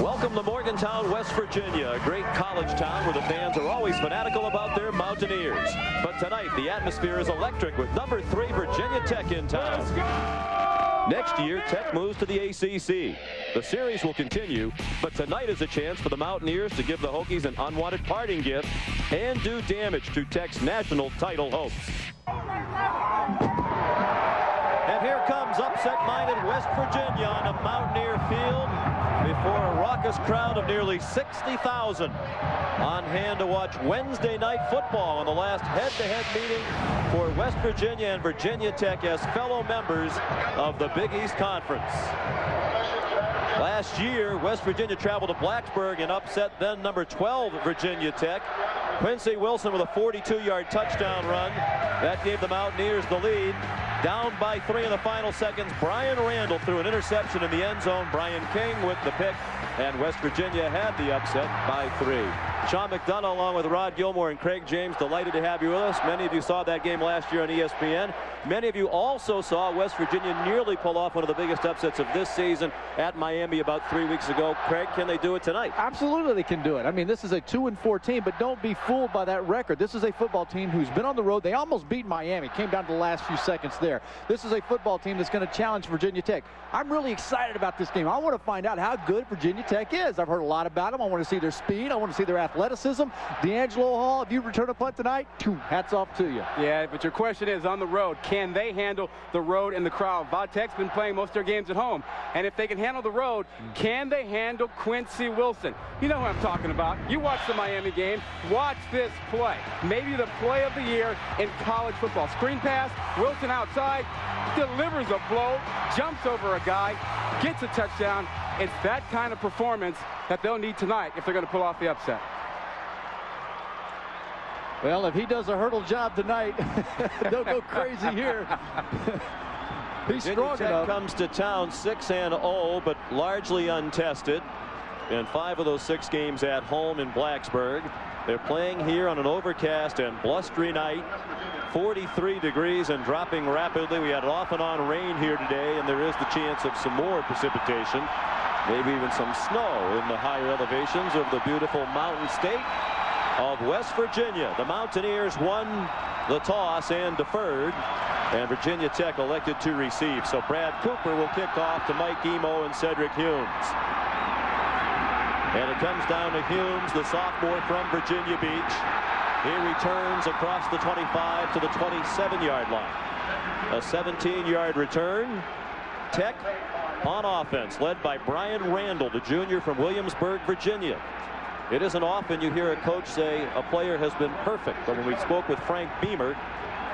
Welcome to Morgantown, West Virginia, a great college town where the fans are always fanatical about their Mountaineers. But tonight, the atmosphere is electric with number 3 Virginia Tech in town. Next year, Tech moves to the ACC. The series will continue, but tonight is a chance for the Mountaineers to give the Hokies an unwanted parting gift and do damage to Tech's national title hopes. And here comes upset-minded West Virginia on a Mountaineer field before a raucous crowd of nearly 60,000 on hand to watch Wednesday night football in the last head-to-head meeting for West Virginia and Virginia Tech as fellow members of the Big East Conference. Last year, West Virginia traveled to Blacksburg and upset then number 12 Virginia Tech. Quincy Wilson with a 42-yard touchdown run. That gave the Mountaineers the lead. Down by 3 in the final seconds, Brian Randall threw an interception in the end zone. Brian King with the pick, and West Virginia had the upset by 3. Sean McDonough along with Rod Gilmore and Craig James, delighted to have you with us. Many of you saw that game last year on ESPN. Many of you also saw West Virginia nearly pull off one of the biggest upsets of this season at Miami about 3 weeks ago. Craig, can they do it tonight? Absolutely they can do it. I mean, this is a 2-4 team, but don't be fooled by that record. This is a football team who's been on the road. They almost beat Miami. Came down to the last few seconds there. This is a football team that's going to challenge Virginia Tech. I'm really excited about this game. I want to find out how good Virginia Tech is. I've heard a lot about them. I want to see their speed. I want to see their athleticism. D'Angelo Hall, if you return a punt tonight, hats off to you. Yeah, but your question is on the road. Can they handle the road and the crowd? Vodtek's been playing most of their games at home. And if they can handle the road, can they handle Quincy Wilson? You know who I'm talking about. You watch the Miami game. Watch this play. Maybe the play of the year in college football. Screen pass, Wilson outside, delivers a blow, jumps over a guy, gets a touchdown. It's that kind of performance that they'll need tonight if they're going to pull off the upset. Well, if he does a hurdle job tonight, they'll go crazy here. He's strong Tech enough. Comes to town 6-0, but largely untested. In 5 of those 6 games at home in Blacksburg. They're playing here on an overcast and blustery night. 43 degrees and dropping rapidly. We had off and on rain here today, and there is the chance of some more precipitation. Maybe even some snow in the higher elevations of the beautiful mountain state of West Virginia. The Mountaineers won the toss and deferred, and Virginia Tech elected to receive. So Brad Cooper will kick off to Mike Emo and Cedric Humes. And it comes down to Humes, the sophomore from Virginia Beach. He returns across the 25 to the 27-yard line. A 17-yard return. Tech on offense, led by Brian Randall, the junior from Williamsburg, Virginia. It isn't often you hear a coach say a player has been perfect, but when we spoke with Frank Beamer,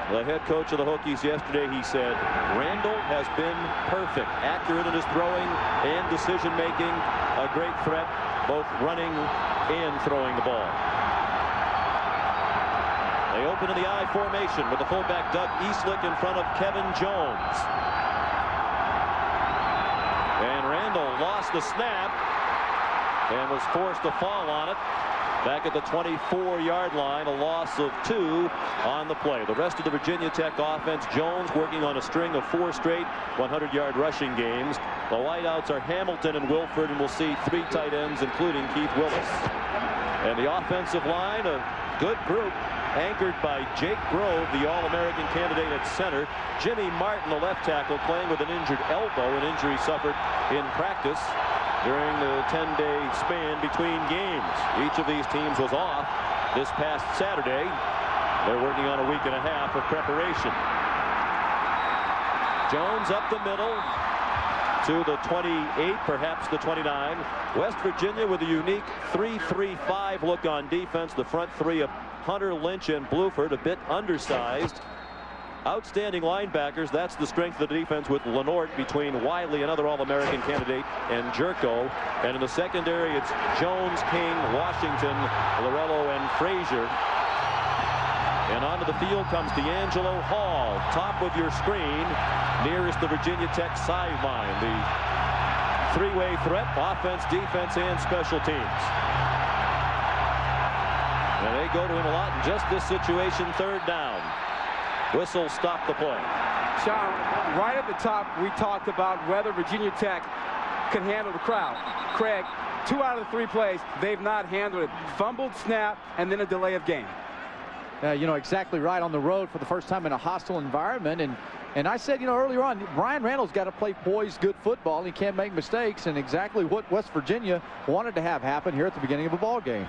the head coach of the Hokies yesterday, he said Randall has been perfect, accurate in his throwing and decision-making, a great threat, both running and throwing the ball. They open in the I formation with the fullback Doug Eastlick in front of Kevin Jones. And Randall lost the snap and was forced to fall on it. Back at the 24-yard line, a loss of 2 on the play. The rest of the Virginia Tech offense, Jones working on a string of 4 straight 100-yard rushing games. The wideouts are Hamilton and Wilford, and we'll see 3 tight ends, including Keith Willis. And the offensive line, a good group, anchored by Jake Grove, the All-American candidate at center. Jimmy Martin, the left tackle, playing with an injured elbow, an injury suffered in practice during the 10-day span between games. Each of these teams was off this past Saturday. They're working on a week and a half of preparation. Jones up the middle to the 28, perhaps the 29. West Virginia with a unique 3-3-5 look on defense. The front 3 of Hunter, Lynch, and Bluford, a bit undersized. Outstanding linebackers. That's the strength of the defense with Lenort between Wiley, another All-American candidate, and Jerko. And in the secondary, it's Jones, King, Washington, Lorello, and Frazier. And onto the field comes D'Angelo Hall, top of your screen, nearest the Virginia Tech sideline. The 3-way threat, offense, defense, and special teams. And they go to him a lot in just this situation, 3rd down. Whistle stopped the play. Sean, right at the top, we talked about whether Virginia Tech could handle the crowd. Craig, 2 out of the 3 plays, they've not handled it. Fumbled snap and then a delay of game. You know, exactly right, on the road for the first time in a hostile environment. And I said, you know, earlier on, Brian Randall's got to play poised, good football. He can't make mistakes, and exactly what West Virginia wanted to have happen here at the beginning of a ball game.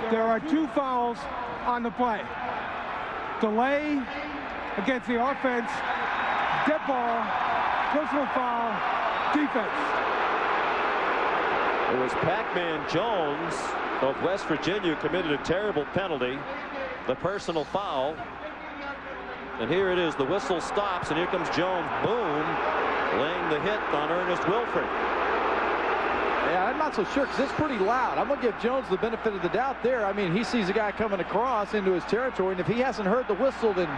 There are 2 fouls on the play. Delay against the offense, dead ball, personal foul, defense. It was Pac-Man Jones of West Virginia who committed a terrible penalty, the personal foul. And here it is. The whistle stops, and here comes Jones. Boom, laying the hit on Ernest Wilford. Yeah, I'm not so sure because it's pretty loud. I'm going to give Jones the benefit of the doubt there. I mean, he sees a guy coming across into his territory, and if he hasn't heard the whistle, then,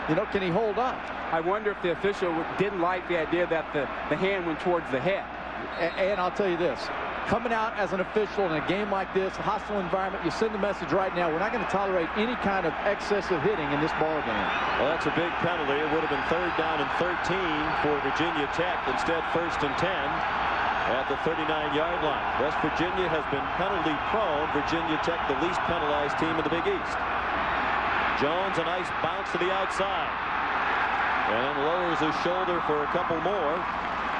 you know, can he hold up? I wonder if the official didn't like the idea that the hand went towards the head. And I'll tell you this. Coming out as an official in a game like this, a hostile environment, you send the message right now, we're not going to tolerate any kind of excessive hitting in this ball game. Well, that's a big penalty. It would have been 3rd down and 13 for Virginia Tech. Instead, 1st and 10 at the 39-yard line. West Virginia has been penalty prone. Virginia Tech, the least penalized team in the Big East. Jones, a nice bounce to the outside. And lowers his shoulder for a couple more.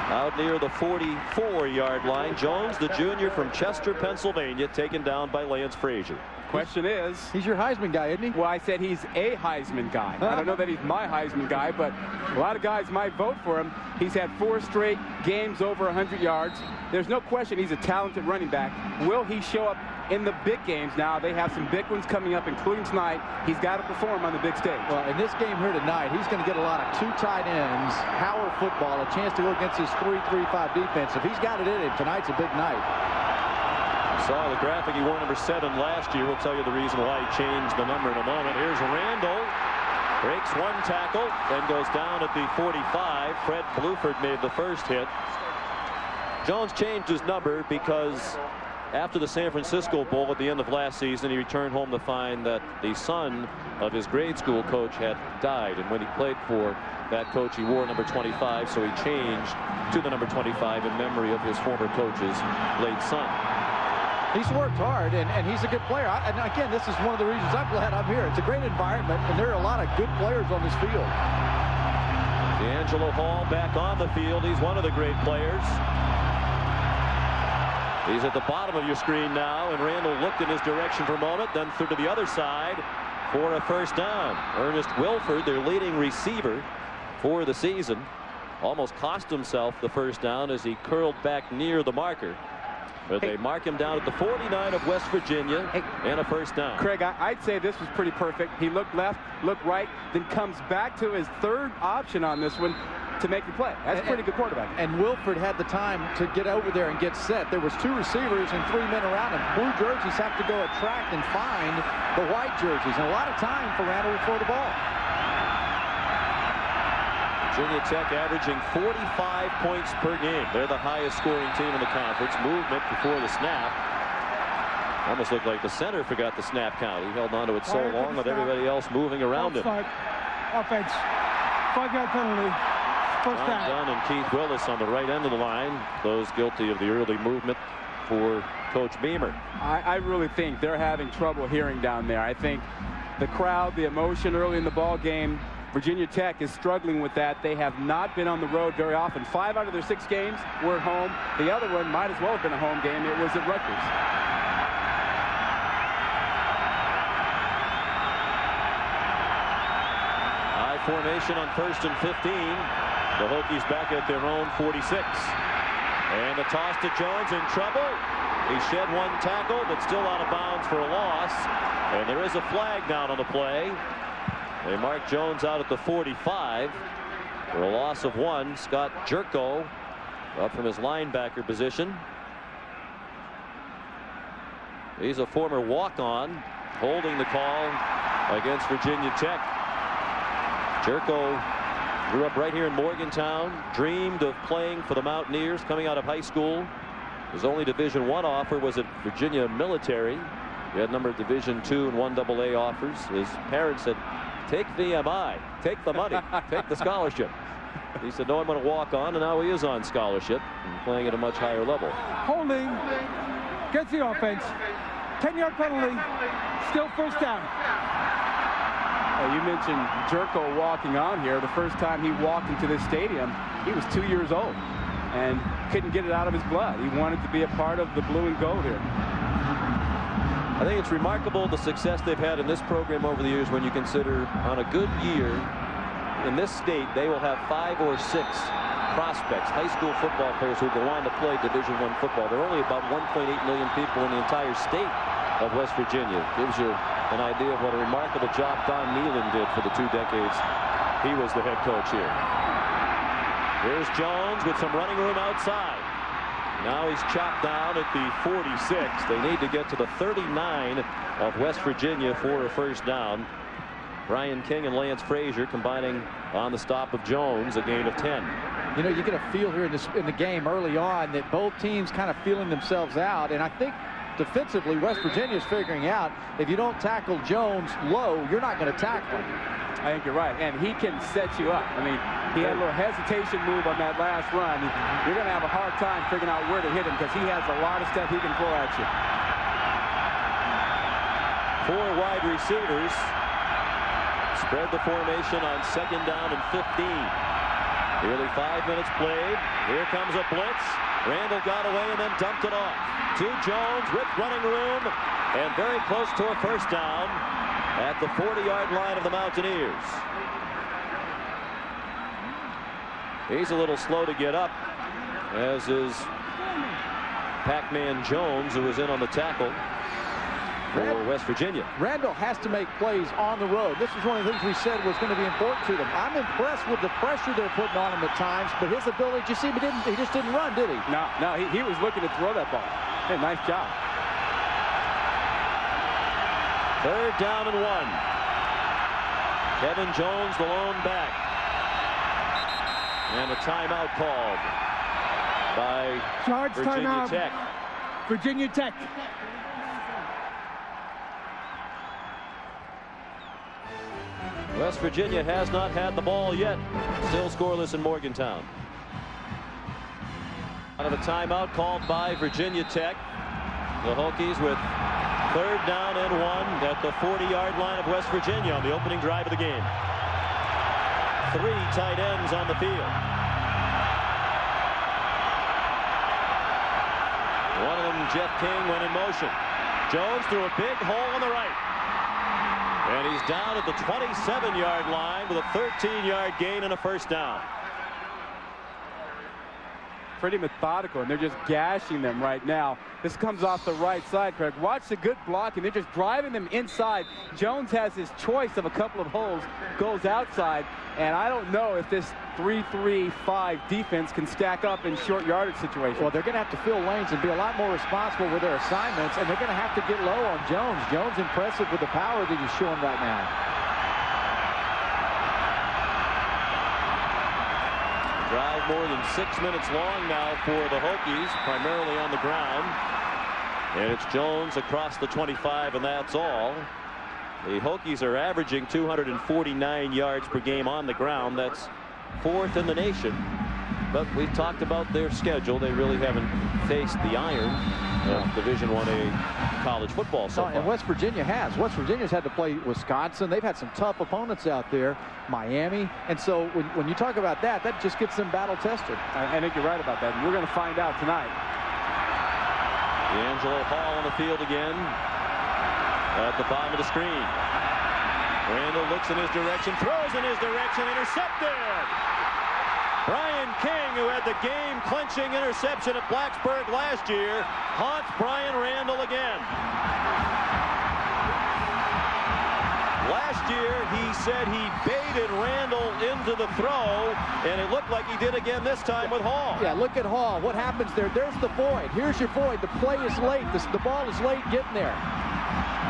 Out near the 44-yard line. Jones, the junior from Chester, Pennsylvania, taken down by Lance Frazier. Question is, he's your Heisman guy, isn't he? Well, I said he's a Heisman guy. I don't know that he's my Heisman guy, but a lot of guys might vote for him. He's had 4 straight games over 100 yards. There's no question he's a talented running back. Will he show up in the big games now? They have some big ones coming up, including tonight. He's got to perform on the big stage. Well, in this game here tonight, he's going to get a lot of 2 tight ends, power football, a chance to go against his 3-3-5 defense. If he's got it in him, tonight's a big night. Saw the graphic. He wore number 7 last year. We'll tell you the reason why he changed the number in a moment. Here's Randall. Breaks 1 tackle, then goes down at the 45. Fred Bluford made the first hit. Jones changed his number because after the San Francisco Bowl at the end of last season, he returned home to find that the son of his grade school coach had died. And when he played for that coach, he wore number 25, so he changed to the number 25 in memory of his former coach's late son. He's worked hard, and he's a good player. And again, this is one of the reasons I'm glad I'm here. It's a great environment, and there are a lot of good players on this field. D'Angelo Hall back on the field. He's one of the great players. He's at the bottom of your screen now, and Randall looked in his direction for a moment, then threw to the other side for a first down. Ernest Wilford, their leading receiver for the season, almost cost himself the first down as he curled back near the marker. But they mark him down at the 49 of West Virginia, and a first down. Craig, I'd say this was pretty perfect. He looked left, looked right, then comes back to his 3rd option on this one to make the play. That's pretty good quarterback. And Wilford had the time to get over there and get set. There was 2 receivers and 3 men around him. Blue jerseys have to go attract and find the white jerseys. And a lot of time for Randall to throw the ball. Virginia Tech averaging 45 points per game. They're the highest scoring team in the conference. Movement before the snap. Almost looked like the center forgot the snap count. He held on to it so long with everybody else moving around him. Offense. 5-yard penalty. First down. Dunn and Keith Willis on the right end of the line. Those guilty of the early movement for Coach Beamer. I really think they're having trouble hearing down there. I think the crowd, the emotion early in the ball game, Virginia Tech is struggling with that. They have not been on the road very often. 5 out of their 6 games were at home. The other one might as well have been a home game. It was at Rutgers. High formation on 1st and 15. The Hokies back at their own 46. And the toss to Jones, in trouble. He shed 1 tackle, but still out of bounds for a loss. And there is a flag down on the play. They mark Jones out at the 45 for a loss of 1. Scott Jerko up from his linebacker position. He's a former walk-on, holding the call against Virginia Tech. Jerko grew up right here in Morgantown, dreamed of playing for the Mountaineers coming out of high school. His only Division I offer was at Virginia Military. He had a number of Division II and 1AA offers. His parents had take VMI, take the money, take the scholarship. He said, no, I'm going to walk on, and now he is on scholarship and playing at a much higher level. Holding, gets the offense, 10-yard penalty, still first down. You mentioned Jerko walking on here. The first time he walked into this stadium, he was 2 years old and couldn't get it out of his blood. He wanted to be a part of the blue and gold here. I think it's remarkable the success they've had in this program over the years when you consider on a good year in this state they will have 5 or 6 prospects, high school football players who go on to play Division I football. There are only about 1.8 million people in the entire state of West Virginia. Gives you an idea of what a remarkable job Don Nealon did for the 2 decades he was the head coach here. Here's Jones with some running room outside. Now he's chopped down at the 46. They need to get to the 39 of West Virginia for a first down. Brian King and Lance Frazier combining on the stop of Jones, a gain of 10. You know, you get a feel here in the game early on that both teams kind of feeling themselves out, and I think defensively West Virginia is figuring out if you don't tackle Jones low, you're not going to tackle him. I think you're right, and he can set you up. I mean, he had a little hesitation move on that last run. You're going to have a hard time figuring out where to hit him because he has a lot of stuff he can throw at you. 4 wide receivers spread the formation on 2nd down and 15. Nearly 5 minutes played. Here comes a blitz. Randall got away and then dumped it off to Jones with running room and very close to a first down at the 40-yard line of the Mountaineers. He's a little slow to get up, as is Pac-Man Jones, who was in on the tackle for West Virginia. Randall has to make plays on the road. This is one of the things we said was going to be important to them. I'm impressed with the pressure they're putting on him at times, but his ability, you see, he just didn't run, did he? No, he was looking to throw that ball. Hey, nice job. 3rd down and 1. Kevin Jones, the lone back. And a timeout called by Virginia Tech. Virginia Tech. West Virginia has not had the ball yet. Still scoreless in Morgantown. Out of a timeout called by Virginia Tech. The Hokies with 3rd down and 1 at the 40-yard line of West Virginia on the opening drive of the game. 3 tight ends on the field. One of them, Jeff King, went in motion. Jones threw a big hole on the right. And he's down at the 27-yard line with a 13-yard gain and a first down. Pretty methodical, and they're just gashing them right now. This comes off the right side, Craig. Watch the good blocking. They're just driving them inside. Jones has his choice of a couple of holes, goes outside, and I don't know if this 3-3-5 defense can stack up in short yardage situations. Well, they're going to have to fill lanes and be a lot more responsible with their assignments, and they're going to have to get low on Jones. Jones impressive with the power that he's showing right now. Drive more than 6 minutes long now for the Hokies, primarily on the ground. And it's Jones across the 25, and that's all. The Hokies are averaging 249 yards per game on the ground. That's 4th in the nation. But we've talked about their schedule. They really haven't faced the iron of Division I college football so far. And West Virginia has. West Virginia's had to play Wisconsin. They've had some tough opponents out there, Miami. And so when you talk about that, that just gets them battle tested. I think you're right about that. We're going to find out tonight. D'Angelo Hall on the field again at the bottom of the screen. Randall looks in his direction, throws in his direction, intercepted. Brian King, who had the game-clinching interception at Blacksburg last year, haunts Brian Randall again. Last year, he said he baited Randall into the throw, and it looked like he did again this time with Hall. Yeah, look at Hall. What happens there? There's the void. Here's your void. The play is late. The ball is late getting there.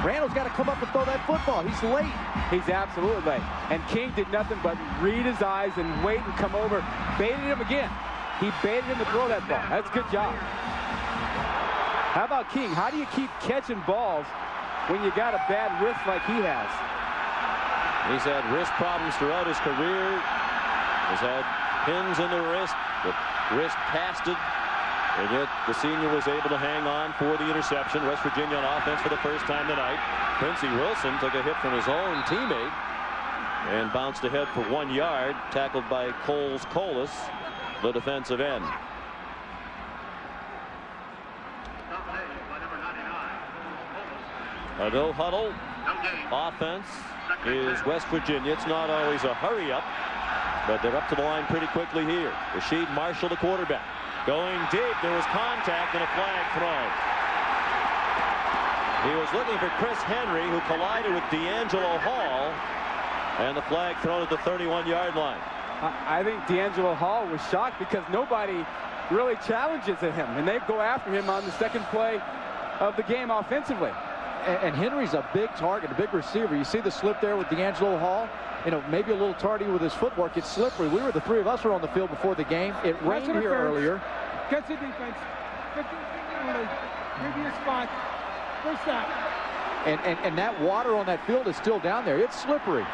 Randall's got to come up and throw that football. He's late. He's absolutely late. And King did nothing but read his eyes and wait and come over. Baited him again. He baited him to throw that ball. That's a good job. How about King? How do you keep catching balls when you got a bad wrist like he has? He's had wrist problems throughout his career. Has had pins in the wrist, the wrist casted, and yet the senior was able to hang on for the interception. West Virginia on offense for the first time tonight. Quincy Wilson took a hit from his own teammate and bounced ahead for 1 yard, tackled by Coles Colas, the defensive end. A no huddle offense is West Virginia. It's not always a hurry up, but they're up to the line pretty quickly here. Rasheed Marshall, the quarterback, going deep. There was contact and a flag thrown. He was looking for Chris Henry, who collided with D'Angelo Hall, and the flag thrown at the 31-yard line. I think D'Angelo Hall was shocked because nobody really challenges at him, and they go after him on the second play of the game offensively. And Henry's a big target, a big receiver. You see the slip there with D'Angelo Hall. You know, maybe a little tardy with his footwork. It's slippery. The three of us were on the field before the game. It rained here earlier. Gets the defense. Previous spot. First down. And that water on that field is still down there. It's slippery.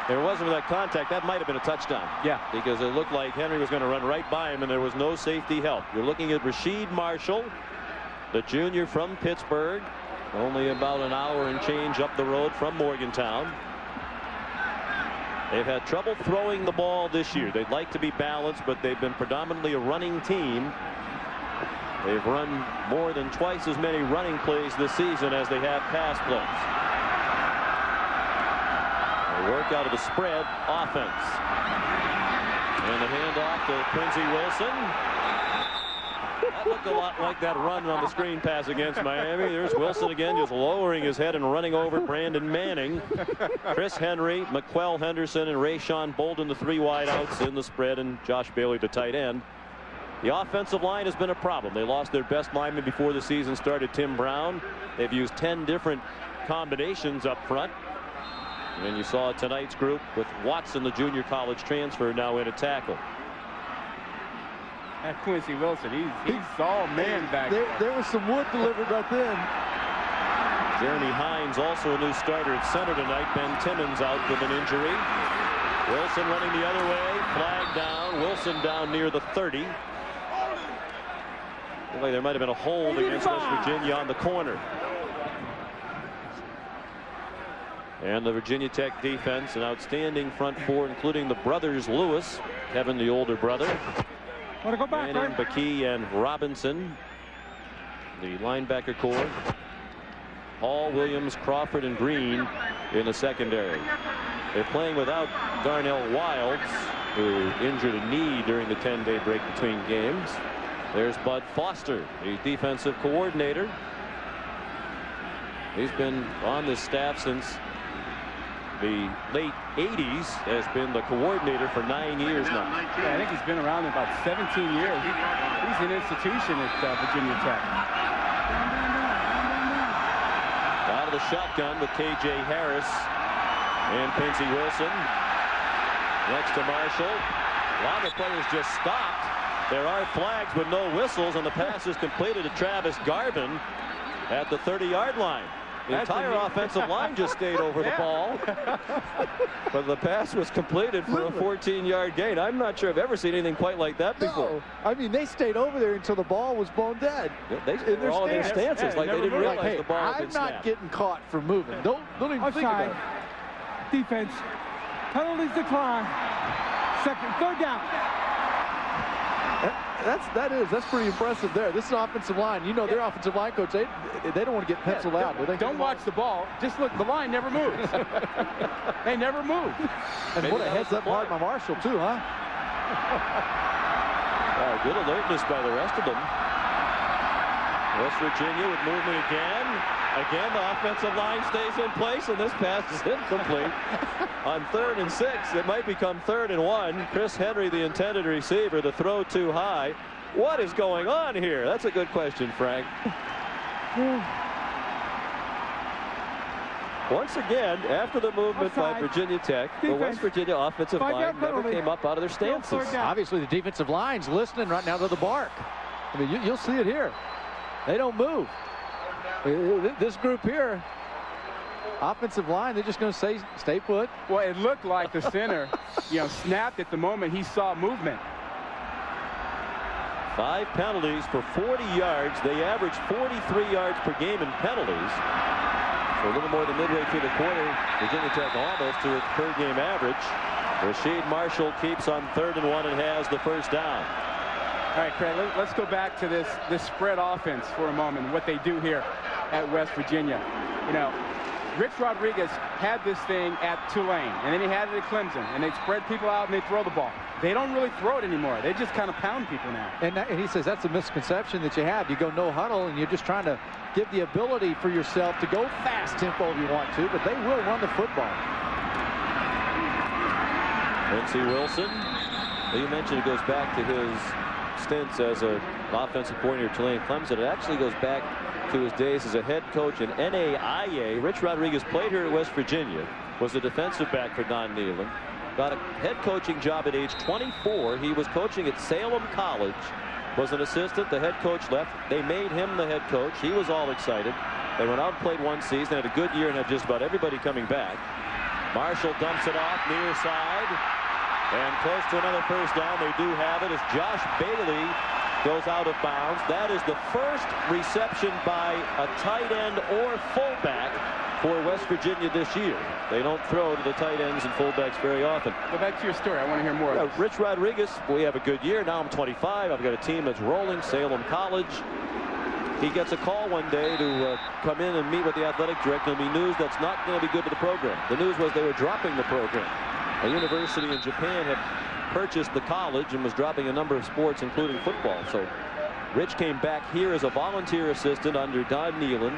There wasn't that contact. That might have been a touchdown. Yeah. Because it looked like Henry was going to run right by him, and there was no safety help. You're looking at Rasheed Marshall, the junior from Pittsburgh. Only about an hour and change up the road from Morgantown. They've had trouble throwing the ball this year. They'd like to be balanced, but they've been predominantly a running team. They've run more than twice as many running plays this season as they have pass plays. They work out of the spread offense. And the handoff to Quincy Wilson. That looked a lot like that run on the screen pass against Miami. There's Wilson again, just lowering his head and running over Brandon Manning. Chris Henry, McQuell Henderson, and Rayshawn Bolden, the three wideouts in the spread, and Josh Bailey, the tight end. The offensive line has been a problem. They lost their best lineman before the season started, Tim Brown. They've used 10 different combinations up front. And you saw tonight's group with Watson, the junior college transfer, now in a tackle. That Quincy Wilson, he's all man back there. There was some wood delivered right then. Jeremy Hines, also a new starter at center tonight. Ben Timmons out with an injury. Wilson running the other way. Flag down. Wilson down near the 30. Looked like there might have been a hold against West Virginia on the corner. And the Virginia Tech defense, an outstanding front four, including the brothers Lewis, Kevin, the older brother. Want to go back, Manning, McKee, and Robinson, the linebacker core. Hall, Williams, Crawford, and Green in the secondary. They're playing without Darnell Wilds, who injured a knee during the 10-day break between games. There's Bud Foster, the defensive coordinator. He's been on the staff since the late 80s, has been the coordinator for 9 years now. Yeah, I think he's been around about 17 years. He's an institution at Virginia Tech. Out of the shotgun with K.J. Harris and Quincy Wilson. Next to Marshall. A lot of the players just stopped. There are flags but no whistles, and the pass is completed to Travis Garvin at the 30-yard line. The entire offensive line just stayed over the ball, but the pass was completed for a 14-yard gain. I'm not sure I've ever seen anything quite like that before. No. I mean, they stayed over there until the ball was blown dead. They were all in their stances, like they didn't realize the ball had been snapped. I'm not getting caught for moving. Don't even think about it. Defense. Penalties decline. Third down. That's pretty impressive there. This is an offensive line. You know, their offensive line coach, they don't want to get penciled out. Don't watch the ball. Just look, the line never moves. They never move. And what a heads up hard by Marshall too, huh? Good alertness by the rest of them. West Virginia with movement again. Again, the offensive line stays in place, and this pass is incomplete. On 3rd and 6, it might become 3rd and 1. Chris Henry, the intended receiver, the throw too high. What is going on here? That's a good question, Frank. Once again, after the movement by Virginia Tech, the West Virginia offensive line never came up out of their stances. Obviously, the defensive line's listening right now to the bark. I mean, you'll see it here. They don't move. This group here, offensive line, they're just going to stay put. Well, it looked like the center, snapped at the moment he saw movement. 5 penalties for 40 yards. They average 43 yards per game in penalties. So a little more than midway through the quarter, Virginia Tech almost to its per game average. Rasheed Marshall keeps on 3rd and 1 and has the first down. All right, Craig, let's go back to this spread offense for a moment, what they do here at West Virginia. Rich Rodriguez had this thing at Tulane, and then he had it at Clemson, and they spread people out and they throw the ball. They don't really throw it anymore. They just kind of pound people now. And he says that's a misconception that you have. You go no huddle, and you're just trying to give the ability for yourself to go fast tempo if you want to, but they will run the football. Quincy Wilson, you mentioned it goes back to his stints as an offensive coordinator at Tulane Clemson. It actually goes back to his days as a head coach in NAIA. Rich Rodriguez played here at West Virginia, was a defensive back for Don Nehlen, got a head coaching job at age 24. He was coaching at Salem College, was an assistant. The head coach left. They made him the head coach. He was all excited. They went out and played one season, had a good year, and had just about everybody coming back. Marshall dumps it off near side and close to another first down. They do have it as Josh Bailey goes out of bounds. That is the first reception by a tight end or fullback for West Virginia this year. They don't throw to the tight ends and fullbacks very often. Go back to your story. I want to hear more. Rich Rodriguez, we have a good year. Now I'm 25. I've got a team that's rolling, Salem College. He gets a call one day to come in and meet with the athletic director. There'll be news that's not going to be good to the program. The news was they were dropping the program. A university in Japan had purchased the college and was dropping a number of sports, including football. So Rich came back here as a volunteer assistant under Don Nehlen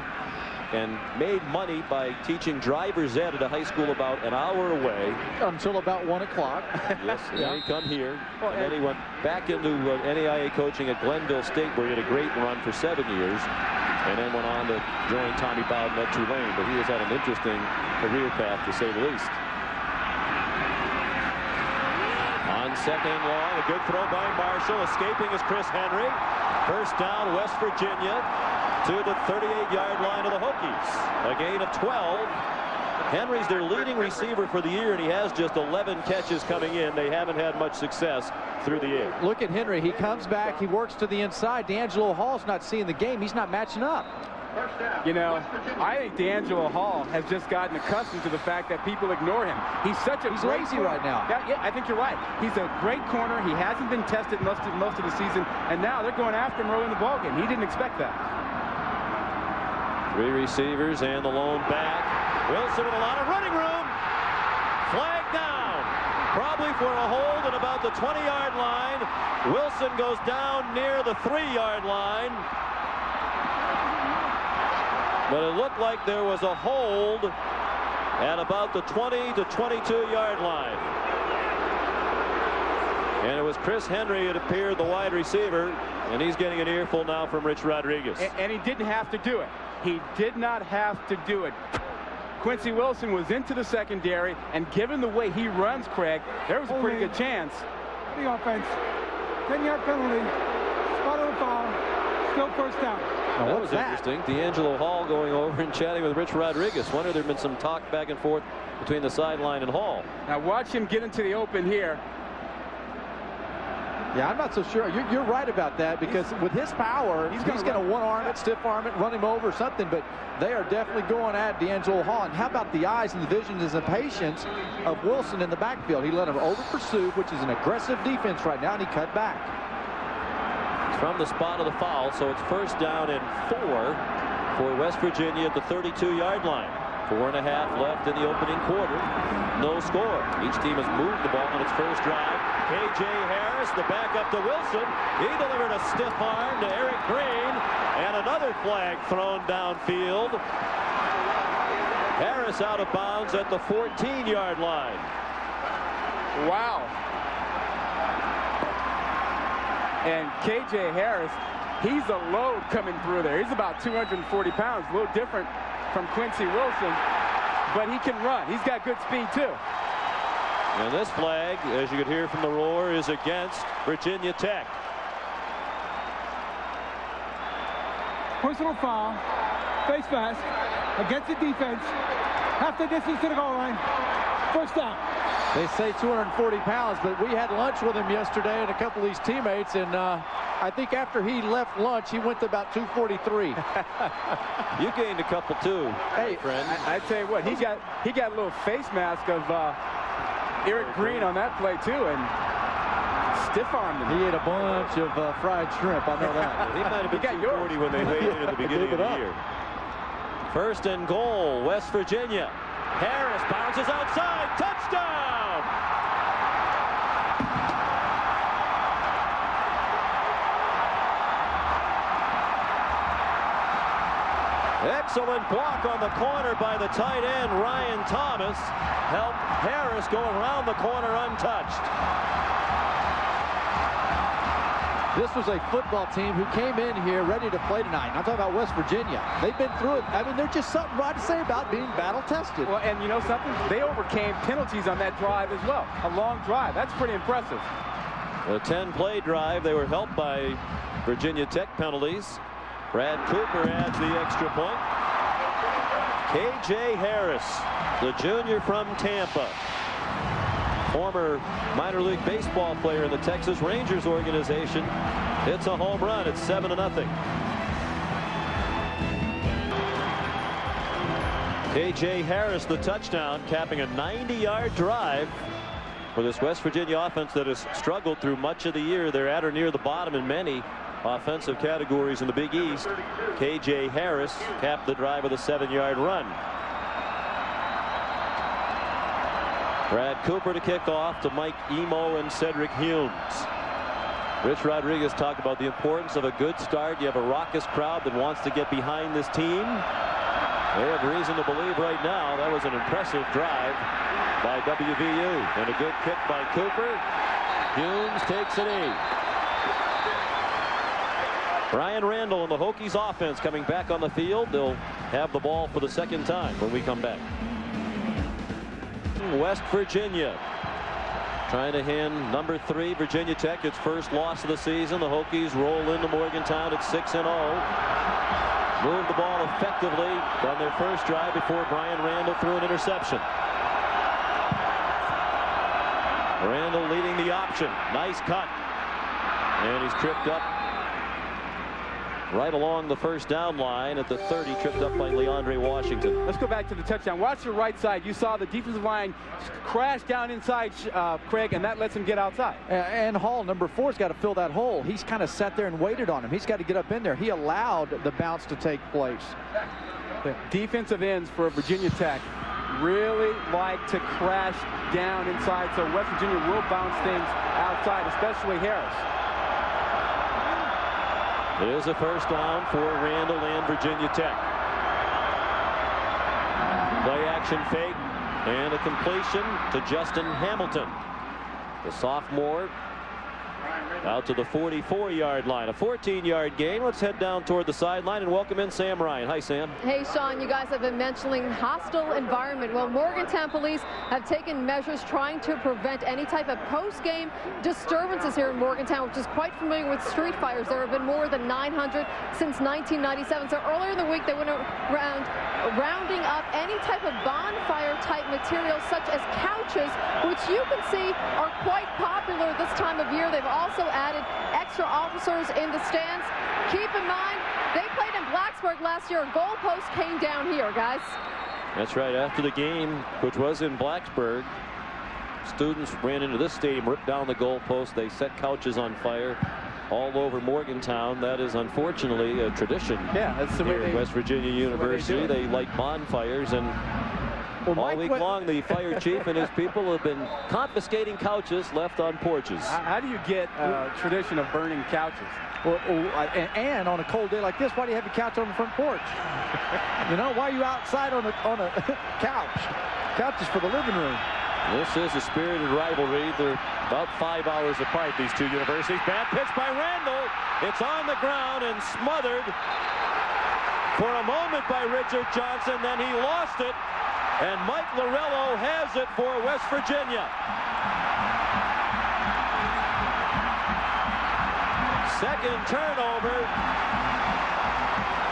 and made money by teaching driver's ed at a high school about an hour away. Until about 1 o'clock. Yes, and then he come here. And then he went back into NAIA coaching at Glenville State, where he had a great run for 7 years. And then went on to join Tommy Bowden at Tulane. But he has had an interesting career path, to say the least. On 2nd and long, a good throw by Marshall. Escaping is Chris Henry. First down, West Virginia to the 38-yard line of the Hokies. A gain of 12. Henry's their leading receiver for the year, and he has just 11 catches coming in. They haven't had much success through the air. Look at Henry. He comes back. He works to the inside. D'Angelo Hall's not seeing the game. He's not matching up. I think D'Angelo Hall has just gotten accustomed to the fact that people ignore him. He's such a great lazy corner right now. Yeah, I think you're right. He's a great corner. He hasn't been tested most of the season, and now they're going after him early in the ballgame. He didn't expect that. 3 receivers and the lone back. Wilson with a lot of running room. Flag down. Probably for a hold at about the 20-yard line. Wilson goes down near the 3-yard line. But it looked like there was a hold at about the 20 to 22-yard line. And it was Chris Henry, it appeared, the wide receiver, and he's getting an earful now from Rich Rodriguez. And he didn't have to do it. He did not have to do it. Quincy Wilson was into the secondary, and given the way he runs, Craig, there was a pretty good chance. The offense, 10-yard penalty, spot on the foul, still first down. Now, that was interesting. D'Angelo Hall going over and chatting with Rich Rodriguez. Wonder there'd been some talk back and forth between the sideline and Hall. Now watch him get into the open here. Yeah, I'm not so sure. You're right about that, because with his power, he's going to one-arm it, stiff-arm it, run him over or something, but they are definitely going at D'Angelo Hall. And how about the eyes and the vision and the patience of Wilson in the backfield? He let him over-pursue, which is an aggressive defense right now, and he cut back. It's from the spot of the foul, so it's first down and 4 for West Virginia at the 32-yard line. 4.5 left in the opening quarter. No score. Each team has moved the ball on its first drive. K.J. Harris, the backup to Wilson. He delivered a stiff arm to Eric Green, and another flag thrown downfield. Harris out of bounds at the 14-yard line. Wow. And K.J. Harris, he's a load coming through there. He's about 240 pounds, a little different from Quincy Wilson, but he can run. He's got good speed too. And this flag, as you could hear from the roar, is against Virginia Tech. Personal foul, face mask, against the defense. Half the distance to the goal line. First down. They say 240 pounds, but we had lunch with him yesterday and a couple of these teammates, and I think after he left lunch, he went to about 243. You gained a couple too, hey, friend. I tell you what, he got a little face mask of Eric Green on that play too, and stiff-armed him. He ate a bunch of fried shrimp. I know that. He might have been 240 when they weighed in at the beginning of the year. First and goal, West Virginia. Harris bounces outside. Touchdown! Excellent block on the corner by the tight end, Ryan Thomas. Helped Harris go around the corner untouched. This was a football team who came in here ready to play tonight. I'm talking about West Virginia. They've been through it. I mean, there's just something right to say about being battle-tested. Well, and you know something? They overcame penalties on that drive as well. A long drive. That's pretty impressive. A 10-play drive. They were helped by Virginia Tech penalties. Brad Cooper adds the extra point. K.J. Harris, the junior from Tampa. Former minor league baseball player in the Texas Rangers organization, hits a home run. It's 7-0. K.J. Harris, the touchdown, capping a 90-yard drive for this West Virginia offense that has struggled through much of the year. They're at or near the bottom in many offensive categories in the Big East. K.J. Harris capped the drive with a 7-yard run. Brad Cooper to kick off to Mike Emo and Cedric Humes. Rich Rodriguez talked about the importance of a good start. You have a raucous crowd that wants to get behind this team. They have reason to believe right now that was an impressive drive by WVU. And a good kick by Cooper. Humes takes an knee. Brian Randall and the Hokies offense coming back on the field. They'll have the ball for the second time when we come back. West Virginia trying to hand number 3 Virginia Tech its first loss of the season. The Hokies roll into Morgantown at 6-0. Moved the ball effectively on their first drive before Brian Randall threw an interception. Randall leading the option. Nice cut. And he's tripped up right along the first down line at the 30, tripped up by Leandre Washington. Let's go back to the touchdown. Watch your right side. You saw the defensive line crash down inside Craig, and that lets him get outside. And Hall, number 4, has got to fill that hole. He's kind of sat there and waited on him. He's got to get up in there. He allowed the bounce to take place. The defensive ends for Virginia Tech really like to crash down inside, so West Virginia will bounce things outside, especially Harris. It is a first down for Randall and Virginia Tech. Play action fake and a completion to Justin Hamilton. The sophomore out to the 44-yard line. A 14-yard gain. Let's head down toward the sideline and welcome in Sam Ryan. Hi, Sam. Hey, Sean, you guys have been mentioning hostile environment. Well, Morgantown police have taken measures trying to prevent any type of post-game disturbances here in Morgantown, which is quite familiar with street fires. There have been more than 900 since 1997. So earlier in the week, they went around rounding up any type of bonfire-type material, such as couches, which you can see are quite popular this time of year. They've also added extra officers in the stands. Keep in mind, they played in Blacksburg last year. A goalpost came down here, guys. That's right. After the game, which was in Blacksburg, students ran into this stadium, ripped down the goalpost. They set couches on fire all over Morgantown. That is unfortunately a tradition. Yeah, that's the way at West Virginia University. They light bonfires, and all week long, the fire chief and his people have been confiscating couches left on porches. How do you get a tradition of burning couches? Well, and on a cold day like this, why do you have your couch on the front porch? You know, why are you outside on a couch? Couch is for the living room. This is a spirited rivalry. They're about 5 hours apart, these two universities. Bad pitch by Randall. It's on the ground and smothered for a moment by Richard Johnson. Then he lost it. And Mike Lorello has it for West Virginia. Second turnover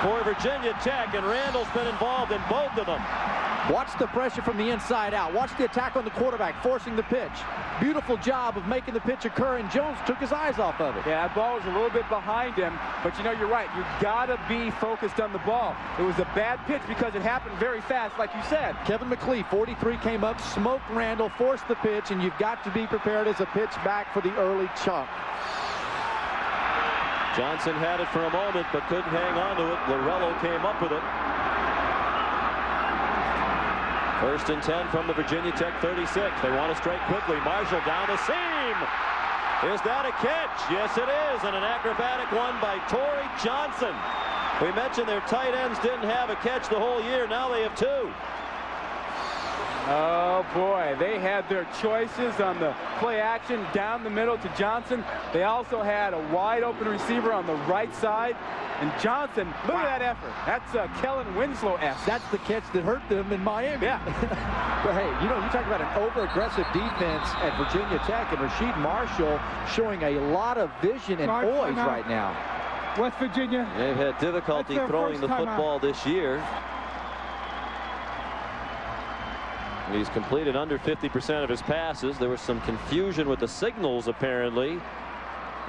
for Virginia Tech, and Randall's been involved in both of them. Watch the pressure from the inside out. Watch the attack on the quarterback, forcing the pitch. Beautiful job of making the pitch occur, and Jones took his eyes off of it. Yeah, that ball was a little bit behind him, but you know, you're right. You gotta be focused on the ball. It was a bad pitch because it happened very fast, like you said. Kevin McLeod, 43, came up, smoked Randall, forced the pitch, and you've got to be prepared as a pitch back for the early chunk. Johnson had it for a moment, but couldn't hang on to it. Lorello came up with it. First and 10 from the Virginia Tech 36. They want to strike quickly. Marshall down the seam. Is that a catch? Yes, it is. And an acrobatic one by Torrey Johnson. We mentioned their tight ends didn't have a catch the whole year. Now they have two. Oh boy, they had their choices on the play action down the middle to Johnson. They also had a wide open receiver on the right side. And Johnson, look at that effort. That's Kellen Winslow-esque. That's the catch that hurt them in Miami. Yeah. But hey, you know, you talk about an over-aggressive defense at Virginia Tech, and Rasheed Marshall showing a lot of vision and poise right now. West Virginia. They've had difficulty throwing the football this year. He's completed under 50% of his passes. There was some confusion with the signals, apparently.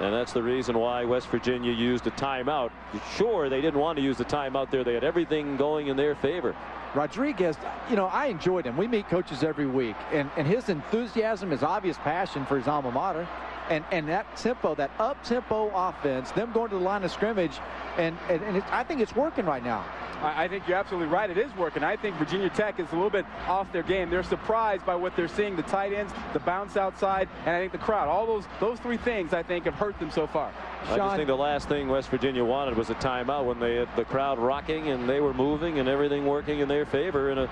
And that's the reason why West Virginia used a timeout. Sure, they didn't want to use the timeout there. They had everything going in their favor. Rodriguez, you know, I enjoyed him. We meet coaches every week. And his enthusiasm, his obvious passion for his alma mater. And that tempo, that up-tempo offense, them going to the line of scrimmage, and I think it's working right now. I think you're absolutely right. It is working. I think Virginia Tech is a little bit off their game. They're surprised by what they're seeing, the tight ends, the bounce outside, and I think the crowd. All those three things, I think, have hurt them so far. I just think the last thing West Virginia wanted was a timeout when they had the crowd rocking and they were moving and everything working in their favor, in a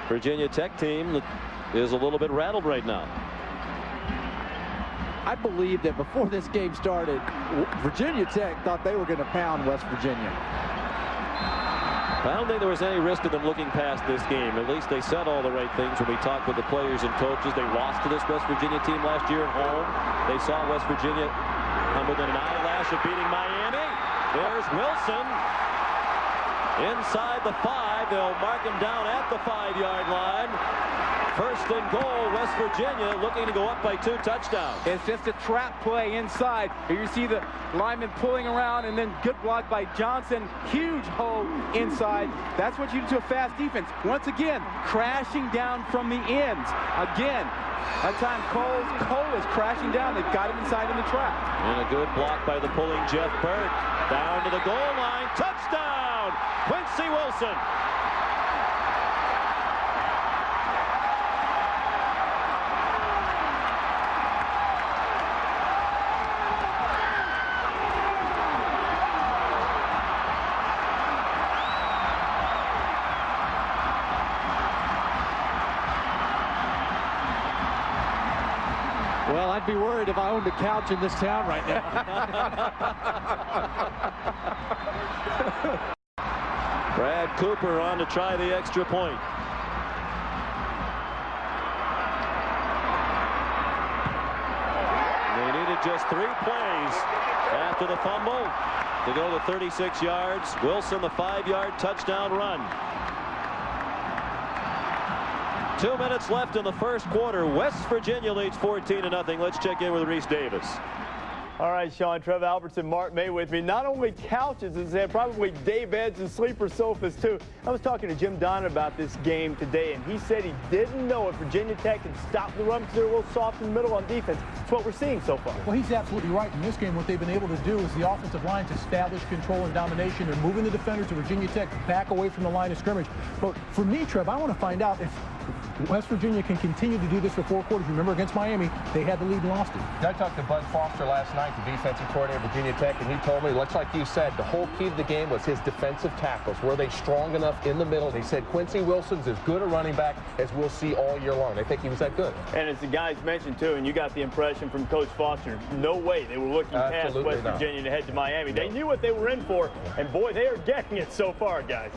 Virginia Tech team that is a little bit rattled right now. I believe that before this game started, Virginia Tech thought they were going to pound West Virginia. I don't think there was any risk to them looking past this game. At least they said all the right things when we talked with the players and coaches. They lost to this West Virginia team last year at home. They saw West Virginia come within an eyelash of beating Miami. There's Wilson inside the 5. They'll mark him down at the 5-yard line. First and goal, West Virginia looking to go up by 2 touchdowns. It's just a trap play inside. Here you see the lineman pulling around, and then good block by Johnson. Huge hole inside. That's what you do to a fast defense. Once again, crashing down from the ends. Again, that time Cole is crashing down. They've got him inside in the trap. And a good block by the pulling Jeff Burke. Down to the goal line. Touchdown, Quincy Wilson. Well, I'd be worried if I owned a couch in this town right now. Brad Cooper on to try the extra point. They needed just 3 plays after the fumble to go to 36 yards. Wilson, the 5-yard touchdown run. 2 minutes left in the first quarter. West Virginia leads 14-0. Let's check in with Reese Davis. All right, Sean, Trev Albertson, Mark May with me. Not only couches, as they probably day beds and sleeper sofas, too. I was talking to Jim Donnan about this game today, and he said he didn't know if Virginia Tech could stop the run because they're a little soft in the middle on defense. That's what we're seeing so far. Well, he's absolutely right. In this game, what they've been able to do is the offensive line to establish control and domination. They're moving the defenders of Virginia Tech back away from the line of scrimmage. But for me, Trev, I want to find out if West Virginia can continue to do this for 4 quarters. Remember, against Miami, they had the lead and lost it. I talked to Bud Foster last night, the defensive coordinator of Virginia Tech, and he told me, looks like you said, the whole key to the game was his defensive tackles. Were they strong enough in the middle? He said Quincy Wilson's as good a running back as we'll see all year long. I think he was that good. And as the guys mentioned, too, and you got the impression from Coach Foster, no way they were looking past West Virginia to head to Miami. They knew what they were in for, and boy, they are getting it so far, guys.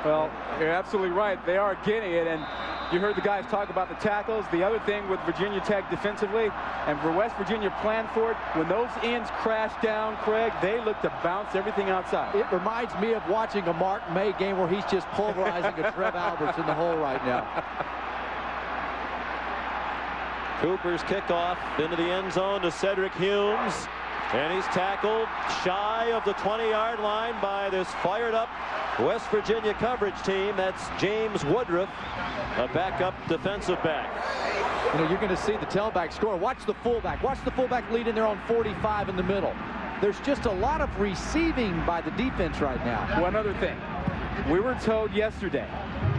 Well, you're absolutely right. They are getting it, and You heard the guys talk about the tackles. The other thing with Virginia Tech defensively, and for West Virginia planned for it, when those ends crash down, Craig, they look to bounce everything outside. It reminds me of watching a Mark May game where he's just pulverizing a Trev Alberts in the hole right now. Cooper's kickoff into the end zone to Cedric Humes. And he's tackled shy of the 20-yard line by this fired-up West Virginia coverage team. That's James Woodruff, a backup defensive back. You know, you're going to see the tailback score. Watch the fullback. Watch the fullback lead in there on 45 in the middle. There's just a lot of receiving by the defense right now. One other thing. We were told yesterday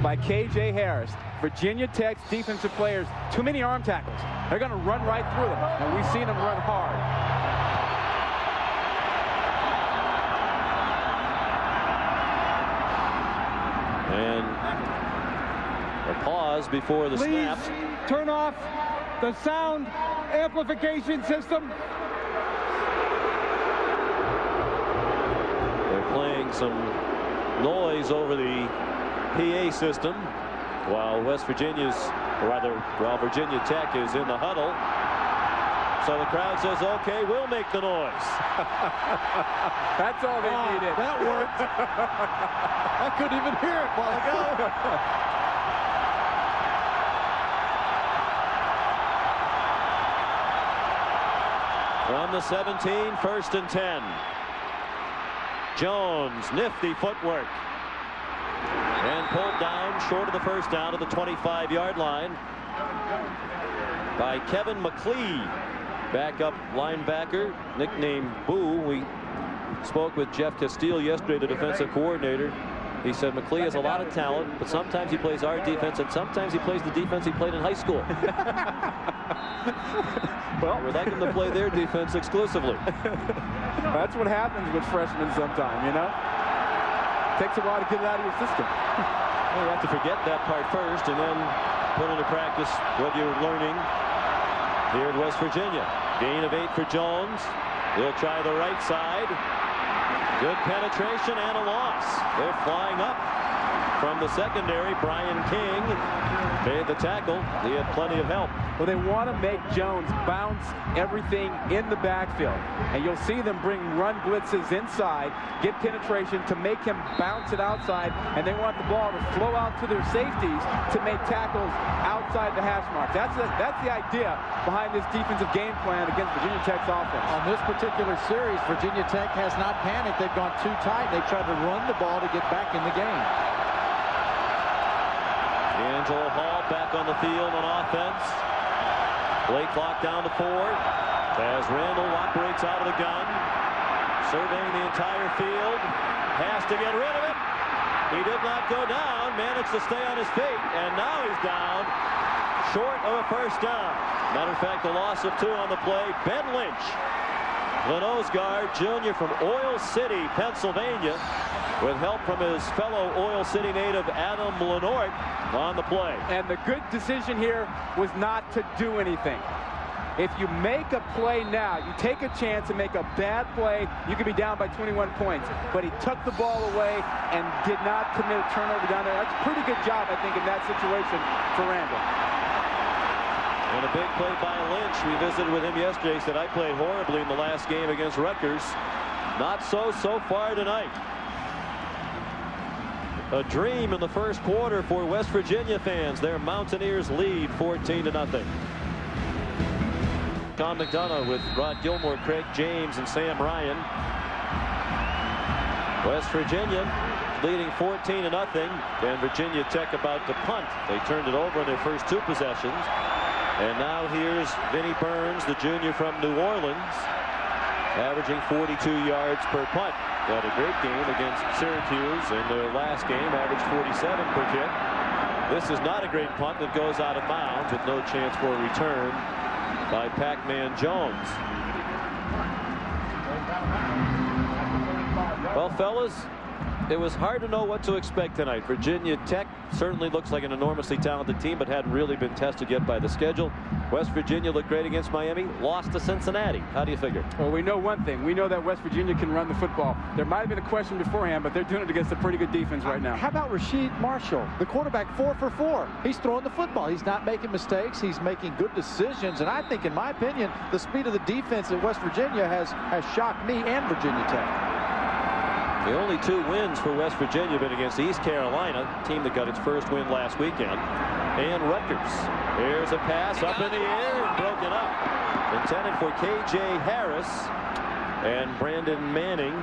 by K.J. Harris, Virginia Tech's defensive players, too many arm tackles. They're going to run right through them. And we've seen them run hard. And a pause before the snap. Please turn off the sound amplification system. They're playing some noise over the PA system while Virginia Tech is in the huddle. So the crowd says, okay, we'll make the noise. That's all they needed. That worked. I couldn't even hear it a while ago. From the 17, 1st and 10. Jones, nifty footwork. And pulled down short of the first down to the 25-yard line by Kevin McLeod. Backup linebacker, nicknamed Boo. We spoke with Jeff Castile yesterday, the defensive coordinator. He said McLeod has a lot of talent, but sometimes he plays our defense, and sometimes he plays the defense he played in high school. Well, we'd like him to play their defense exclusively. That's what happens with freshmen sometimes, you know? Takes a while to get it out of your system. Well, you have to forget that part first and then put into practice what you're learning here at West Virginia. Gain of 8 for Jones. He'll try the right side. Good penetration and a loss. They're flying up from the secondary. Brian King made the tackle. He had plenty of help. Well, they want to make Jones bounce everything in the backfield. And you'll see them bring run blitzes inside, get penetration to make him bounce it outside. And they want the ball to flow out to their safeties to make tackles outside the hash mark. That's the idea behind this defensive game plan against Virginia Tech's offense. On this particular series, Virginia Tech has not panicked. They've gone too tight. They've tried to run the ball to get back in the game. D'Angelo Hall back on the field on offense. Play clock down to 4 as Randall operates out of the gun, surveying the entire field, has to get rid of it. He did not go down, managed to stay on his feet, and now he's down short of a first down. Matter of fact, a loss of 2 on the play. Ben Lynch, the nose guard, junior from Oil City, Pennsylvania, with help from his fellow Oil City native Adam Lenort on the play. And the good decision here was not to do anything. If you make a play now, you take a chance and make a bad play, you could be down by 21 points. But he took the ball away and did not commit a turnover down there. That's a pretty good job, I think, in that situation for Randall. And a big play by Lynch. We visited with him yesterday. He said, I played horribly in the last game against Rutgers. Not so far tonight. A dream in the first quarter for West Virginia fans. Their Mountaineers lead 14-0. Tom McDonough with Rod Gilmore, Craig James, and Sam Ryan. West Virginia leading 14-0, and Virginia Tech about to punt. They turned it over in their first 2 possessions. And now here's Vinnie Burns, the junior from New Orleans, averaging 42 yards per punt. Had a great game against Syracuse in their last game, averaged 47 per kick. This is not a great punt that goes out of bounds with no chance for a return by Pac-Man Jones. Well, fellas, It was hard to know what to expect tonight. Virginia Tech certainly looks like an enormously talented team, but hadn't really been tested yet by the schedule. West Virginia looked great against Miami, lost to Cincinnati. How do you figure? Well, we know one thing. We know that West Virginia can run the football. There might have been a question beforehand, but they're doing it against a pretty good defense right now. How about Rasheed Marshall, the quarterback, 4 for 4? He's throwing the football. He's not making mistakes. He's making good decisions. And I think, in my opinion, the speed of the defense at West Virginia has shocked me and Virginia Tech. The only 2 wins for West Virginia have been against East Carolina, a team that got its first win last weekend, and Rutgers. Here's a pass up in the air and broken up. Intended for K.J. Harris, and Brandon Manning,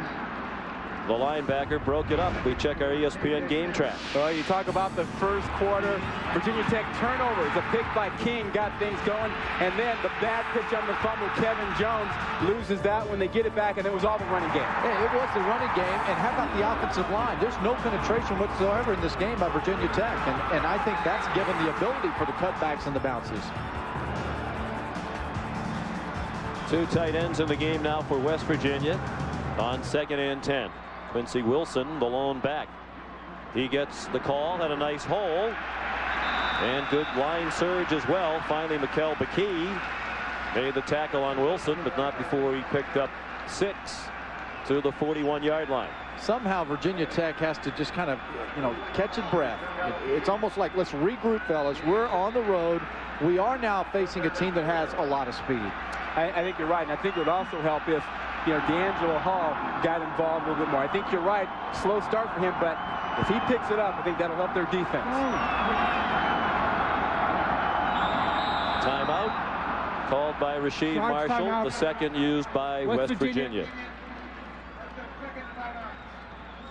the linebacker, broke it up. We check our ESPN game track. Well, you talk about the first quarter. Virginia Tech turnovers. A pick by King got things going. And then the bad pitch on the fumble. Kevin Jones loses that when they get it back, and it was all the running game. Yeah, it was the running game. And how about the offensive line? There's no penetration whatsoever in this game by Virginia Tech. And I think that's given the ability for the cutbacks and the bounces. 2 tight ends in the game now for West Virginia on 2nd and 10. Quincy Wilson, the lone back. He gets the call, had a nice hole, and good line surge as well. Finally, Mikel Bakee made the tackle on Wilson, but not before he picked up 6 to the 41-yard line. Somehow Virginia Tech has to just kind of, catch its breath. It's almost like, let's regroup, fellas. We're on the road. We are now facing a team that has a lot of speed. I think you're right, and I think it would also help if D'Angelo Hall got involved a little bit more. I think you're right. Slow start for him, but if he picks it up, I think that'll help their defense. Timeout called by Rasheed Marshall, the second used by West Virginia.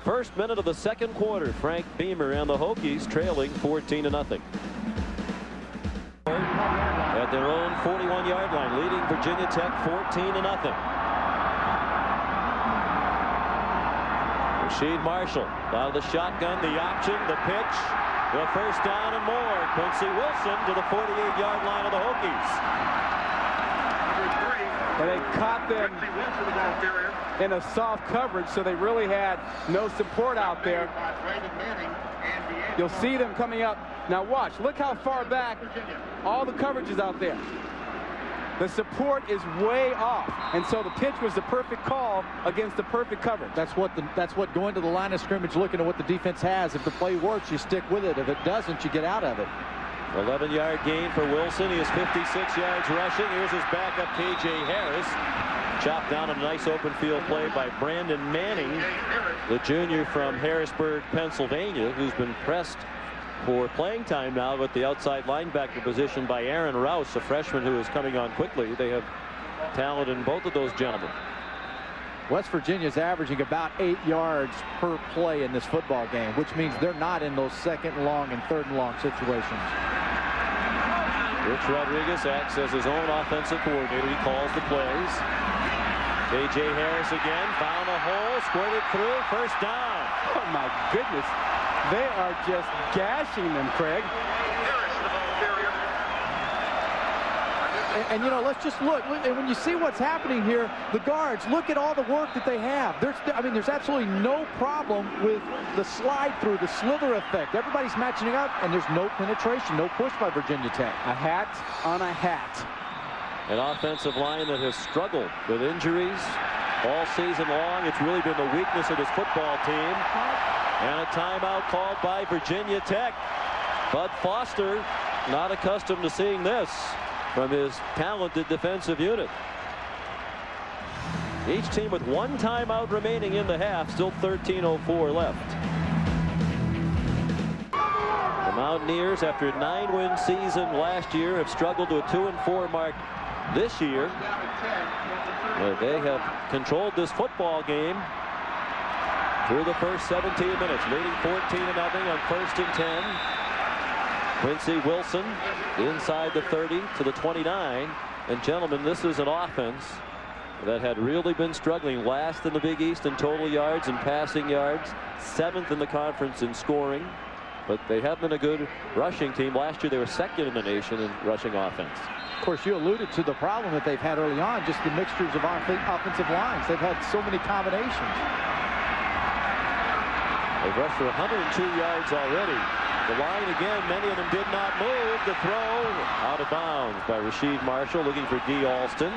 First minute of the second quarter. Frank Beamer and the Hokies trailing 14-0. At their own 41-yard line, leading Virginia Tech 14-0. Rasheed Marshall out of the shotgun, the option, the pitch, the first down and more. Quincy Wilson to the 48-yard line of the Hokies. And they caught them in a soft coverage, so they really had no support out there. You'll see them coming up. Now watch, look how far back all the coverage is out there. The support is way off, and so the pitch was the perfect call against the perfect coverage. That's what going to the line of scrimmage, looking at what the defense has. If the play works, you stick with it. If it doesn't, you get out of it. 11-yard gain for Wilson. He is 56 yards rushing. Here's his backup, K.J. Harris. Chopped down a nice open field play by Brandon Manning, the junior from Harrisburg, Pennsylvania, who's been pressed for playing time now with the outside linebacker position by Aaron Rouse, a freshman who is coming on quickly. They have talent in both of those gentlemen. West Virginia is averaging about 8 yards per play in this football game, which means they're not in those 2nd and long and 3rd and long situations. Rich Rodriguez acts as his own offensive coordinator. He calls the plays. K.J. Harris again found a hole, squirted through, first down. Oh my goodness, they are just gashing them, Craig. And let's just look. And when you see what's happening here, the guards, look at all the work that they have. There's absolutely no problem with the slide through, the slither effect. Everybody's matching up, and there's no penetration, no push by Virginia Tech. A hat on a hat. An offensive line that has struggled with injuries all season long. It's really been the weakness of this football team. And a timeout called by Virginia Tech. Bud Foster, not accustomed to seeing this from his talented defensive unit. Each team with 1 timeout remaining in the half, still 13:04 left. The Mountaineers, after a 9-win season last year, have struggled to a 2-4 mark this year. They have controlled this football game through the first 17 minutes, leading 14-0 on 1st and 10. Quincy Wilson inside the 30 to the 29. And gentlemen, this is an offense that had really been struggling, last in the Big East in total yards and passing yards, 7th in the conference in scoring. But they have been a good rushing team. Last year they were 2nd in the nation in rushing offense. Of course, you alluded to the problem that they've had early on, just the mixtures of offensive lines. They've had so many combinations. They've rushed for 102 yards already. The line again, many of them did not move. The throw out of bounds by Rasheed Marshall, looking for D. Alston.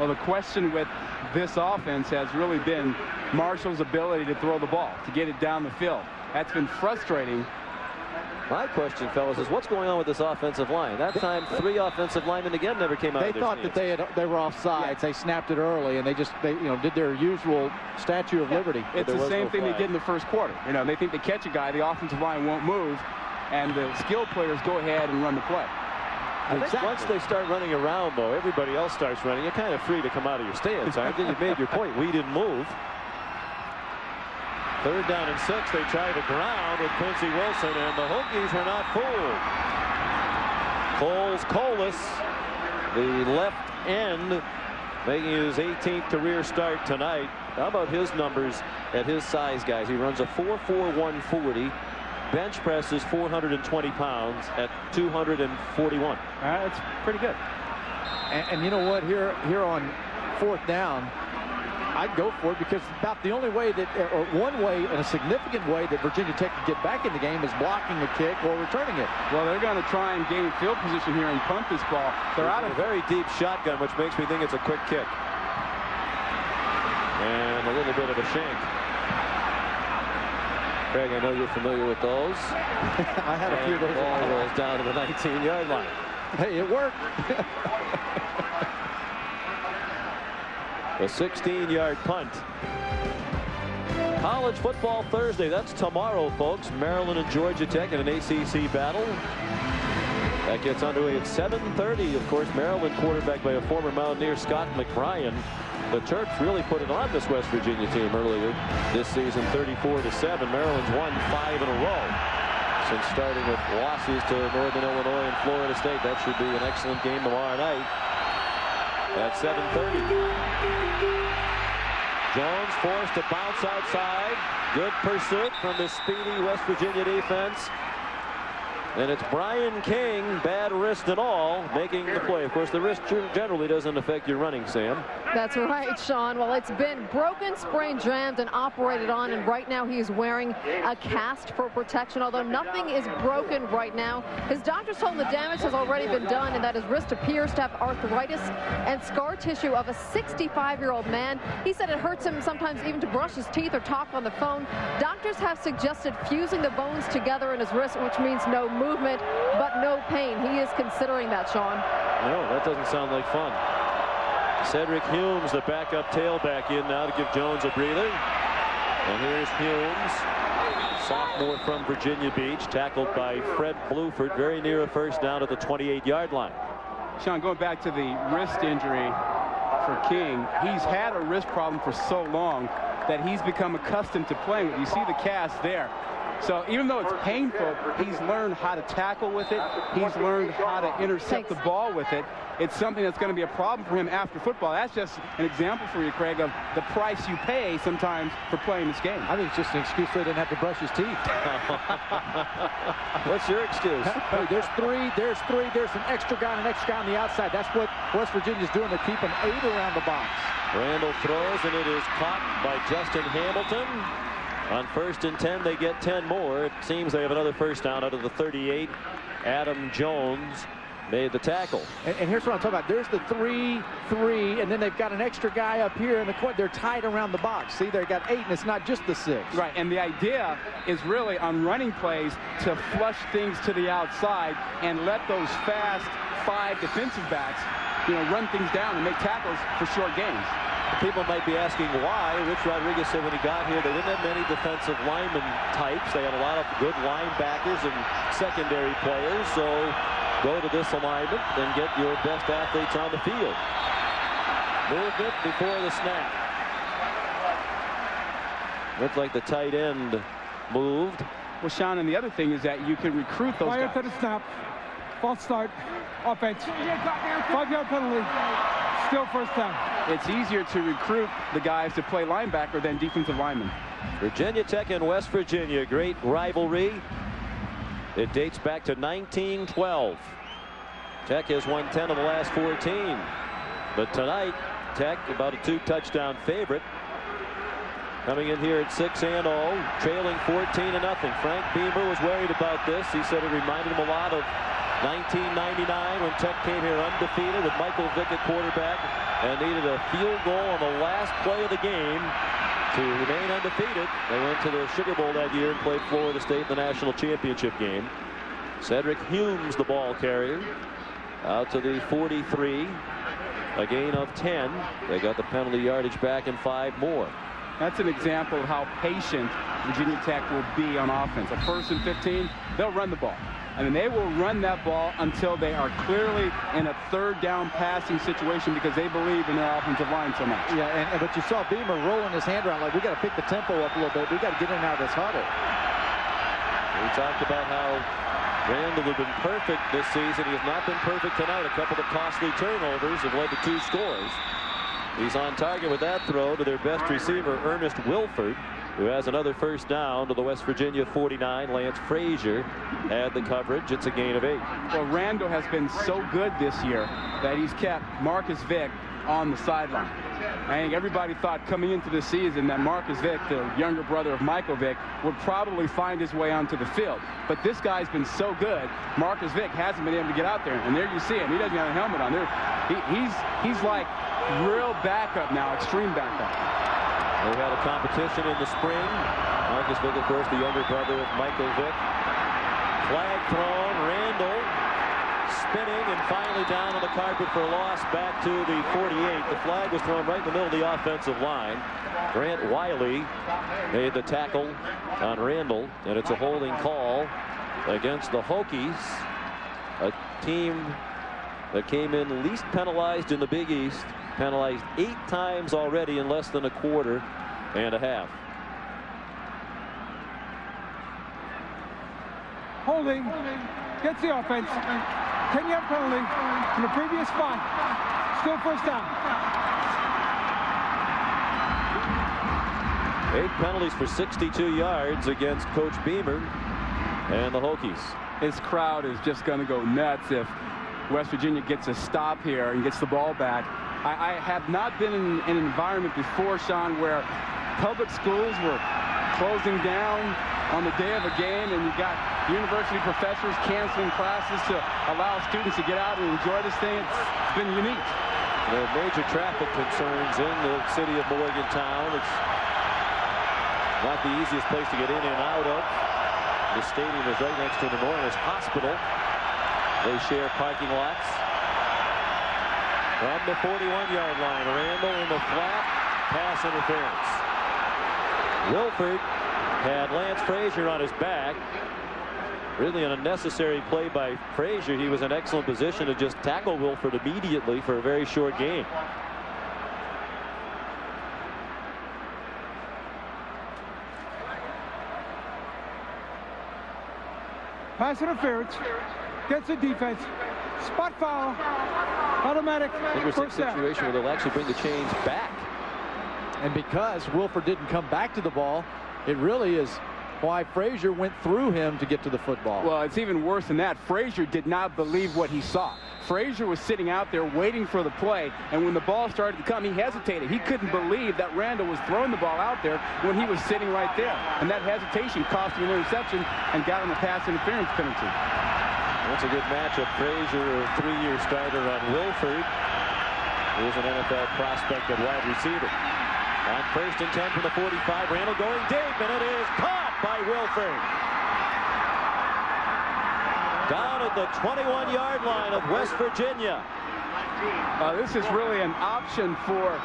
Well, the question with this offense has really been Marshall's ability to throw the ball, to get it down the field. That's been frustrating. My question, fellas, is what's going on with this offensive line? That time, 3 offensive linemen again never came out. They thought that they were offsides. Yeah. They snapped it early, and they did their usual Statue of Liberty. It's the same thing they did in the first quarter. They think they catch a guy, the offensive line won't move, and the skill players go ahead and run the play. I think once they start running around, though, everybody else starts running. You're kind of free to come out of your stance. I think you've made your point. We didn't move. 3rd down and 6. They try the ground with Quincy Wilson, and the Hokies were not fooled. Coles Colas, the left end, making his 18th career start tonight. How about his numbers at his size, guys? He runs a 4.41 140. Bench press is 420 pounds at 241. That's pretty good. And you know what? Here on 4th down, I'd go for it, because about the only way that, or one way and a significant way that Virginia Tech can get back in the game is blocking the kick or returning it. Well, they're going to try and gain field position here and punt this ball. They're out of a very deep shotgun, which makes me think it's a quick kick. And a little bit of a shank. Craig, I know you're familiar with those. I had a few of those. The ball rolls down to the 19-yard line. Hey, it worked. A 16-yard punt. College football Thursday. That's tomorrow, folks. Maryland and Georgia Tech in an ACC battle. That gets underway at 7:30. Of course, Maryland quarterbacked by a former Mountaineer, Scott McBrien. The Terps really put it on this West Virginia team earlier this season, 34-7. Maryland's won 5 in a row since starting with losses to Northern Illinois and Florida State. That should be an excellent game tomorrow night at 7:30. Jones forced to bounce outside. Good pursuit from the speedy West Virginia defense. And it's Brian King, bad wrist and all, making the play. Of course, the wrist generally doesn't affect your running, Sam. That's right, Sean. Well, it's been broken, sprained, jammed, and operated on, and right now he is wearing a cast for protection, although nothing is broken right now. His doctors told him the damage has already been done and that his wrist appears to have arthritis and scar tissue of a 65-year-old man. He said it hurts him sometimes even to brush his teeth or talk on the phone. Doctors have suggested fusing the bones together in his wrist, which means no movement, but no pain. He is considering that, Sean. No, that doesn't sound like fun. Cedric Humes, the backup tailback, in now to give Jones a breather. And here's Humes, sophomore from Virginia Beach, tackled by Fred Bluford, very near a first down at the 28-yard line. Sean, going back to the wrist injury for King, he's had a wrist problem for so long that he's become accustomed to playing with. You see the cast there. So even though it's painful, he's learned how to tackle with it. He's learned how to intercept the ball with it. It's something that's going to be a problem for him after football. That's just an example for you, Craig, of the price you pay sometimes for playing this game. I think it's just an excuse so he didn't have to brush his teeth. What's your excuse? Hey, there's three, there's an extra guy and an extra guy on the outside. That's what West Virginia's doing. They're keeping 8 around the box. Randall throws, and it is caught by Justin Hamilton. On 1st and 10, they get 10 more. It seems they have another first down out of the 38. Adam Jones made the tackle. And here's what I'm talking about. There's the 3-3, and then they've got an extra guy up here in the corner. They're tied around the box. See, they've got 8, and it's not just the 6. Right, and the idea is really on running plays to flush things to the outside and let those fast 5 defensive backs, run things down and make tackles for short gains. People might be asking why. Rich Rodriguez said when he got here, they didn't have many defensive lineman types. They had a lot of good linebackers and secondary players. So go to this alignment and get your best athletes on the field. Movement before the snap. Looked like the tight end moved. Well, Sean, and the other thing is that you can recruit those guys. Prior to the snap, false start, offense, 5-yard penalty. Still first down. It's easier to recruit the guys to play linebacker than defensive linemen. Virginia Tech and West Virginia, great rivalry. It dates back to 1912. Tech has won 10 of the last 14. But tonight, Tech about a 2-touchdown favorite. Coming in here at 6-0, trailing 14-0. Frank Beamer was worried about this. He said it reminded him a lot of 1999 when Tech came here undefeated with Michael Vick at quarterback and needed a field goal on the last play of the game to remain undefeated. They went to the Sugar Bowl that year and played Florida State in the national championship game. Cedric Humes, the ball carrier, out to the 43. A gain of 10. They got the penalty yardage back and 5 more. That's an example of how patient Virginia Tech will be on offense. A 1st and 15, they'll run the ball. I mean, they will run that ball until they are clearly in a 3rd down passing situation because they believe in their offensive line so much. Yeah, but you saw Beamer rolling his hand around like, we got to pick the tempo up a little bit. We got to get in and out of this huddle. We talked about how Randall had been perfect this season. He has not been perfect tonight. A couple of costly turnovers have led to 2 scores. He's on target with that throw to their best receiver, Ernest Wilford, who has another 1st down to the West Virginia 49. Lance Frazier had the coverage. It's a gain of 8. Well, Randall has been so good this year that he's kept Marcus Vick on the sideline. I think everybody thought coming into the season that Marcus Vick, the younger brother of Michael Vick, would probably find his way onto the field. But this guy's been so good, Marcus Vick hasn't been able to get out there. And there you see him. He doesn't have a helmet on there. He's like real backup now, extreme backup. They had a competition in the spring. Marcus Vick, of course, the younger brother of Michael Vick. Flag thrown. Randall spinning and finally down on the carpet for a loss back to the 48. The flag was thrown right in the middle of the offensive line. Grant Wiley made the tackle on Randall, and it's a holding call against the Hokies, a team that came in least penalized in the Big East, penalized 8 times already in less than a quarter and a half. Holding. Gets the offense. 10-yard penalty from the previous spot. Still 1st down. 8 penalties for 62 yards against Coach Beamer and the Hokies. This crowd is just going to go nuts if West Virginia gets a stop here and gets the ball back. I have not been in an environment before, Sean, where public schools were closing down on the day of a game, and you got university professors canceling classes to allow students to get out and enjoy this thing. It's been unique. There are major traffic concerns in the city of Morgantown. It's not the easiest place to get in and out of. The stadium is right next to the Memorial Hospital. They share parking lots. From the 41-yard line, Randall in the flat, pass interference. Wilford had Lance Frazier on his back. Really an unnecessary play by Frazier. He was in excellent position to just tackle Wilford immediately for a very short gain. Pass interference. Gets the defense. Spot foul. Automatic. Interesting situation where they'll actually bring the chains back. And because Wilford didn't come back to the ball, it really is why Frazier went through him to get to the football. Well, it's even worse than that. Frazier did not believe what he saw. Frazier was sitting out there waiting for the play, and when the ball started to come, he hesitated. He couldn't believe that Randall was throwing the ball out there when he was sitting right there. And that hesitation cost him an interception and got him a pass interference penalty. That's a good matchup. Frazier, a 3-year starter on Wilford, who's an NFL prospect at wide receiver. On 1st and 10 from the 45, Randall going deep, and it is caught by Wilford. Down at the 21-yard line of West Virginia. This is really an option for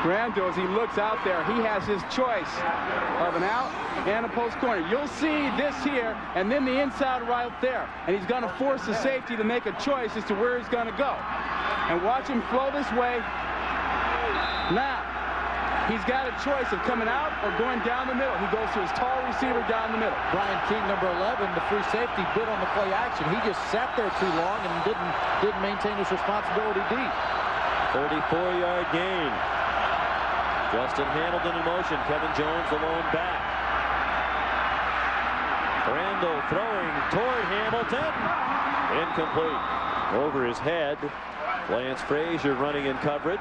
Randall as he looks out there. He has his choice of an out and a post corner. You'll see this here and then the inside right there. And he's going to force the safety to make a choice as to where he's going to go. And watch him flow this way. Now, he's got a choice of coming out or going down the middle. He goes to his tall receiver down the middle. Brian King, number 11, the free safety, bit on the play action. He just sat there too long and didn't maintain his responsibility deep. 34-yard gain. Justin Hamilton in motion. Kevin Jones the lone back. Randall throwing toward Hamilton. Incomplete. Over his head. Lance Frazier running in coverage.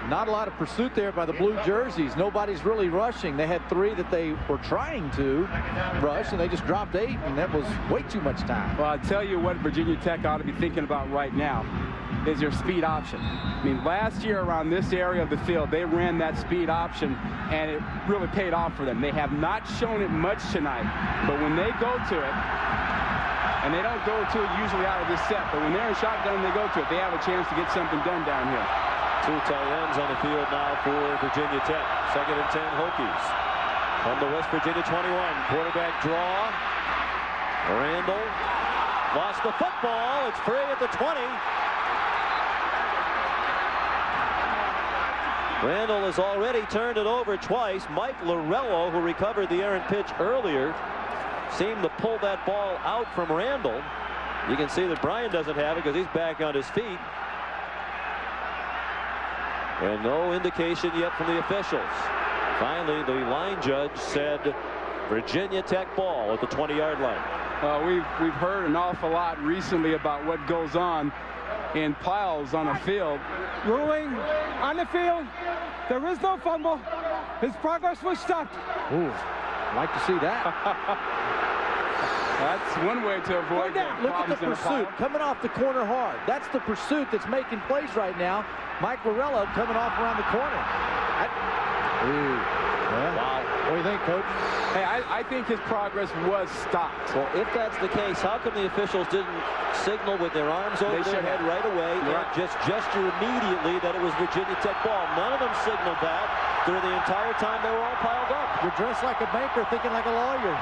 Not a lot of pursuit there by the blue jerseys. Nobody's really rushing. They had 3 that they were trying to rush, and they just dropped 8, and that was way too much time. Well, I'll tell you what Virginia Tech ought to be thinking about right now is their speed option. I mean, last year around this area of the field, they ran that speed option, and it really paid off for them. They have not shown it much tonight, but when they go to it, and they don't go to it usually out of this set, but when they're in shotgun and they go to it, they have a chance to get something done down here. 2 tight ends on the field now for Virginia Tech. 2nd and 10 Hokies. From the West Virginia 21. Quarterback draw. Randall lost the football. It's free at the 20. Randall has already turned it over twice. Mike Lorello, who recovered the errant pitch earlier, seemed to pull that ball out from Randall. You can see that Brian doesn't have it because he's back on his feet. And no indication yet from the officials. Finally, the line judge said Virginia Tech ball at the 20-yard line. We've heard an awful lot recently about what goes on in piles on a field. Ruling on the field. There is no fumble. His progress was stopped. Ooh, I'd like to see that. That's one way to avoid that. Look at the pursuit coming off the corner hard. That's the pursuit that's making plays right now. Mike Lorello coming off around the corner. Wow. What do you think, Coach? Hey, I think his progress was stopped. Well, if that's the case, how come the officials didn't signal with their arms over their head right away and just gesture immediately that it was Virginia Tech ball? None of them signaled that during the entire time they were all piled up. You're dressed like a banker, thinking like a lawyer.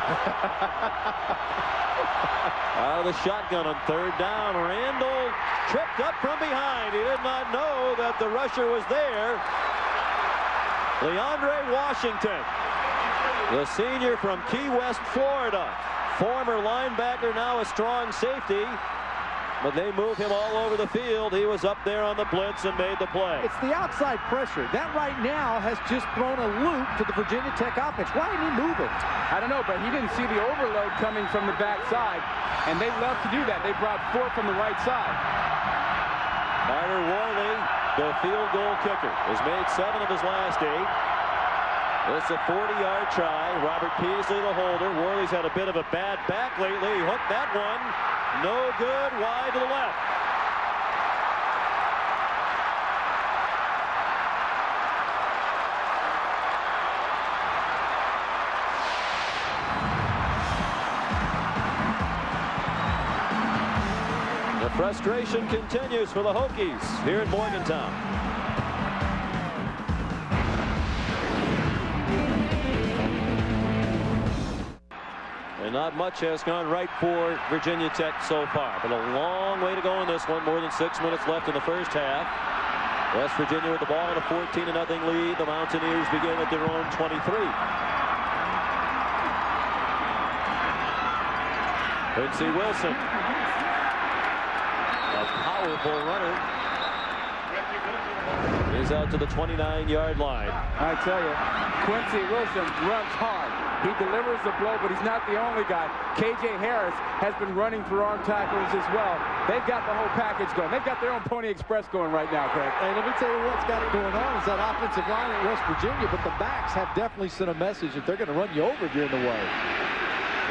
Out of the shotgun on 3rd down. Randall tripped up from behind. He did not know that the rusher was there. Leandre Washington, the senior from Key West, Florida. Former linebacker, now a strong safety. But they moved him all over the field. He was up there on the blitz and made the play. It's the outside pressure. That right now has just thrown a loop to the Virginia Tech offense. Why didn't he move it? I don't know, but he didn't see the overload coming from the backside, and they love to do that. They brought 4 from the right side. Carter Worley, the field goal kicker, has made 7 of his last 8. It's a 40-yard try. Robert Peasley, the holder. Worley's had a bit of a bad back lately. He hooked that one. No good. Wide to the left. The frustration continues for the Hokies here in Morgantown. And not much has gone right for Virginia Tech so far, but a long way to go in this one. More than 6 minutes left in the first half. West Virginia with the ball in a 14-0 lead. The Mountaineers begin at their own 23. Quincy Wilson, a powerful runner, is out to the 29-yard line. I tell you, Quincy Wilson runs hard. He delivers the blow, but he's not the only guy. K.J. Harris has been running through arm tackles as well. They've got the whole package going. They've got their own Pony Express going right now, Craig. Hey, let me tell you what's got it going on is that offensive line at West Virginia, but the backs have definitely sent a message that they're going to run you over if you're in the way.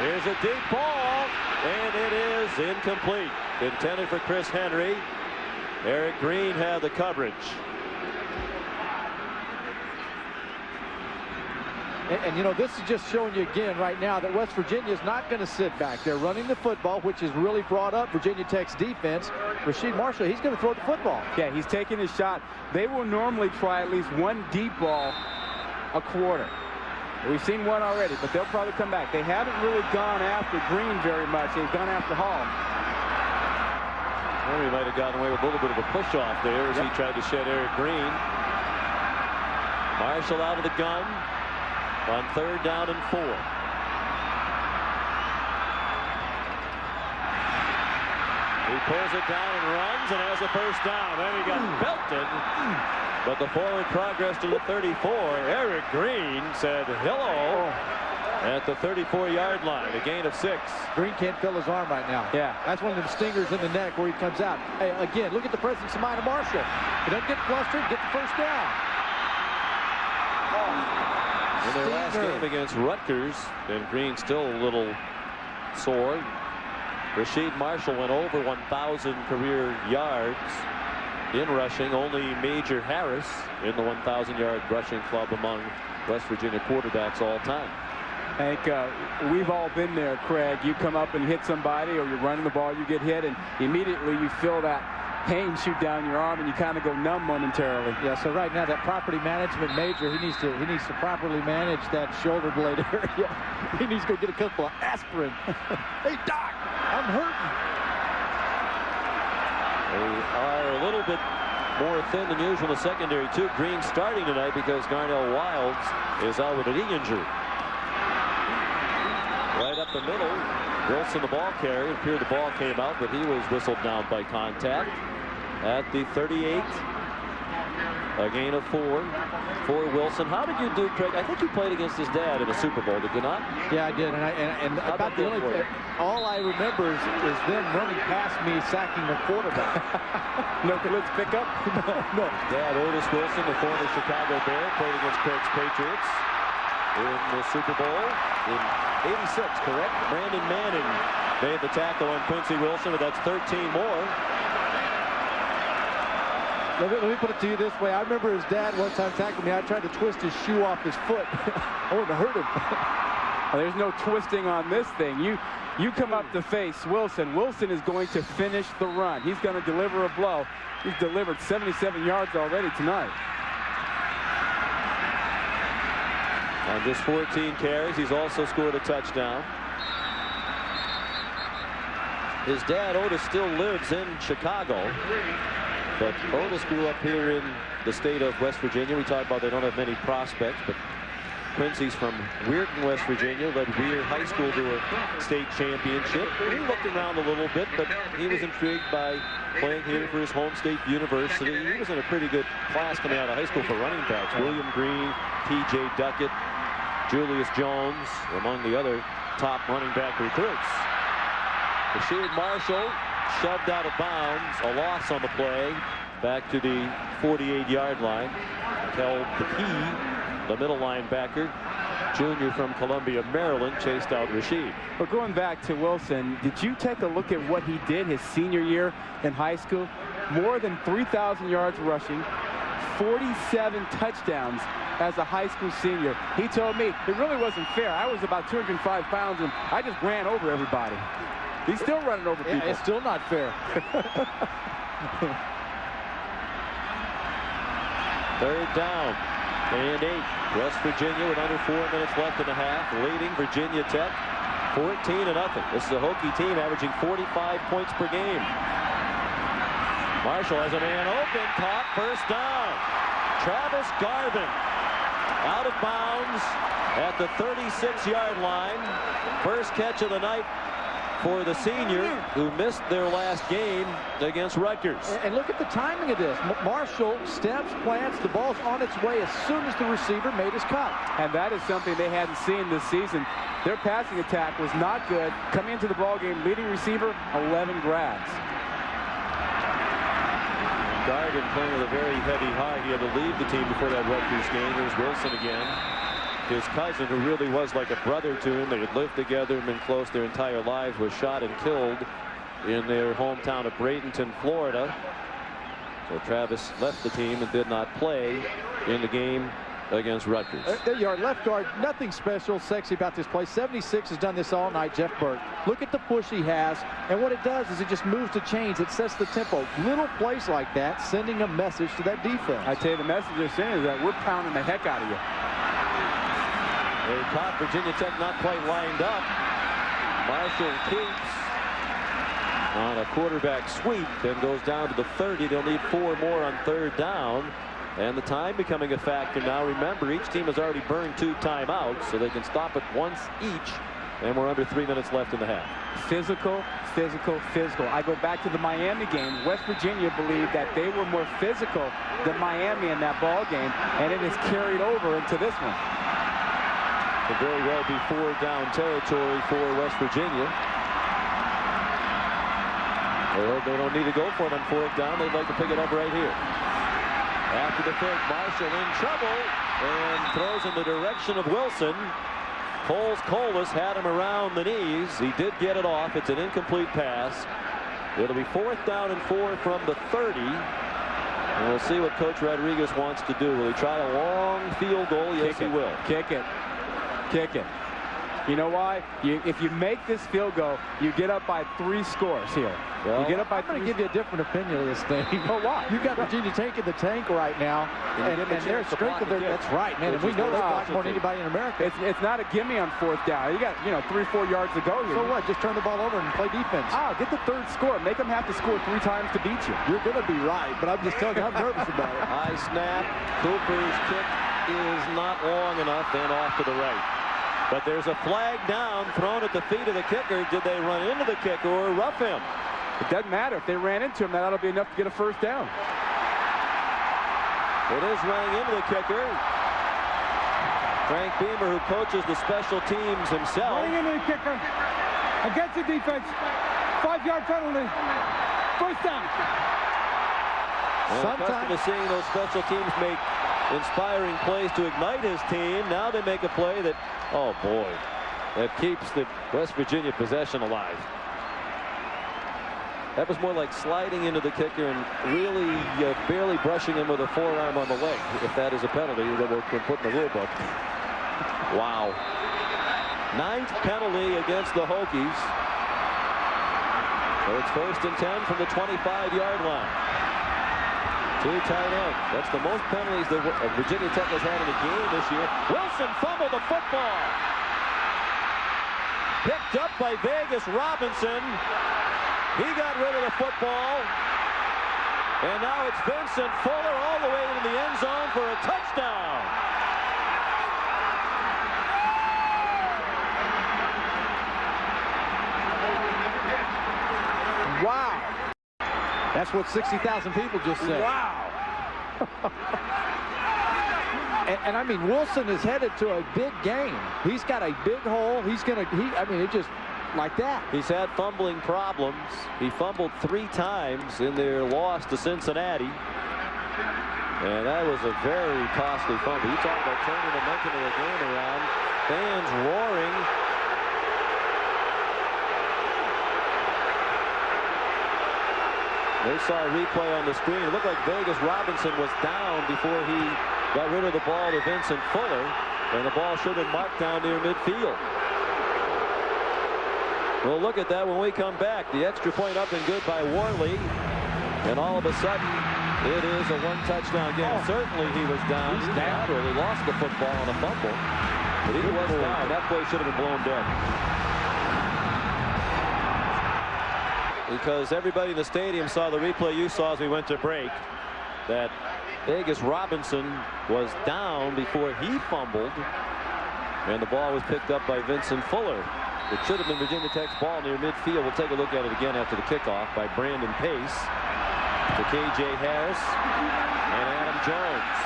Here's a deep ball, and it is incomplete. Intended for Chris Henry. Eric Green had the coverage. And, you know, this is just showing you again right now that West Virginia is not going to sit back. They're running the football, which has really brought up Virginia Tech's defense. Rasheed Marshall, he's going to throw the football. Yeah, he's taking his shot. They will normally try at least one deep ball a quarter. We've seen one already, but they'll probably come back. They haven't really gone after Green very much. They've gone after Hall. Well, he might have gotten away with a little bit of a push-off there as he tried to shed Eric Green. Marshall out of the gun on 3rd down and 4. He pulls it down and runs and has a first down. Then he got belted But the forward progress to the 34. Eric Green said hello at the 34-yard line. A gain of 6. Green can't feel his arm right now. Yeah. That's one of them stingers in the neck where he comes out. Hey, again, look at the presence of mind of Marshall. He doesn't get flustered, get the first down. In their last game against Rutgers, and Green still a little sore. Rasheed Marshall went over 1,000 career yards in rushing. Only Major Harris in the 1,000-yard rushing club among West Virginia quarterbacks all time. I think we've all been there, Craig. You come up and hit somebody, or you're running the ball, you get hit, and immediately you feel that pain shoot down your arm, and you kind of go numb momentarily. Yeah, so right now that property management major, he needs to properly manage that shoulder blade area. He needs to go get a couple of aspirin. Hey, Doc, I'm hurting. They are a little bit more thin than usual in the secondary, too. Green starting tonight because Garnell Wilds is out with a knee injury. Right up the middle, Wilson the ball carrier. It appeared the ball came out, but he was whistled down by contact at the 38. A gain of 4 for Wilson. How did you do, Craig? I think you played against his dad in a Super Bowl, did you not? Yeah, I did. And about the only thing, all I remember is them running past me, sacking the quarterback. No blitz pickup? No. Dad Otis Wilson, the former Chicago Bear, played against Craig's Patriots in the Super Bowl in '86, correct? Brandon Manning made the tackle on Quincy Wilson, but that's 13 more. Let me put it to you this way. I remember his dad one time tackled me. I tried to twist his shoe off his foot. I wanted to hurt him. Well, there's no twisting on this thing. You come up to face Wilson. Wilson is going to finish the run. He's going to deliver a blow. He's delivered 77 yards already tonight. On just 14 carries, he's also scored a touchdown. His dad, Otis, still lives in Chicago. But Otis grew up here in the state of West Virginia. We talked about they don't have many prospects, but Quincy's from Weirton, West Virginia, led Weir High School to a state championship. He looked around a little bit, but he was intrigued by playing here for his home state university. He was in a pretty good class coming out of high school for running backs. William Green, T.J. Duckett, Julius Jones, among the other top running back recruits. Rasheed Marshall shoved out of bounds, a loss on the play, back to the 48-yard line. Kel McKee, the middle linebacker, junior from Columbia, Maryland, chased out Rasheed. But going back to Wilson, did you take a look at what he did his senior year in high school? More than 3,000 yards rushing, 47 touchdowns as a high school senior. He told me it really wasn't fair. I was about 205 pounds, and I just ran over everybody. He's still running over people. It's still not fair. Third down and 8. West Virginia with under 4 minutes left in the half, leading Virginia Tech 14-0. This is a Hokie team averaging 45 points per game. Marshall has a man open, caught, first down. Travis Garvin out of bounds at the 36-yard line. First catch of the night for the senior, who missed their last game against Rutgers. And look at the timing of this. Marshall steps, plants, the ball's on its way as soon as the receiver made his cut. And that is something they hadn't seen this season. Their passing attack was not good. Coming into the ball game, leading receiver, 11 grabs. Garvin playing with a very heavy heart. He had to leave the team before that Rutgers game. Here's Wilson again. His cousin, who really was like a brother to him, they had lived together and been close their entire lives, was shot and killed in their hometown of Bradenton, Florida. So Travis left the team and did not play in the game against Rutgers. There you are, left guard. Nothing special, sexy about this play. 76 has done this all night, Jeff Burke. Look at the push he has, and what it does is it just moves the chains. It sets the tempo. Little plays like that, sending a message to that defense. I tell you, the message they're saying is that we're pounding the heck out of you. They caught Virginia Tech not quite lined up. Marshall keeps on a quarterback sweep, then goes down to the 30. They'll need 4 more on third down. And the time becoming a factor now. Remember, each team has already burned 2 timeouts, so they can stop it once each And we're under 3 minutes left in the half. Physical, physical, physical. I go back to the Miami game. West Virginia believed that they were more physical than Miami in that ball game, and it is carried over into this one. Could very well be 4 down territory for West Virginia. They don't need to go for it on 4th down. They'd like to pick it up right here. After the pick, Marshall in trouble and throws in the direction of Wilson. Coles had him around the knees. He did get it off. It's an incomplete pass. It'll be 4th down and 4 from the 30. And we'll see what Coach Rodriguez wants to do. Will he try a long field goal? Yes, he will. Kick it. Kick it. You know why? If you make this field goal, you get up by 3 scores here. Well, you get up by I'm going to give you a different opinion of this thing. Oh, why? You've got Virginia taking the tank right now, and their strength of their. That's right, man. And we know they block more than anybody in America. It's not a gimme on 4th down. You got 3-4 yards to go here. So what? Just turn the ball over and play defense. Get the 3rd score. Make them have to score 3 times to beat you. You're going to be right, but I'm just telling you, I'm nervous about it. High snap. Cooper's kick is not long enough, then off to the right. But there's a flag down thrown at the feet of the kicker. Did they run into the kicker or rough him? It doesn't matter. If they ran into him, that ought to be enough to get a 1st down. It is running into the kicker. Frank Beamer, who coaches the special teams himself. Running into the kicker. Against the defense. 5-yard penalty. 1st down. Sometimes seeing those special teams make inspiring plays to ignite his team. Now they make a play that, oh boy, that keeps the West Virginia possession alive. That was more like sliding into the kicker and really barely brushing him with a forearm on the leg. If that is a penalty that we're putting in the rule book. Wow. 9th penalty against the Hokies. So it's 1st and 10 from the 25-yard line. 2 tight ends. That's the most penalties that Virginia Tech has had in a game this year. Wilson fumbled the football. Picked up by Vegas Robinson. He got rid of the football. And now it's Vincent Fuller all the way into the end zone for a touchdown. Wow. That's what 60,000 people just said. Wow. and I mean, Wilson is headed to a big game. He's got a big hole. I mean, it just like that. He's had fumbling problems. He fumbled 3 times in their loss to Cincinnati. And that was a very costly fumble. You talk about turning the momentum of the game around. Fans roaring. They saw a replay on the screen. It looked like Vegas Robinson was down before he got rid of the ball to Vincent Fuller. And the ball should have been marked down near midfield. We'll look at that when we come back. The extra point up and good by Worley. And all of a sudden, it is a 1-touchdown game. Certainly he was down. He's down. He lost the football on a fumble. But he was down. That play should have been blown dead. Because everybody in the stadium saw the replay you saw as we went to break. That Vegas Robinson was down before he fumbled. And the ball was picked up by Vincent Fuller. It should have been Virginia Tech's ball near midfield. We'll take a look at it again after the kickoff by Brandon Pace to K.J. Harris and Adam Jones.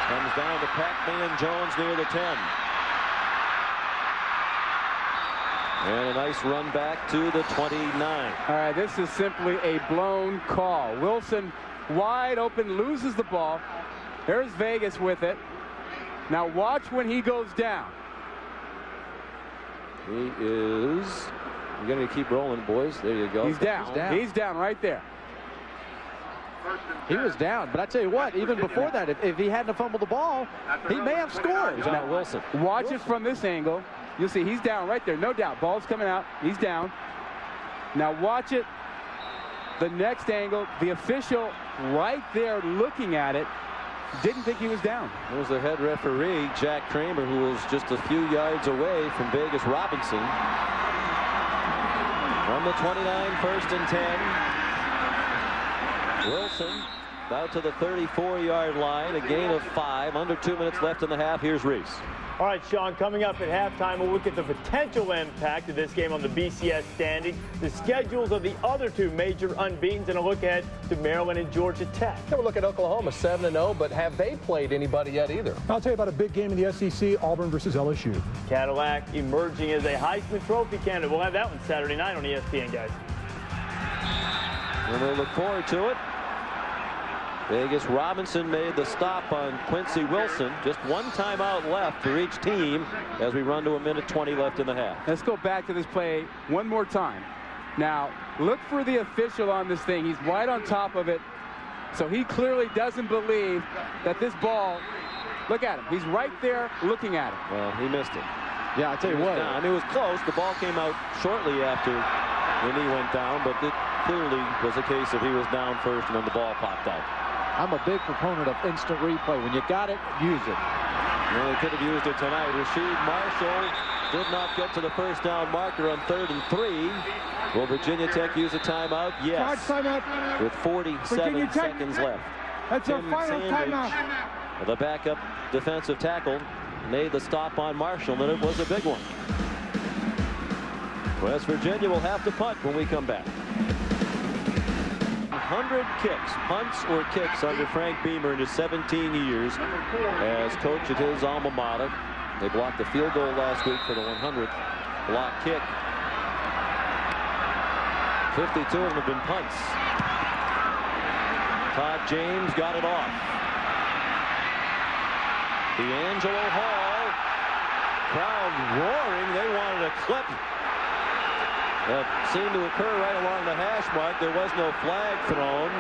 Comes down to Pac-Man Jones near the 10. And a nice run back to the 29. All right, this is simply a blown call. Wilson wide open, loses the ball. There's Vegas with it. Now watch when he goes down. He is going to keep rolling, boys. There you go. He's down. He's down right there. He was down, but I tell you what, even before that, if he hadn't fumbled the ball, he may have scored. Now Wilson. Watch it from this angle. You'll see he's down right there, no doubt. Ball's coming out. He's down. Now watch it. The next angle, the official right there looking at it, didn't think he was down. There's the head referee, Jack Kramer, who was just a few yards away from Vegas Robinson. From the 29, 1st and 10. Wilson out to the 34-yard line, a gain of 5. Under 2 minutes left in the half. Here's Reese. All right, Sean, coming up at halftime, we'll look at the potential impact of this game on the BCS standing, the schedules of the other two major unbeatens, and a look ahead to Maryland and Georgia Tech. Yeah, we'll look at Oklahoma, 7-0, but have they played anybody yet either? I'll tell you about a big game in the SEC, Auburn versus LSU. Cadillac emerging as a Heisman Trophy candidate. We'll have that one Saturday night on ESPN, guys. And we'll look forward to it. Vegas Robinson made the stop on Quincy Wilson. Just one timeout left for each team as we run to a minute 20 left in the half. Let's go back to this play one more time. Now, look for the official on this thing. He's right on top of it. So he clearly doesn't believe that this ball, look at him. He's right there looking at it. Well, he missed it. Yeah, I tell you what. I mean, it was close. The ball came out shortly after the knee went down, but it clearly was a case of he was down first and then the ball popped out. I'm a big proponent of instant replay. When you got it, use it. Well, they could have used it tonight. Rasheed Marshall did not get to the first down marker on 3rd and 3. Will Virginia Tech use a timeout? Yes. Timeout. With 47 seconds left. That's our final timeout. The backup defensive tackle made the stop on Marshall, and it was a big one. West Virginia will have to punt when we come back. 100 kicks, punts or kicks under Frank Beamer in his 17 years as coach at his alma mater. They blocked the field goal last week for the 100th block kick. 52 of them have been punts. Todd James got it off. D'Angelo Hall, crowd roaring. They wanted a clip. That seemed to occur right along the hash mark. There was no flag thrown.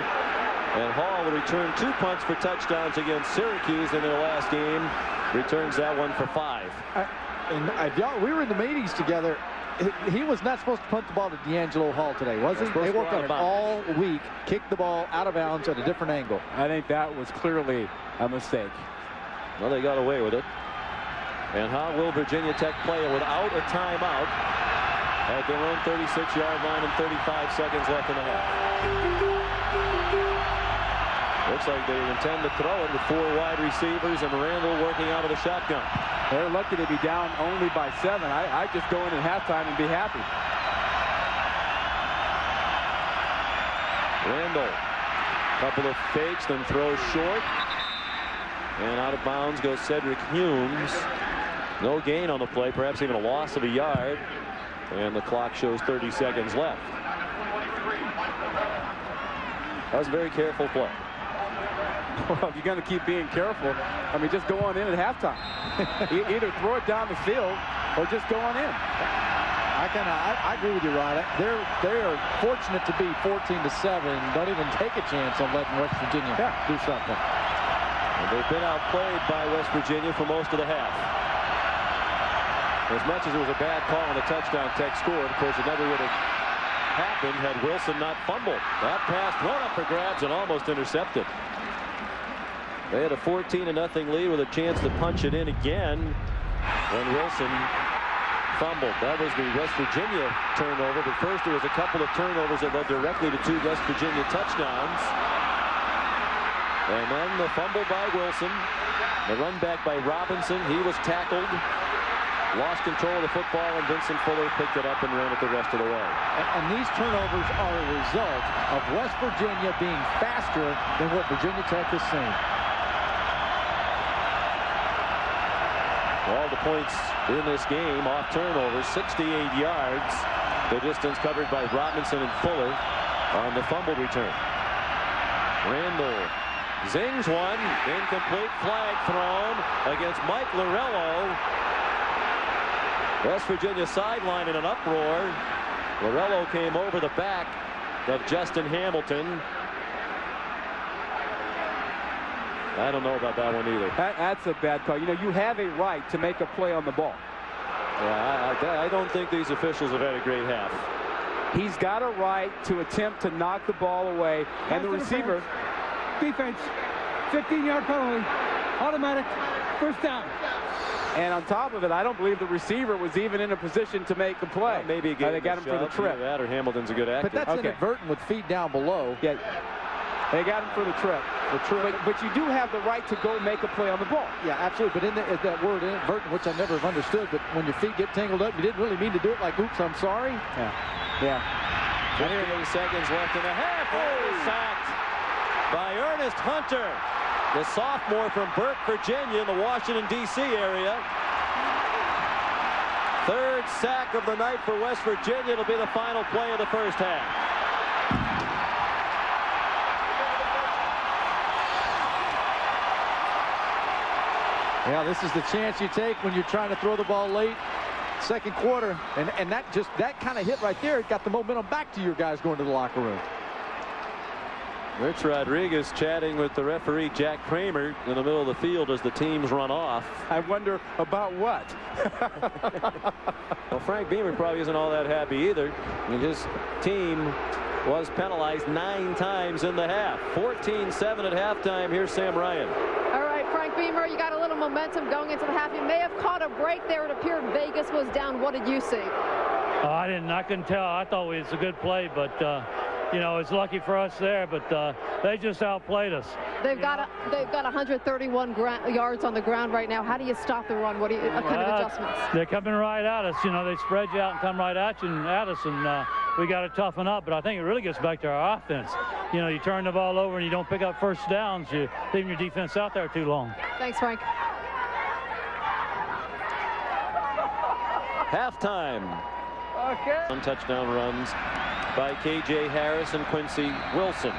And Hall will return 2 punts for touchdowns against Syracuse in their last game. Returns that one for 5. We were in the meetings together. He was not supposed to punt the ball to D'Angelo Hall today, was he? They worked on it all week. Kicked the ball out of bounds at a different angle. I think that was clearly a mistake. Well, they got away with it. And how will Virginia Tech play without a timeout at their own 36-yard line and 35 seconds left in the half? Looks like they intend to throw it with 4 wide receivers and Randall working out of the shotgun. They're lucky to be down only by 7. I'd just go in at halftime and be happy. Randall, couple of fakes, then throws short. And out of bounds goes Cedric Humes. No gain on the play, perhaps even a loss of a yard. And the clock shows 30 seconds left. That was a very careful play. Well, if you're going to keep being careful, I mean, just go on in at halftime. Either throw it down the field or just go on in. I agree with you, Rod. They are fortunate to be 14-7. Don't even take a chance on letting West Virginia do something. And they've been outplayed by West Virginia for most of the half. As much as it was a bad call on the touchdown Tech scored, of course, it never would have happened had Wilson not fumbled. That pass thrown up for grabs and almost intercepted. They had a 14-0 lead with a chance to punch it in again when Wilson fumbled. That was the West Virginia turnover, but first there was a couple of turnovers that led directly to 2 West Virginia touchdowns. And then the fumble by Wilson, the run back by Robinson. He was tackled, lost control of the football, and Vincent Fuller picked it up and ran it the rest of the way. And these turnovers are a result of West Virginia being faster than what Virginia Tech has seen. All the points in this game off turnovers, 68 yards. The distance covered by Robinson and Fuller on the fumble return. Randall zings one, incomplete, flag thrown against Mike Lorello. West Virginia sideline in an uproar. Lorello came over the back of Justin Hamilton. I don't know about that one either. That's a bad call. You know, you have a right to make a play on the ball. Yeah, I don't think these officials have had a great half. He's got a right to attempt to knock the ball away, and the receiver. Defense, 15-yard penalty, automatic, first down. And on top of it, I don't believe the receiver was even in a position to make the play. Well, maybe they got him for the trip. That or Hamilton's a good actor. But that's inadvertent with feet down below. Yeah. They got him for the trip. But you do have the right to go make a play on the ball. Yeah, absolutely. But in that word inadvertent, which I never have understood, but when your feet get tangled up, you didn't really mean to do it like, oops, I'm sorry. Yeah. 28 seconds left in the half. Sacked by Ernest Hunter, the sophomore from Burke, Virginia, in the Washington, D.C. area. Third sack of the night for West Virginia. It'll be the final play of the first half. Yeah, this is the chance you take when you're trying to throw the ball late, second quarter, and that kind of hit right there, it got the momentum back to your guys going to the locker room. Rich Rodriguez chatting with the referee Jack Kramer in the middle of the field as the teams run off. I wonder about what. Well, Frank Beamer probably isn't all that happy either. I mean, his team was penalized 9 times in the half. 14-7 at halftime. Here's Sam Ryan. All right, Frank Beamer, you got a little momentum going into the half. You may have caught a break there. It appeared Vegas was down. What did you see? I couldn't tell. I thought it was a good play, but you know, it's lucky for us there, but they just outplayed us. They've got 131 yards on the ground right now. How do you stop the run? What kind of adjustments? They're coming right at us. You know, they spread you out and come right at you and at us, and we got to toughen up. But I think it really gets back to our offense. You know, you turn the ball over and you don't pick up first downs. You're leaving your defense out there too long. Thanks, Frank. Halftime. Okay. One touchdown runs by K.J. Harris and Quincy Wilson.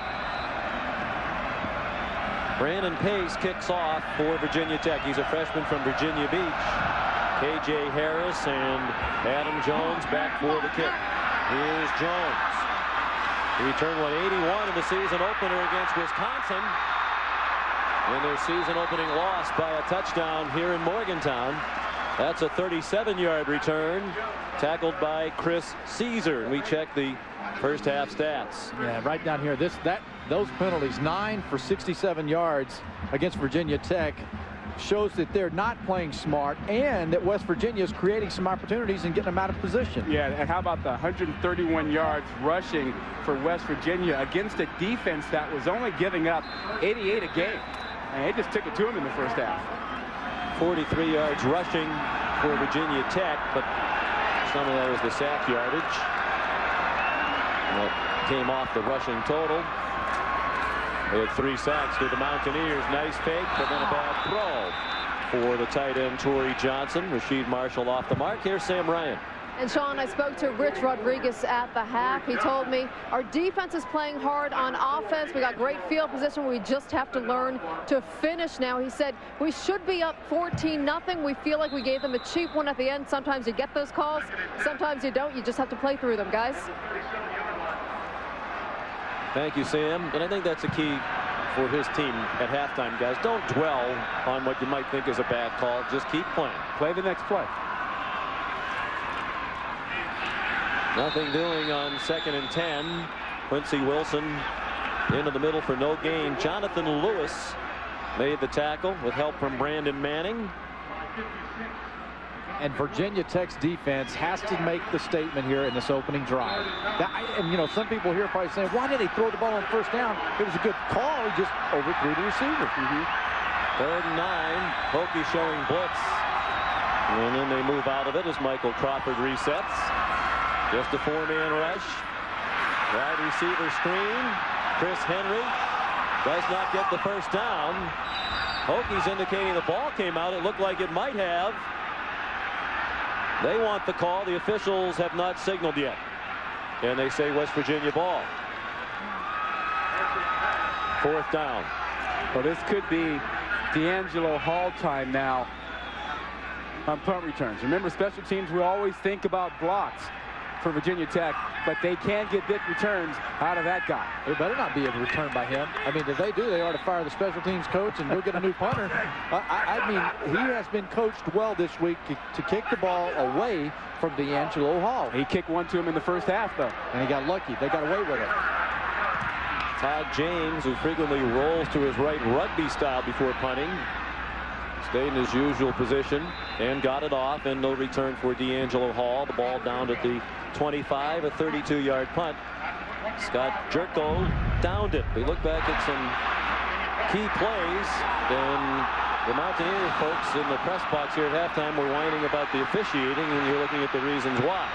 Brandon Pace kicks off for Virginia Tech. He's a freshman from Virginia Beach. K.J. Harris and Adam Jones back for the kick. Here's Jones. He returned 181 in the season opener against Wisconsin. In their season opening loss by a touchdown here in Morgantown. That's a 37-yard return, tackled by Chris Caesar. We check the first half stats. Yeah, right down here. Those penalties, 9 for 67 yards against Virginia Tech, shows that they're not playing smart and that West Virginia is creating some opportunities and getting them out of position. Yeah, and how about the 131 yards rushing for West Virginia against a defense that was only giving up 88 a game. And they just took it to them in the first half. 43 yards rushing for Virginia Tech, but some of that was the sack yardage. That came off the rushing total. They had 3 sacks to the Mountaineers. Nice fake, but then a bad throw for the tight end Torrey Johnson. Rasheed Marshall off the mark. Here's Sam Ryan. And Sean, I spoke to Rich Rodriguez at the half. He told me our defense is playing hard on offense. We got great field position. We just have to learn to finish now. He said we should be up 14-0. We feel like we gave them a cheap one at the end. Sometimes you get those calls. Sometimes you don't. You just have to play through them, guys. Thank you, Sam. And I think that's a key for his team at halftime, guys. Don't dwell on what you might think is a bad call. Just keep playing. Play the next play. Nothing doing on 2nd and 10. Quincy Wilson into the middle for no gain. Jonathan Lewis made the tackle with help from Brandon Manning. And Virginia Tech's defense has to make the statement here in this opening drive. And, you know, some people here are probably saying, why did he throw the ball on first down? It was a good call. He just overthrew the receiver. 3rd and 9. Hokies showing blitz. And then they move out of it as Michael Crawford resets. Just a 4-man rush. Wide receiver screen. Chris Henry does not get the first down. Hokies indicating the ball came out. It looked like it might have. They want the call. The officials have not signaled yet. And they say West Virginia ball. 4th down. Well, this could be D'Angelo Hall time now on punt returns. Remember, special teams, we always think about blocks for Virginia Tech, but they can get big returns out of that guy. It better not be a return by him. I mean, if they do, they ought to fire the special teams coach and go get a new punter. I mean, he has been coached well this week to kick the ball away from D'Angelo Hall. He kicked one to him in the first half, though. And he got lucky. They got away with it. Todd James, who frequently rolls to his right rugby style before punting, stayed in his usual position and got it off, and no return for D'Angelo Hall. The ball down at the 25, a 32-yard punt. Scott Jerko downed it. We look back at some key plays, and the Mountaineers folks in the press box here at halftime were whining about the officiating, and you're looking at the reasons why.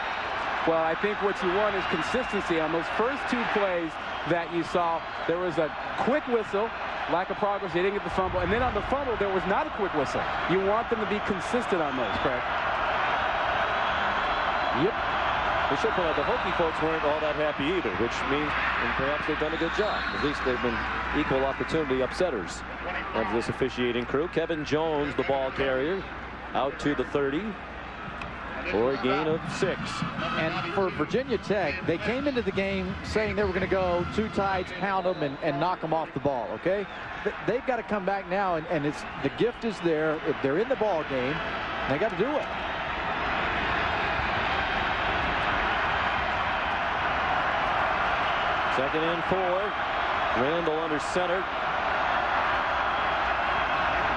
Well, I think what you want is consistency. On those first two plays that you saw, there was a quick whistle, lack of progress, they didn't get the fumble, and then on the fumble, there was not a quick whistle. You want them to be consistent on those, Craig. Yep. We should point out the Hokie folks weren't all that happy either, which means, and perhaps they've done a good job. At least they've been equal opportunity upsetters of this officiating crew. Kevin Jones, the ball carrier, out to the 30 for a gain of 6. And for Virginia Tech, they came into the game saying they were going to go two tides, pound them, and knock them off the ball, okay? They've got to come back now, and it's the gift is there. If they're in the ball game, they got to do it. Second and 4. Randall under center.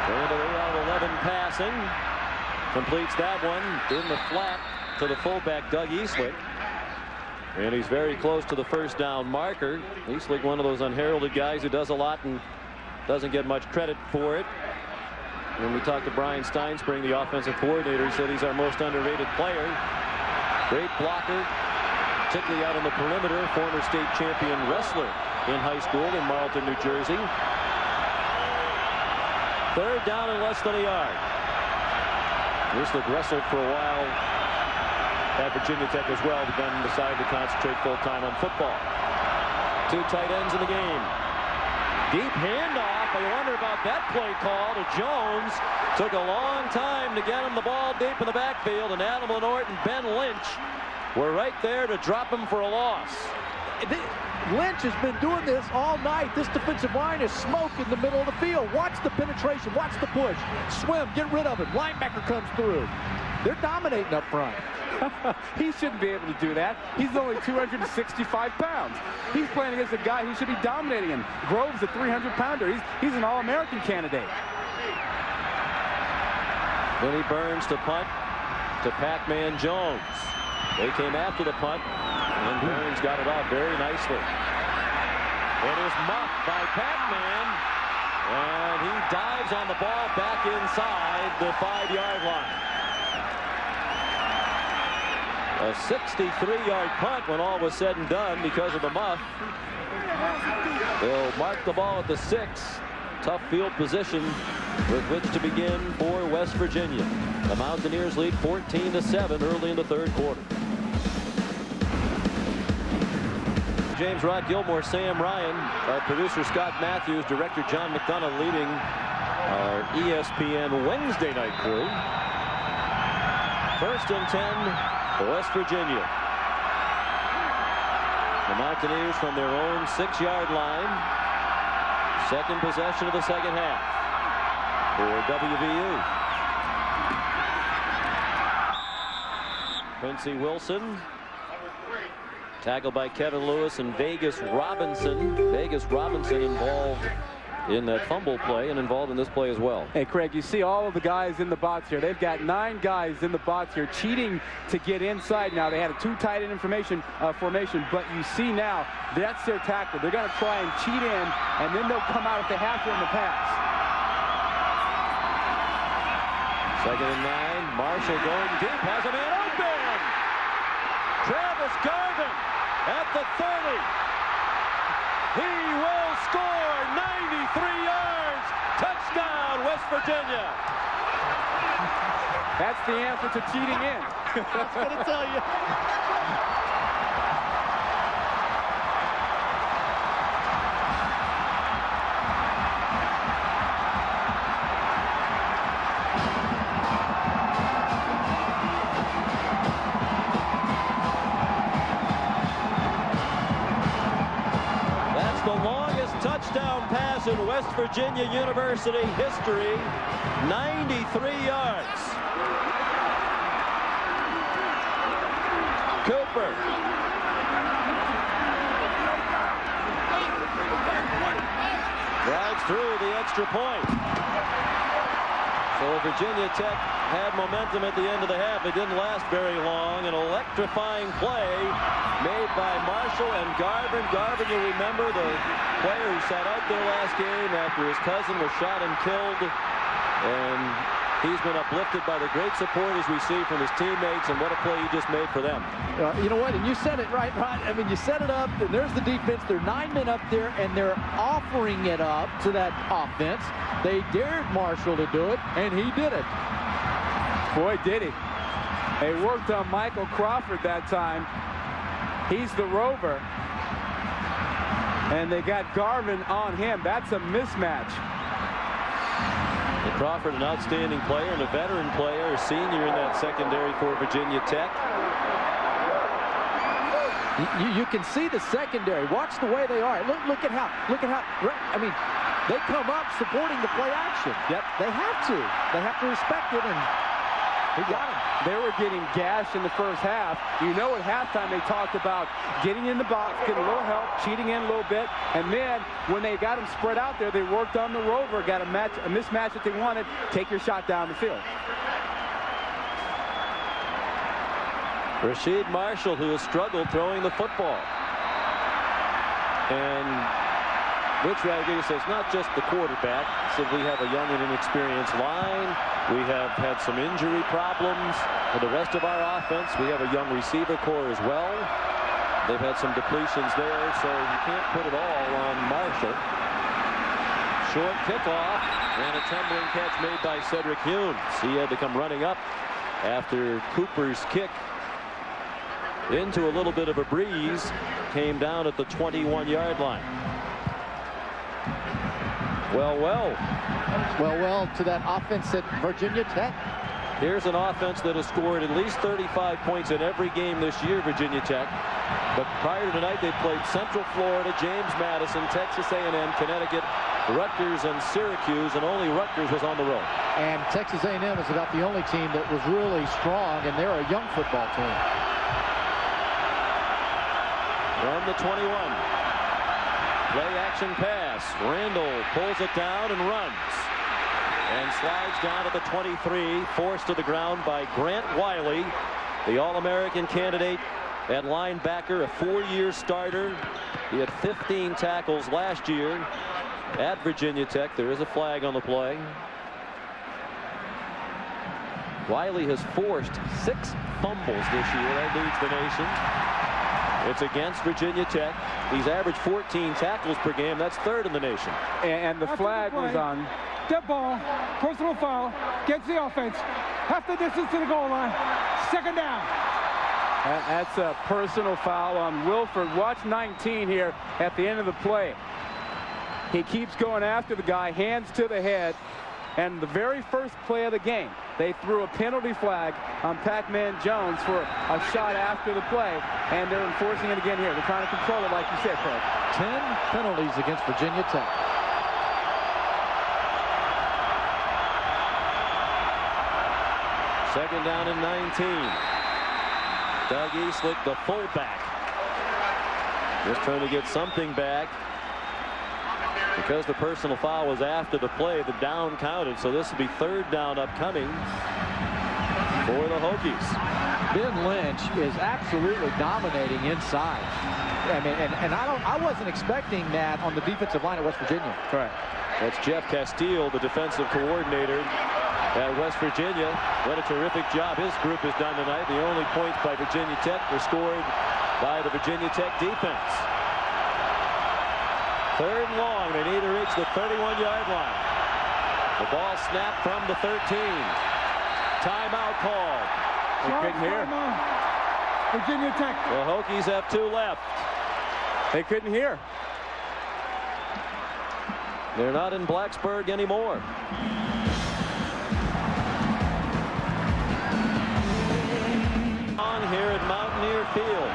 Randall 8 out of 11 passing. Completes that one in the flat to the fullback Doug Eastlick. And he's very close to the first down marker. Eastlick, one of those unheralded guys who does a lot and doesn't get much credit for it. When we talked to Brian Steinspring, the offensive coordinator, he said he's our most underrated player. Great blocker, particularly out on the perimeter. Former state champion wrestler in high school in Marlton, New Jersey. Third down and less than a yard. Eastlick wrestled for a while at Virginia Tech as well, but then decided to concentrate full-time on football. Two tight ends in the game. Deep handoff. I wonder about that play call to Jones. Took a long time to get him the ball deep in the backfield, and Adam Lenort and Ben Lynch were right there to drop him for a loss. Lynch has been doing this all night. This defensive line is smoke in the middle of the field. Watch the penetration. Watch the push. Swim. Get rid of it. Linebacker comes through. They're dominating up front. He shouldn't be able to do that. He's only 265 pounds. He's playing against a guy who should be dominating him. Grove's a 300-pounder. He's an All-American candidate. Then he burns to punt to Pac-Man Jones. They came after the punt, and Burns got it off very nicely. It is muffed by Pac-Man, and he dives on the ball back inside the 5-yard line. A 63-yard punt when all was said and done because of the muff. They'll mark the ball at the 6. Tough field position with which to begin for West Virginia. The Mountaineers lead 14-7 early in the third quarter. James Rod Gilmore, Sam Ryan, our producer Scott Matthews, director John McDonough leading our ESPN Wednesday night crew. First and 10, West Virginia. The Mountaineers from their own 6-yard line. Second possession of the second half for WVU. Quincy Wilson. Tackled by Kevin Lewis and Vegas Robinson. Vegas Robinson involved in that fumble play and involved in this play as well. Hey, Craig, you see all of the guys in the box here. They've got 9 guys in the box here cheating to get inside now. They had a 2 tight end formation, but you see now that's their tackle. They're going to try and cheat in, and then they'll come out if they have to in the pass. Second and 9. Marshall going deep. Has a man open. Travis Garvin at the 30. He will score 93 yards. Touchdown, West Virginia. That's the answer to cheating in. I was going to tell you. Touchdown pass in West Virginia University history, 93 yards. Cooper. Drives through the extra point. So Virginia Tech had momentum at the end of the half. It didn't last very long. An electrifying play made by Marshall and Garvin. Garvin, you remember, the player who sat out there last game after his cousin was shot and killed. And he's been uplifted by the great support as we see from his teammates, and what a play he just made for them. You know what? And you said it right. I mean, you set it up, and there's the defense. They're 9 men up there, and they're offering it up to that offense. They dared Marshall to do it, and he did it. Boy, did he. They worked on Michael Crawford that time. He's the rover. And they got Garvin on him. That's a mismatch. And Crawford, an outstanding player and a veteran player, a senior in that secondary for Virginia Tech. You can see the secondary. Watch the way they are. Look at how. I mean, they come up supporting the play action. Yep. They have to. They have to respect it, and he got him. They were getting gashed in the first half. You know, at halftime they talked about getting in the box, getting a little help, cheating in a little bit, and then when they got them spread out there, they worked on the rover, got a mismatch that they wanted. Take your shot down the field. Rasheed Marshall, who has struggled throwing the football. And Rich Rodriguez says not just the quarterback. Said we have a young and inexperienced line. We have had some injury problems for the rest of our offense. We have a young receiver core as well. They've had some depletions there, so you can't put it all on Marshall. Short kickoff and a tumbling catch made by Cedric Humes. He had to come running up after Cooper's kick into a little bit of a breeze. Came down at the 21-yard line. Well to that offense at Virginia Tech. Here's an offense that has scored at least 35 points in every game this year, Virginia Tech. But prior to tonight, they played Central Florida, James Madison, Texas A&M, Connecticut, Rutgers, and Syracuse, and only Rutgers was on the road. And Texas A&M is about the only team that was really strong, and they're a young football team. From the 21. Play action pass. Randall pulls it down and runs. And slides down to the 23, forced to the ground by Grant Wiley, the All-American candidate at linebacker, a 4-year starter. He had 15 tackles last year at Virginia Tech. There is a flag on the play. Wiley has forced 6 fumbles this year. That leads the nation. It's against Virginia Tech. He's averaged 14 tackles per game. That's 3rd in the nation. And the flag was on. Dead ball, personal foul, gets the offense. Half the distance to the goal line. 2nd down. That's a personal foul on Wilford. Watch 19 here at the end of the play. He keeps going after the guy, hands to the head. And the very first play of the game, they threw a penalty flag on Pac-Man Jones for a shot after the play, and they're enforcing it again here. They're trying to control it, like you said, Fred. 10 penalties against Virginia Tech. Second down and 19. Doug Eastlick, the fullback, just trying to get something back. Because the personal foul was after the play, the down counted, so this will be 3rd down upcoming for the Hokies. Ben Lynch is absolutely dominating inside. I mean, and I wasn't expecting that on the defensive line at West Virginia. Correct. That's Jeff Castile, the defensive coordinator at West Virginia. What a terrific job his group has done tonight. The only points by Virginia Tech were scored by the Virginia Tech defense. 3rd and long. They need to reach the 31-yard line. The ball snapped from the 13. Timeout called. They couldn't hear. Virginia Tech. The Hokies have 2 left. They couldn't hear. They're not in Blacksburg anymore. On here at Mountaineer Field.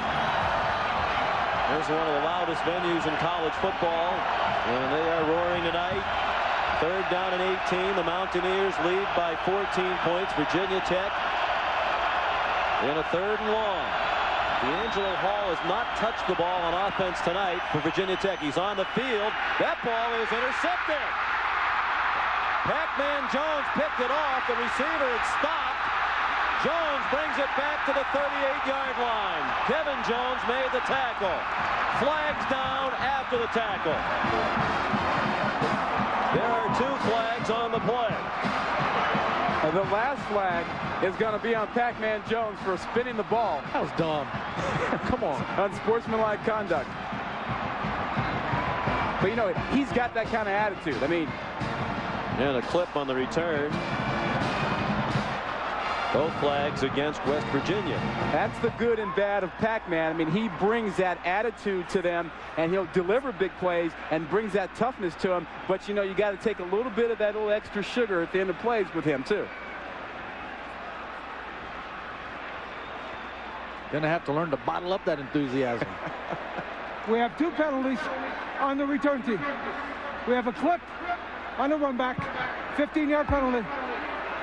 There's one of the loudest venues in college football, and they are roaring tonight. 3rd down and 18. The Mountaineers lead by 14 points. Virginia Tech in a 3rd and long. D'Angelo Hall has not touched the ball on offense tonight for Virginia Tech. He's on the field. That ball is intercepted. Pac-Man Jones picked it off. The receiver had stopped. Jones brings it back to the 38-yard line. Kevin Jones made the tackle. Flags down after the tackle. There are 2 flags on the play. The last flag is going to be on Pac-Man Jones for spinning the ball. That was dumb. Come on. Unsportsmanlike conduct. But, you know, he's got that kind of attitude. I mean. And a clip on the return. Both flags against West Virginia. That's the good and bad of Pac-Man. I mean, he brings that attitude to them, and he'll deliver big plays and brings that toughness to them. But, you know, you got to take a little bit of that little extra sugar at the end of plays with him, too. Going to have to learn to bottle up that enthusiasm. We have 2 penalties on the return team. We have a clip on the run back, 15-yard penalty.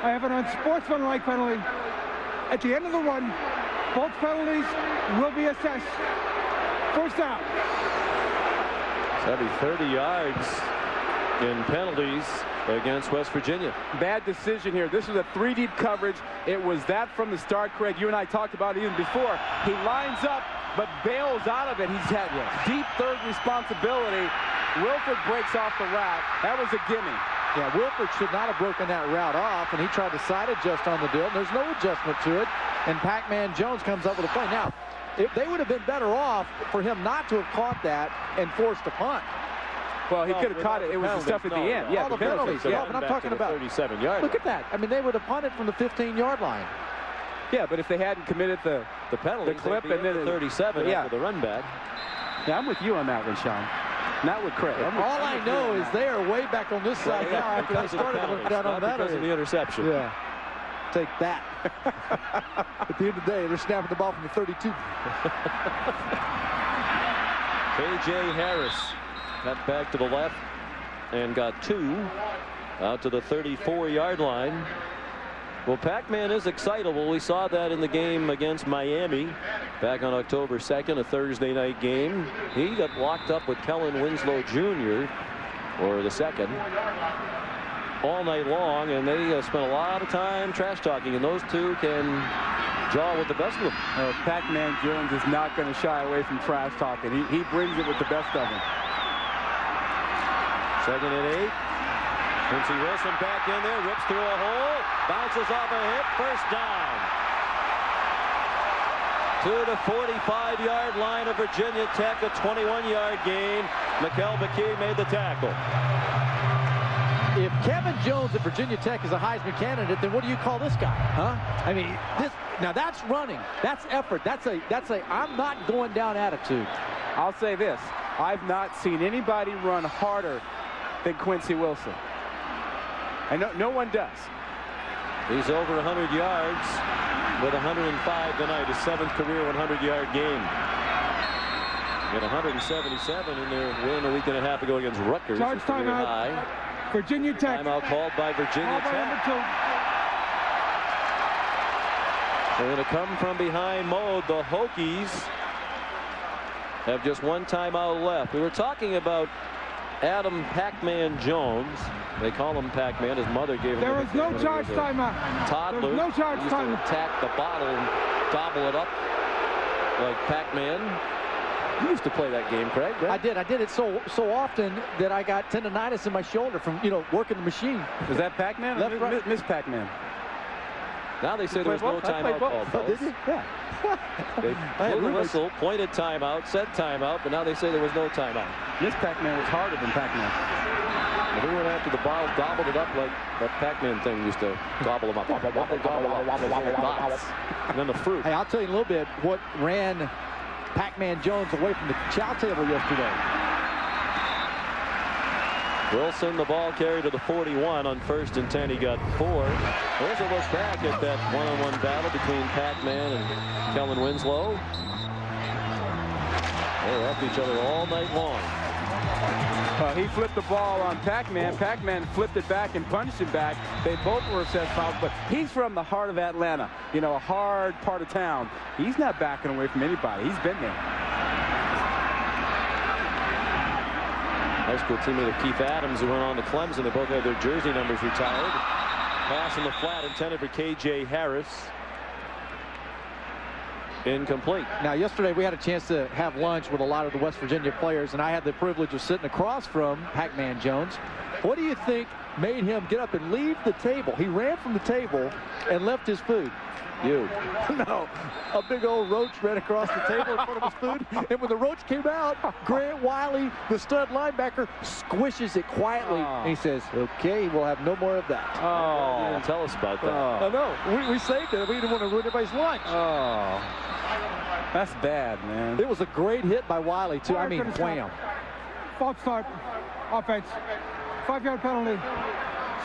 I have an unsportsmanlike penalty. At the end of the run, both penalties will be assessed. First down. So that'd be 30 yards in penalties against West Virginia. Bad decision here. This is a 3-deep coverage. It was that from the start, Craig. You and I talked about it even before. He lines up, but bails out of it. He's had deep third responsibility. Wilford breaks off the route. That was a gimme. Yeah, Wilford should not have broken that route off, and he tried to side adjust on the deal. There's no adjustment to it, and Pac-Man Jones comes up with a play. Now, if they would have been better off for him not to have caught that and forced a punt. Well, he could have caught it. It was the stuff at the end. Yeah, all the penalties. Yeah, but I'm talking about 37-yard. Look at that. I mean, they would have punted from the 15-yard line. Yeah, but if they hadn't committed the penalty, the clip, and then 37 after the run back. Yeah, I'm with you on that one, Sean. Not with Craig. All I know is they are way back on this side now after they started to down on that. Because of the interception. Yeah. Take that. At the end of the day, they're snapping the ball from the 32. K.J. Harris got back to the left and got 2 out to the 34-yard line. Well, Pac-Man is excitable. We saw that in the game against Miami back on October 2nd, a Thursday night game. He got locked up with Kellen Winslow Jr. or the second all night long, and they spent a lot of time trash talking, and those two can jaw with the best of them. Pac-Man Jones is not going to shy away from trash talking. He brings it with the best of them. 2nd and 8. Quincy Wilson back in there, rips through a hole, bounces off a hip, first down. To the 45-yard line of Virginia Tech, a 21-yard gain. Mikel McKee made the tackle. If Kevin Jones at Virginia Tech is a Heisman candidate, then what do you call this guy? Huh? I mean, now that's running. That's effort. That's a I'm not going down attitude. I'll say this. I've not seen anybody run harder than Quincy Wilson. And no one does. He's over 100 yards with 105 tonight, his 7th career 100-yard game. At 177 in their win a week and a half ago against Rutgers. Charge timeout. Virginia Tech. Timeout called by Virginia Tech. They're going to come from behind mode. The Hokies have just 1 timeout left. We were talking about Adam Pac-Man Jones. They call him Pac-Man. His mother gave him. There is no charge timeout. Toddler. There's no charge timeout. Attack the bottle and gobble it up like Pac-Man. You used to play that game, Craig, right? I did it so often that I got tendonitis in my shoulder from working the machine. Was that Pac-Man? Left, right. Miss Pac-Man. Now they say there was no timeout called. Oh, did you? Yeah. They blew the whistle, pointed timeout, said timeout, but now they say there was no timeout. Miss Pac-Man was harder than Pac-Man. If we went after the ball, gobbled it up like that Pac-Man thing used to gobble them up. And then the fruit. Hey, I'll tell you a little bit what ran Pac-Man Jones away from the chow table yesterday. Wilson, the ball carried to the 41 on 1st and 10. He got 4. There's a look back at that one-on-one battle between Pac-Man and Kellen Winslow. They were after each other all night long. He flipped the ball on Pac-Man. Pac-Man flipped it back and punched him back. They both were assessed fouls, but he's from the heart of Atlanta, a hard part of town. He's not backing away from anybody. He's been there. high school teammate of Keith Adams, who went on to Clemson. They both had their jersey numbers retired. Pass in the flat intended for K.J. Harris. Incomplete. Now, yesterday we had a chance to have lunch with a lot of the West Virginia players, and I had the privilege of sitting across from Pac-Man Jones. What do you think made him get up and leave the table? He ran from the table and left his food. You. No, a big old roach ran across the table in front of his food, and when the roach came out, Grant Wiley, the stud linebacker, squishes it quietly, and he says, okay, we'll have no more of that. Oh, yeah, tell us about that. I know. We saved it. We didn't want to ruin everybody's lunch. Oh, that's bad, man. It was a great hit by Wiley, too. I mean, wham. False start, offense, 5-yard penalty,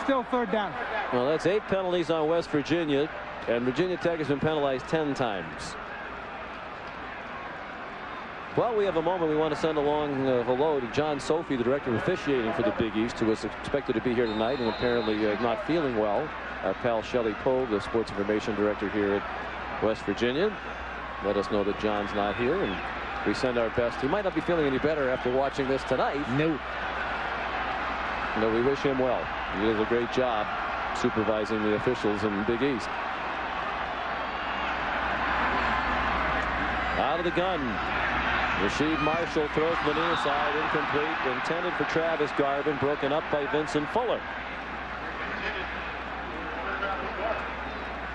still third down. Well, that's 8 penalties on West Virginia. And Virginia Tech has been penalized 10 times. Well, we have a moment we want to send along hello to John Sophie, the director of officiating for the Big East, who was expected to be here tonight and apparently not feeling well. Our pal Shelley Poe, the sports information director here at West Virginia, let us know that John's not here, and we send our best. He might not be feeling any better after watching this tonight. No. No, we wish him well. He does a great job supervising the officials in the Big East. Out of the gun. Rasheed Marshall throws from the near side, incomplete, intended for Travis Garvin, broken up by Vincent Fuller.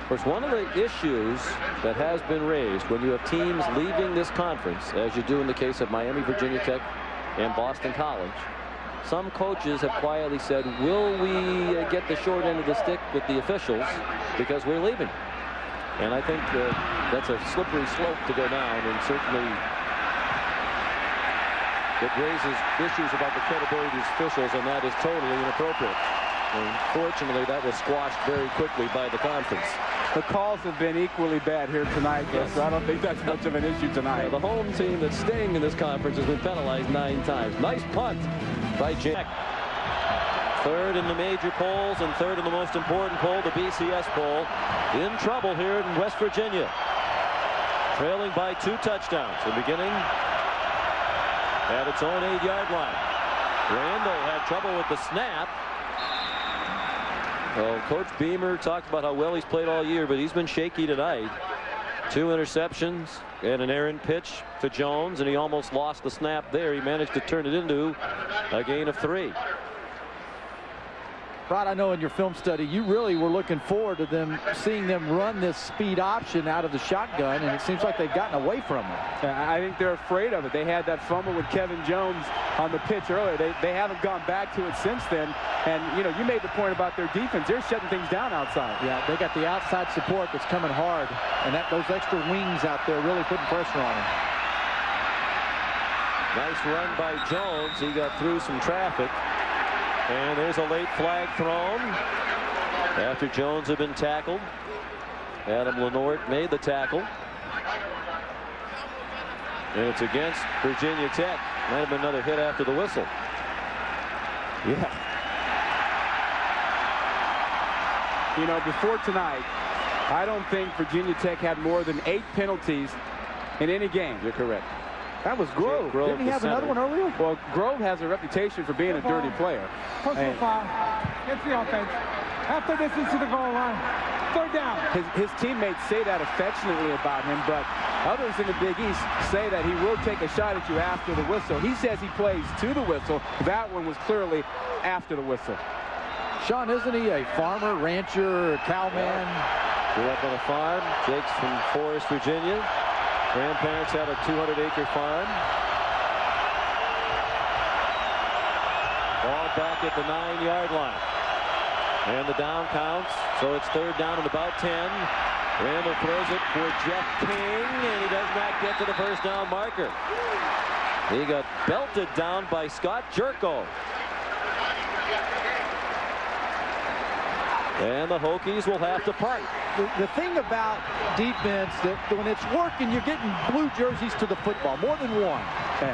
Of course, one of the issues that has been raised when you have teams leaving this conference, as you do in the case of Miami, Virginia Tech, and Boston College, some coaches have quietly said, will we get the short end of the stick with the officials because we're leaving? And I think that's a slippery slope to go down, and certainly it raises issues about the credibility of these officials, and that is totally inappropriate. And fortunately, that was squashed very quickly by the conference. The calls have been equally bad here tonight, yes. So I don't think that's much of an issue tonight. Yeah, the home team that's staying in this conference has been penalized 9 times. Nice punt by Jack. Third in the major polls and third in the most important poll, the BCS poll. In trouble here in West Virginia. Trailing by 2 touchdowns. The beginning at its own 8-yard line. Randall had trouble with the snap. Well, Coach Beamer talked about how well he's played all year, but he's been shaky tonight. 2 interceptions and an errant pitch to Jones, and he almost lost the snap there. He managed to turn it into a gain of 3. Rod, I know in your film study you really were looking forward to seeing them run this speed option out of the shotgun, and it seems like they've gotten away from it. I think they're afraid of it. They had that fumble with Kevin Jones on the pitch earlier. They haven't gone back to it since then. And, you know, you made the point about their defense. They're shutting things down outside. Yeah, they got the outside support that's coming hard, and those extra wings out there really putting pressure on them. Nice run by Jones. He got through some traffic. And there's a late flag thrown after Jones had been tackled. Adam Lenort made the tackle. And it's against Virginia Tech. Might have been another hit after the whistle. Yeah. You know, before tonight, I don't think Virginia Tech had more than 8 penalties in any game. You're correct. That was Grove. Didn't he have another one earlier? Well, Grove has a reputation for being a dirty player. Personal foul. Gets the offense. Half the distance to the goal line. Third down. His teammates say that affectionately about him, but others in the Big East say that he will take a shot at you after the whistle. He says he plays to the whistle. That one was clearly after the whistle. Sean, isn't he a farmer, rancher, cowman? Grew up on a farm. Jake's from Forest, Virginia. Grandparents had a 200-acre farm. Ball back at the 9-yard line. And the down counts, so it's third down and about 10. Randall throws it for Jeff King, and he does not get to the first down marker. He got belted down by Scott Jerko. And the Hokies will have to punt. The thing about defense, that when it's working, you're getting blue jerseys to the football, more than one.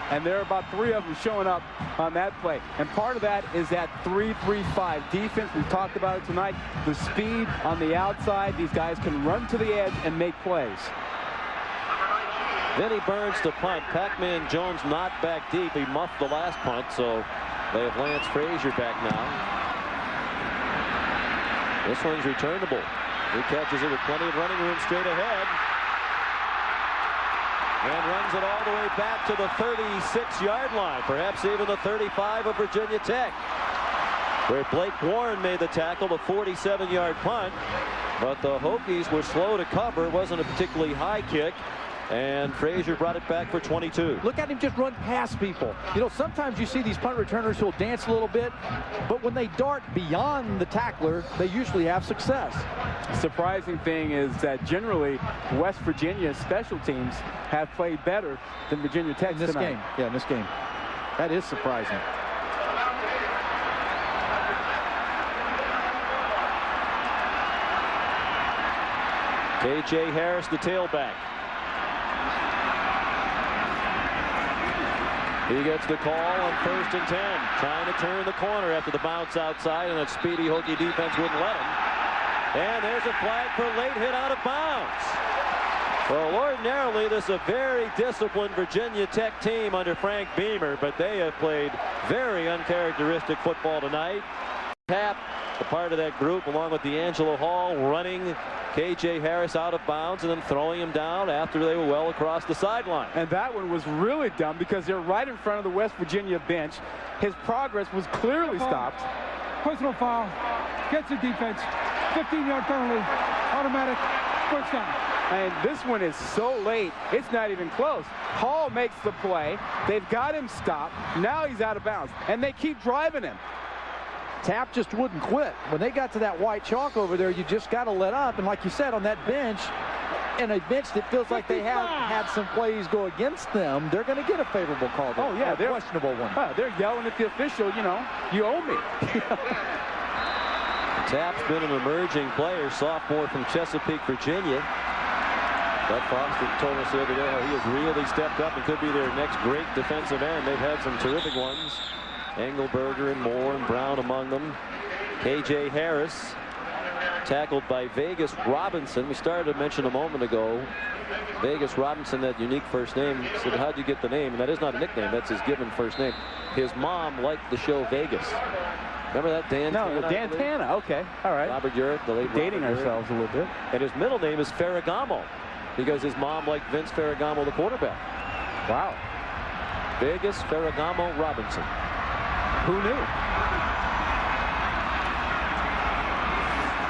And there are about 3 of them showing up on that play. And part of that is that 3-3-5 defense. We've talked about it tonight. The speed on the outside. These guys can run to the edge and make plays. Then he burns to punt. Pac-Man Jones not back deep. He muffed the last punt, so They have Lance Frazier back now. This one's returnable. He catches it with plenty of running room straight ahead. And runs it all the way back to the 36-yard line, perhaps even the 35 of Virginia Tech, where Blake Warren made the tackle, the 47-yard punt. But the Hokies were slow to cover. It wasn't a particularly high kick. And Frazier brought it back for 22. Look at him just run past people. You know, sometimes you see these punt returners who'll dance a little bit, but when they dart beyond the tackler, they usually have success. Surprising thing is that generally West Virginia's special teams have played better than Virginia Tech in this tonight. game. Yeah, in this game. That is surprising. K.J. Harris, the tailback. He gets the call on 1st and 10. Trying to turn the corner after the bounce outside, and that speedy Hokie defense wouldn't let him. And there's a flag for late hit out of bounds. Well, ordinarily, this is a very disciplined Virginia Tech team under Frank Beamer, but they have played very uncharacteristic football tonight. Tap, a part of that group, along with D'Angelo Hall, running K.J. Harris out of bounds and then throwing him down after they were well across the sideline. And that one was really dumb because they're right in front of the West Virginia bench. His progress was clearly stopped. Personal foul. Gets the defense. 15-yard penalty. Automatic. First down. And this one is so late, it's not even close. Hall makes the play. They've got him stopped. Now he's out of bounds. And they keep driving him. Tap just wouldn't quit. When they got to that white chalk over there, you just got to let up. And like you said, on that bench, and a bench that feels like they have had some plays go against them, they're going to get a favorable call. Oh, yeah. They're a questionable one. They're yelling at the official, you know, you owe me. Tap's been an emerging player, sophomore from Chesapeake, Virginia. Bud Foster told us the other day how he has really stepped up and could be their next great defensive end. They've had some terrific ones. Engelberger and Moore and Brown among them. K.J. Harris tackled by Vegas Robinson. We started to mention a moment ago. Vegas Robinson, that unique first name. Said, how'd you get the name? And that is not a nickname. That's his given first name. His mom liked the show Vegas. Remember that, Dan? No, Dan Tana. Okay. All right. Robert Urich, the late dating Robert ourselves Urich. a little bit. And his middle name is Ferragamo because his mom liked Vince Ferragamo, the quarterback. Wow. Vegas Ferragamo Robinson. Who knew?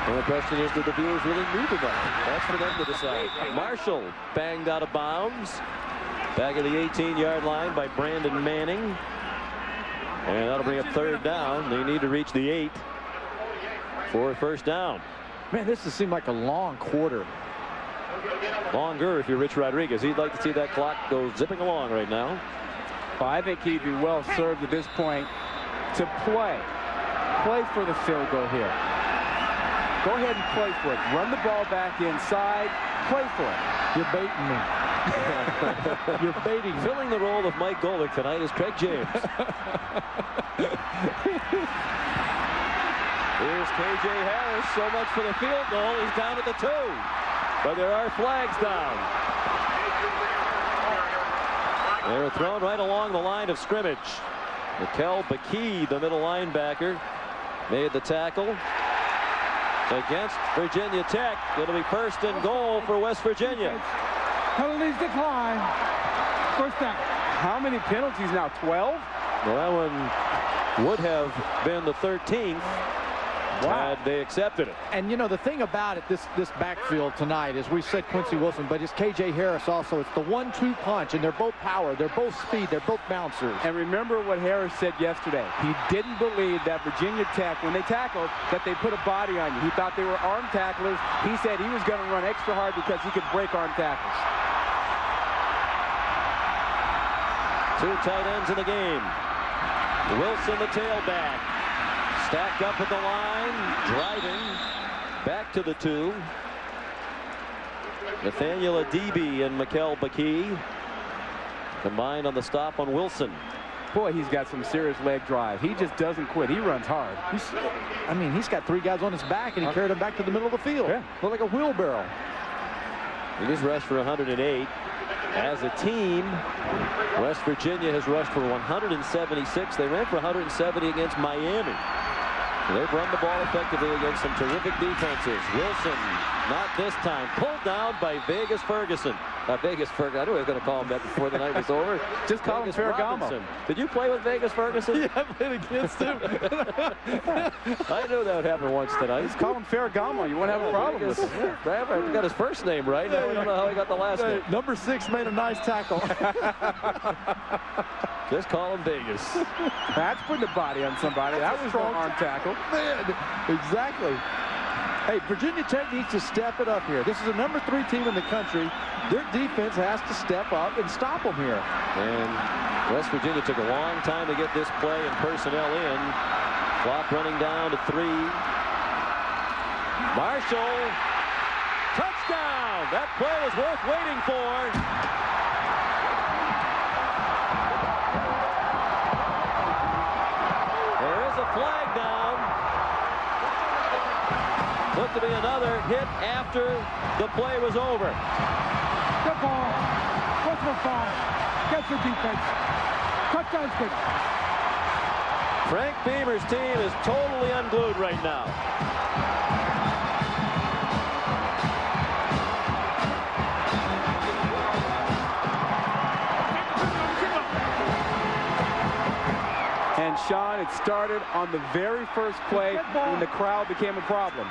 And the question is, did the viewers really need to know? That's for them to decide. Marshall banged out of bounds. Back at the 18-yard line by Brandon Manning. And that'll bring up 3rd down. They need to reach the 8 for a first down. Man, this has seemed like a long quarter. Longer if you're Rich Rodriguez. He'd like to see that clock go zipping along right now. Well, I think he'd be well served at this point to play for the field goal here. Go ahead and play for it. Run the ball back inside. Play for it. You're baiting me. You're baiting me. Filling the role of Mike Golick tonight is Craig James. Here's K.J. Harris. So much for the field goal. He's down at the 2. But there are flags down. They were thrown right along the line of scrimmage. Mikel Bakee, the middle linebacker, made the tackle against Virginia Tech. It'll be 1st and goal for West Virginia. Penalties decline. First down. How many penalties now? 12? Well, that one would have been the 13th. Wow. They accepted it. And you know the thing about it, this backfield tonight, is we said Quincy Wilson, but it's K.J. Harris also. It's the 1-2 punch, and they're both power, they're both speed, they're both bouncers. And remember what Harris said yesterday. He didn't believe that Virginia Tech, when they tackled, that they put a body on you. He thought they were arm tacklers. He said he was going to run extra hard because he could break arm tackles. 2 tight ends in the game. Wilson, the tailback. Stacked up at the line, driving back to the 2. Nathaniel Adibi and Mikel Bakee combined on the stop on Wilson. Boy, he's got some serious leg drive. He just doesn't quit. He runs hard. He's got 3 guys on his back, and he carried them back to the middle of the field. Yeah. Looked like a wheelbarrow. He just rushed for 108. As a team, West Virginia has rushed for 176. They ran for 170 against Miami. They've run the ball effectively against some terrific defenses. Wilson, not this time. Pulled down by Vegas Ferguson. Vegas Ferguson. I knew I was going to call him that before the night was over. Just call him Ferragamo. Did you play with Vegas Ferguson? Yeah, I played against him. I knew that would happen once tonight. Just call him Ferragamo. You won't have a problem with it. I got his first name right. Now we don't know how he got the last name. Number 6 made a nice tackle. Just call him Vegas. That's putting a body on somebody. That was strong arm tackle. Man, exactly. Hey, Virginia Tech needs to step it up here. This is a number 3 team in the country. Their defense has to step up and stop them here. And West Virginia took a long time to get this play and personnel in. Clock running down to 3. Marshall, touchdown! That play was worth waiting for. Flag down. Looked to be another hit after the play was over. Good ball. What's the foul? Gets the defense. Touchdown's good. Frank Beamer's team is totally unglued right now. And Sean, it started on the very first play when the crowd became a problem.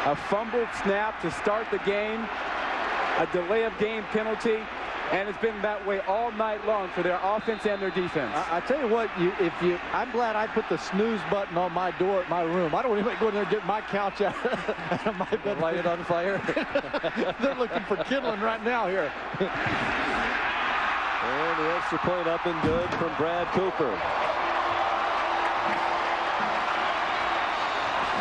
A fumbled snap to start the game, a delay of game penalty, and it's been that way all night long for their offense and their defense. I tell you what, I'm glad I put the snooze button on my door at my room. I don't even go in there and get my couch out of my bed. Light it on fire. They're looking for kindling right now here. And the extra point up and good from Brad Cooper.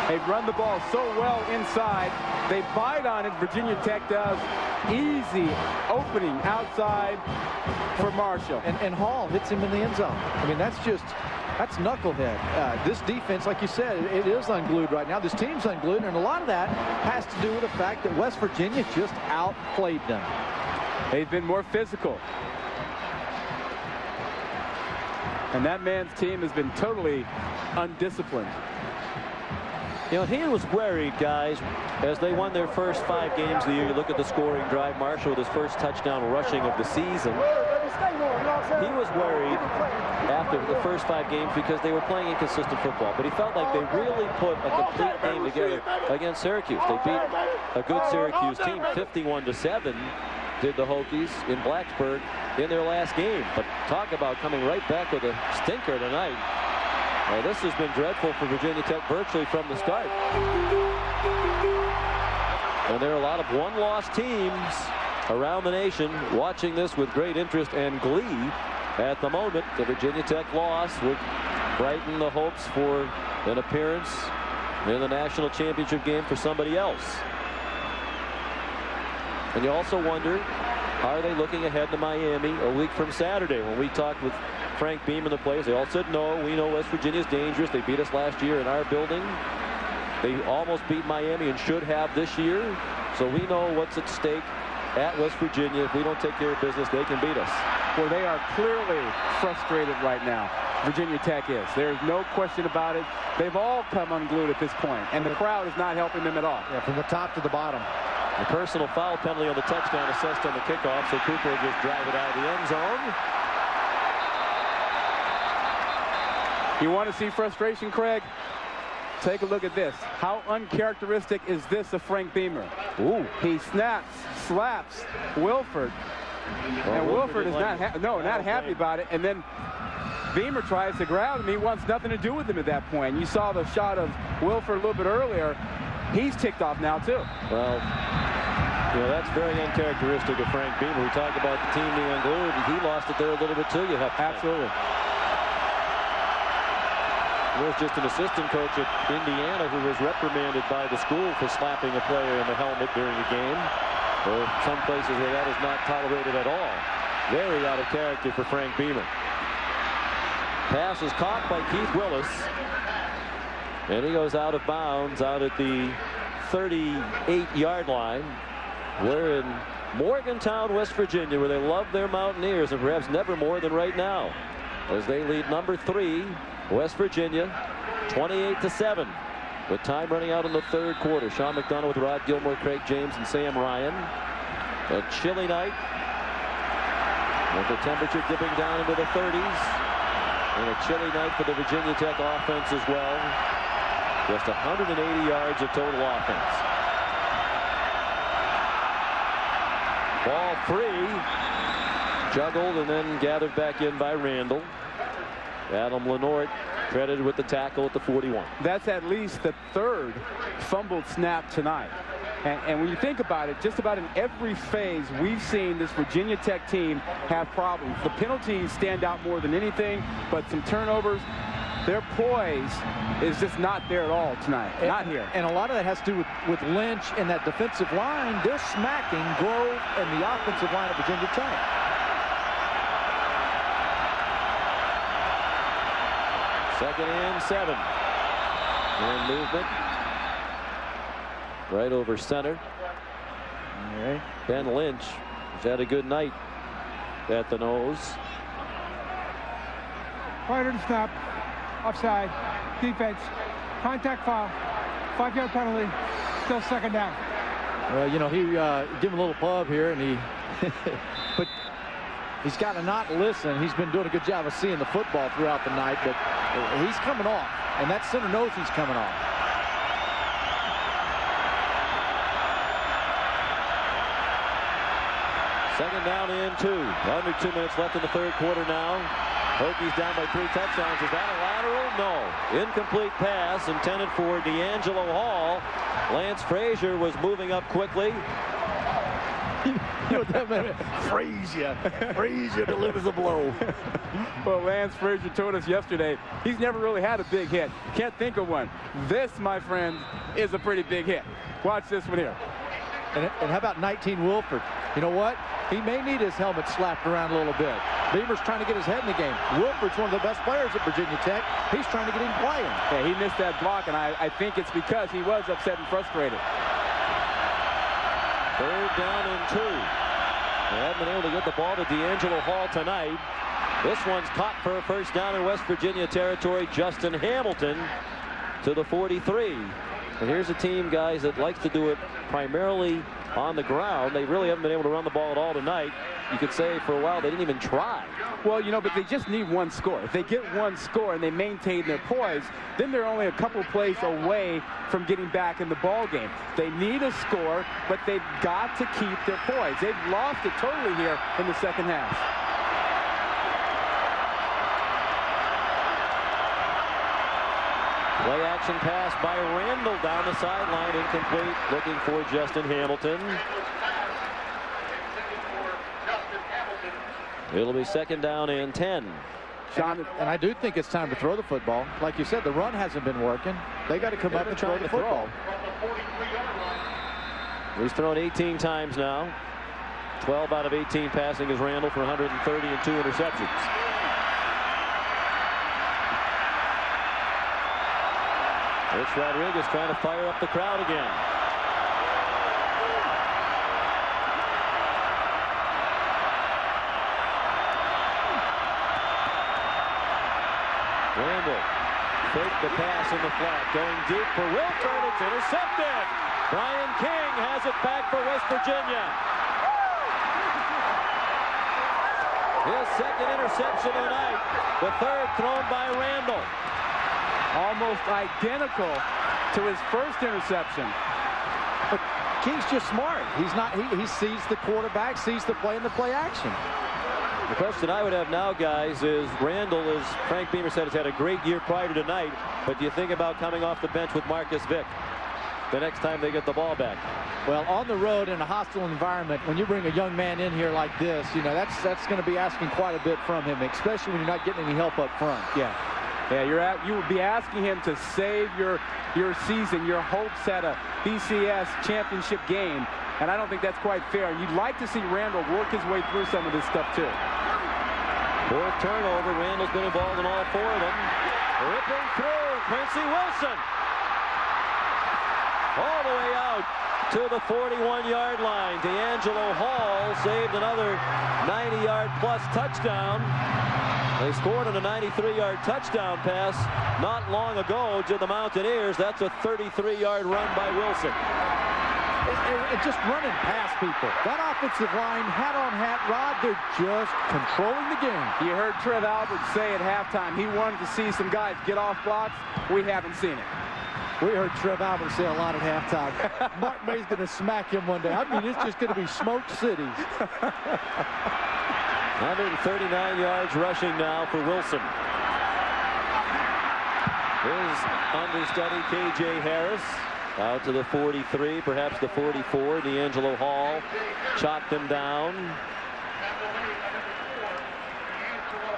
They've run the ball so well inside. They bite on it, Virginia Tech does. Easy opening outside for Marshall. And Hall hits him in the end zone. I mean, that's knucklehead. This defense, like you said, it is unglued right now. This team's unglued, and a lot of that has to do with the fact that West Virginia just outplayed them. They've been more physical. And that man's team has been totally undisciplined. You know, he was worried, guys, as they won their first 5 games of the year. You look at the scoring drive. Marshall with his first touchdown rushing of the season. He was worried after the first 5 games because they were playing inconsistent football. But he felt like they really put a complete game together against Syracuse. They beat a good Syracuse team 51-7. Did the Hokies in Blacksburg in their last game. But talk about coming right back with a stinker tonight. Well, this has been dreadful for Virginia Tech virtually from the start. And there are a lot of one-loss teams around the nation watching this with great interest and glee. At the moment, the Virginia Tech loss would brighten the hopes for an appearance in the national championship game for somebody else. And you also wonder, are they looking ahead to Miami a week from Saturday? When we talked with Frank Beam and the players, they all said, no, we know West Virginia's dangerous. They beat us last year in our building. They almost beat Miami and should have this year. So we know what's at stake at West Virginia. If we don't take care of business, they can beat us. Well, they are clearly frustrated right now. Virginia Tech is. There's no question about it. They've all come unglued at this point, and the crowd is not helping them at all. Yeah, from the top to the bottom. A personal foul penalty on the touchdown assessed on the kickoff, so Cooper will just drive it out of the end zone. You want to see frustration, Craig? Take a look at this. How uncharacteristic is this of Frank Beamer? Ooh. He snaps, slaps Wilford. Well, and Wilford is like not happy about it. And then Beamer tries to grab him. He wants nothing to do with him at that point. You saw the shot of Wilford a little bit earlier. He's ticked off now, too. Well, you know, that's very uncharacteristic of Frank Beamer. We talk about the team being unglued. He lost it there a little bit, too. You have to absolutely. There's just an assistant coach at Indiana who was reprimanded by the school for slapping a player in the helmet during a game. There are some places where that is not tolerated at all. Very out of character for Frank Beamer. Pass is caught by Keith Willis. And he goes out of bounds out at the 38-yard line. We're in Morgantown, West Virginia, where they love their Mountaineers, and perhaps never more than right now, as they lead number 3, West Virginia, 28-7, with time running out in the third quarter. Sean McDonough with Rod Gilmore, Craig James, and Sam Ryan. A chilly night, with the temperature dipping down into the 30s, and a chilly night for the Virginia Tech offense as well. Just 180 yards of total offense. Ball free, juggled and then gathered back in by Randall. Adam Lenort credited with the tackle at the 41. That's at least the third fumbled snap tonight. And when you think about it, just about in every phase, we've seen this Virginia Tech team have problems. The penalties stand out more than anything, but some turnovers. Their poise is just not there at all tonight. Not here. And a lot of that has to do with Lynch and that defensive line. They're smacking Grove and the offensive line of Virginia Tech. Second and 7. And movement right over center. All right. Ben Lynch has had a good night at the nose. Prior to the snap, offside, defense, contact foul, 5-yard penalty, still second down. Well, you know, he give him a little pub here, and but he's got to not listen. He's been doing a good job of seeing the football throughout the night, but he's coming off, and that center knows he's coming off. Second down and 2. Under 2 minutes left in the third quarter now. Hokies down by 3 touchdowns. Is that a lateral? No. Incomplete pass intended for D'Angelo Hall. Lance Frazier was moving up quickly. You know what that meant? Frazier. Frazier delivers a blow. Well, Lance Frazier told us yesterday he's never really had a big hit. Can't think of one. This, my friend, is a pretty big hit. Watch this one here. And how about 19 Wilford? You know what? He may need his helmet slapped around a little bit. Beamer's trying to get his head in the game. Wilford's one of the best players at Virginia Tech. He's trying to get him playing. Yeah, he missed that block, and I think it's because he was upset and frustrated. Third down and 2. They haven't been able to get the ball to D'Angelo Hall tonight. This one's caught for a first down in West Virginia territory. Justin Hamilton to the 43. And here's a team, guys, that likes to do it primarily on the ground. They really haven't been able to run the ball at all tonight. You could say for a while they didn't even try. Well, you know, but they just need one score. If they get one score and they maintain their poise, then they're only a couple plays away from getting back in the ball game. They need a score, but they've got to keep their poise. They've lost it totally here in the second half. Play action pass by Randall down the sideline, incomplete, looking for Justin Hamilton. It'll be second down and 10. Sean, and I do think it's time to throw the football. Like you said, the run hasn't been working. They got to come up and throw the football. He's thrown 18 times now. 12 out of 18 passing is Randall for 130 and 2 interceptions. Rich Rodriguez trying to fire up the crowd again. Randall faked the pass in the flat, going deep for Wilford. It's intercepted. Brian King has it back for West Virginia. His second interception of the night. The third thrown by Randall. Almost identical to his first interception. But King's just smart. He's not. He sees the quarterback, sees the play, and the play action. The question I would have now, guys, is Randall, as Frank Beamer said, has had a great year prior to tonight. But do you think about coming off the bench with Marcus Vick the next time they get the ball back? Well, on the road in a hostile environment, when you bring a young man in here like this, you know, that's going to be asking quite a bit from him, especially when you're not getting any help up front. Yeah. Yeah, you would be asking him to save your season, your hopes at a BCS championship game, and I don't think that's quite fair. And you'd like to see Randall work his way through some of this stuff too. Fourth turnover. Randall's been involved in all 4 of them. Ripping through, Quincy Wilson. All the way out out to the 41-yard line. D'Angelo Hall saved another 90-yard plus touchdown. They scored on a 93-yard touchdown pass not long ago to the Mountaineers. That's a 33-yard run by Wilson. And just running past people. That offensive line, hat on hat, Rod, they're just controlling the game. You heard Trev Albert say at halftime he wanted to see some guys get off blocks. We haven't seen it. We heard Trev Albert say a lot at halftime. Mark May's going to smack him one day. I mean, it's just going to be smoke cities. 139 yards rushing now for Wilson. His understudy, K.J. Harris, out to the 43, perhaps the 44. D'Angelo Hall chopped him down.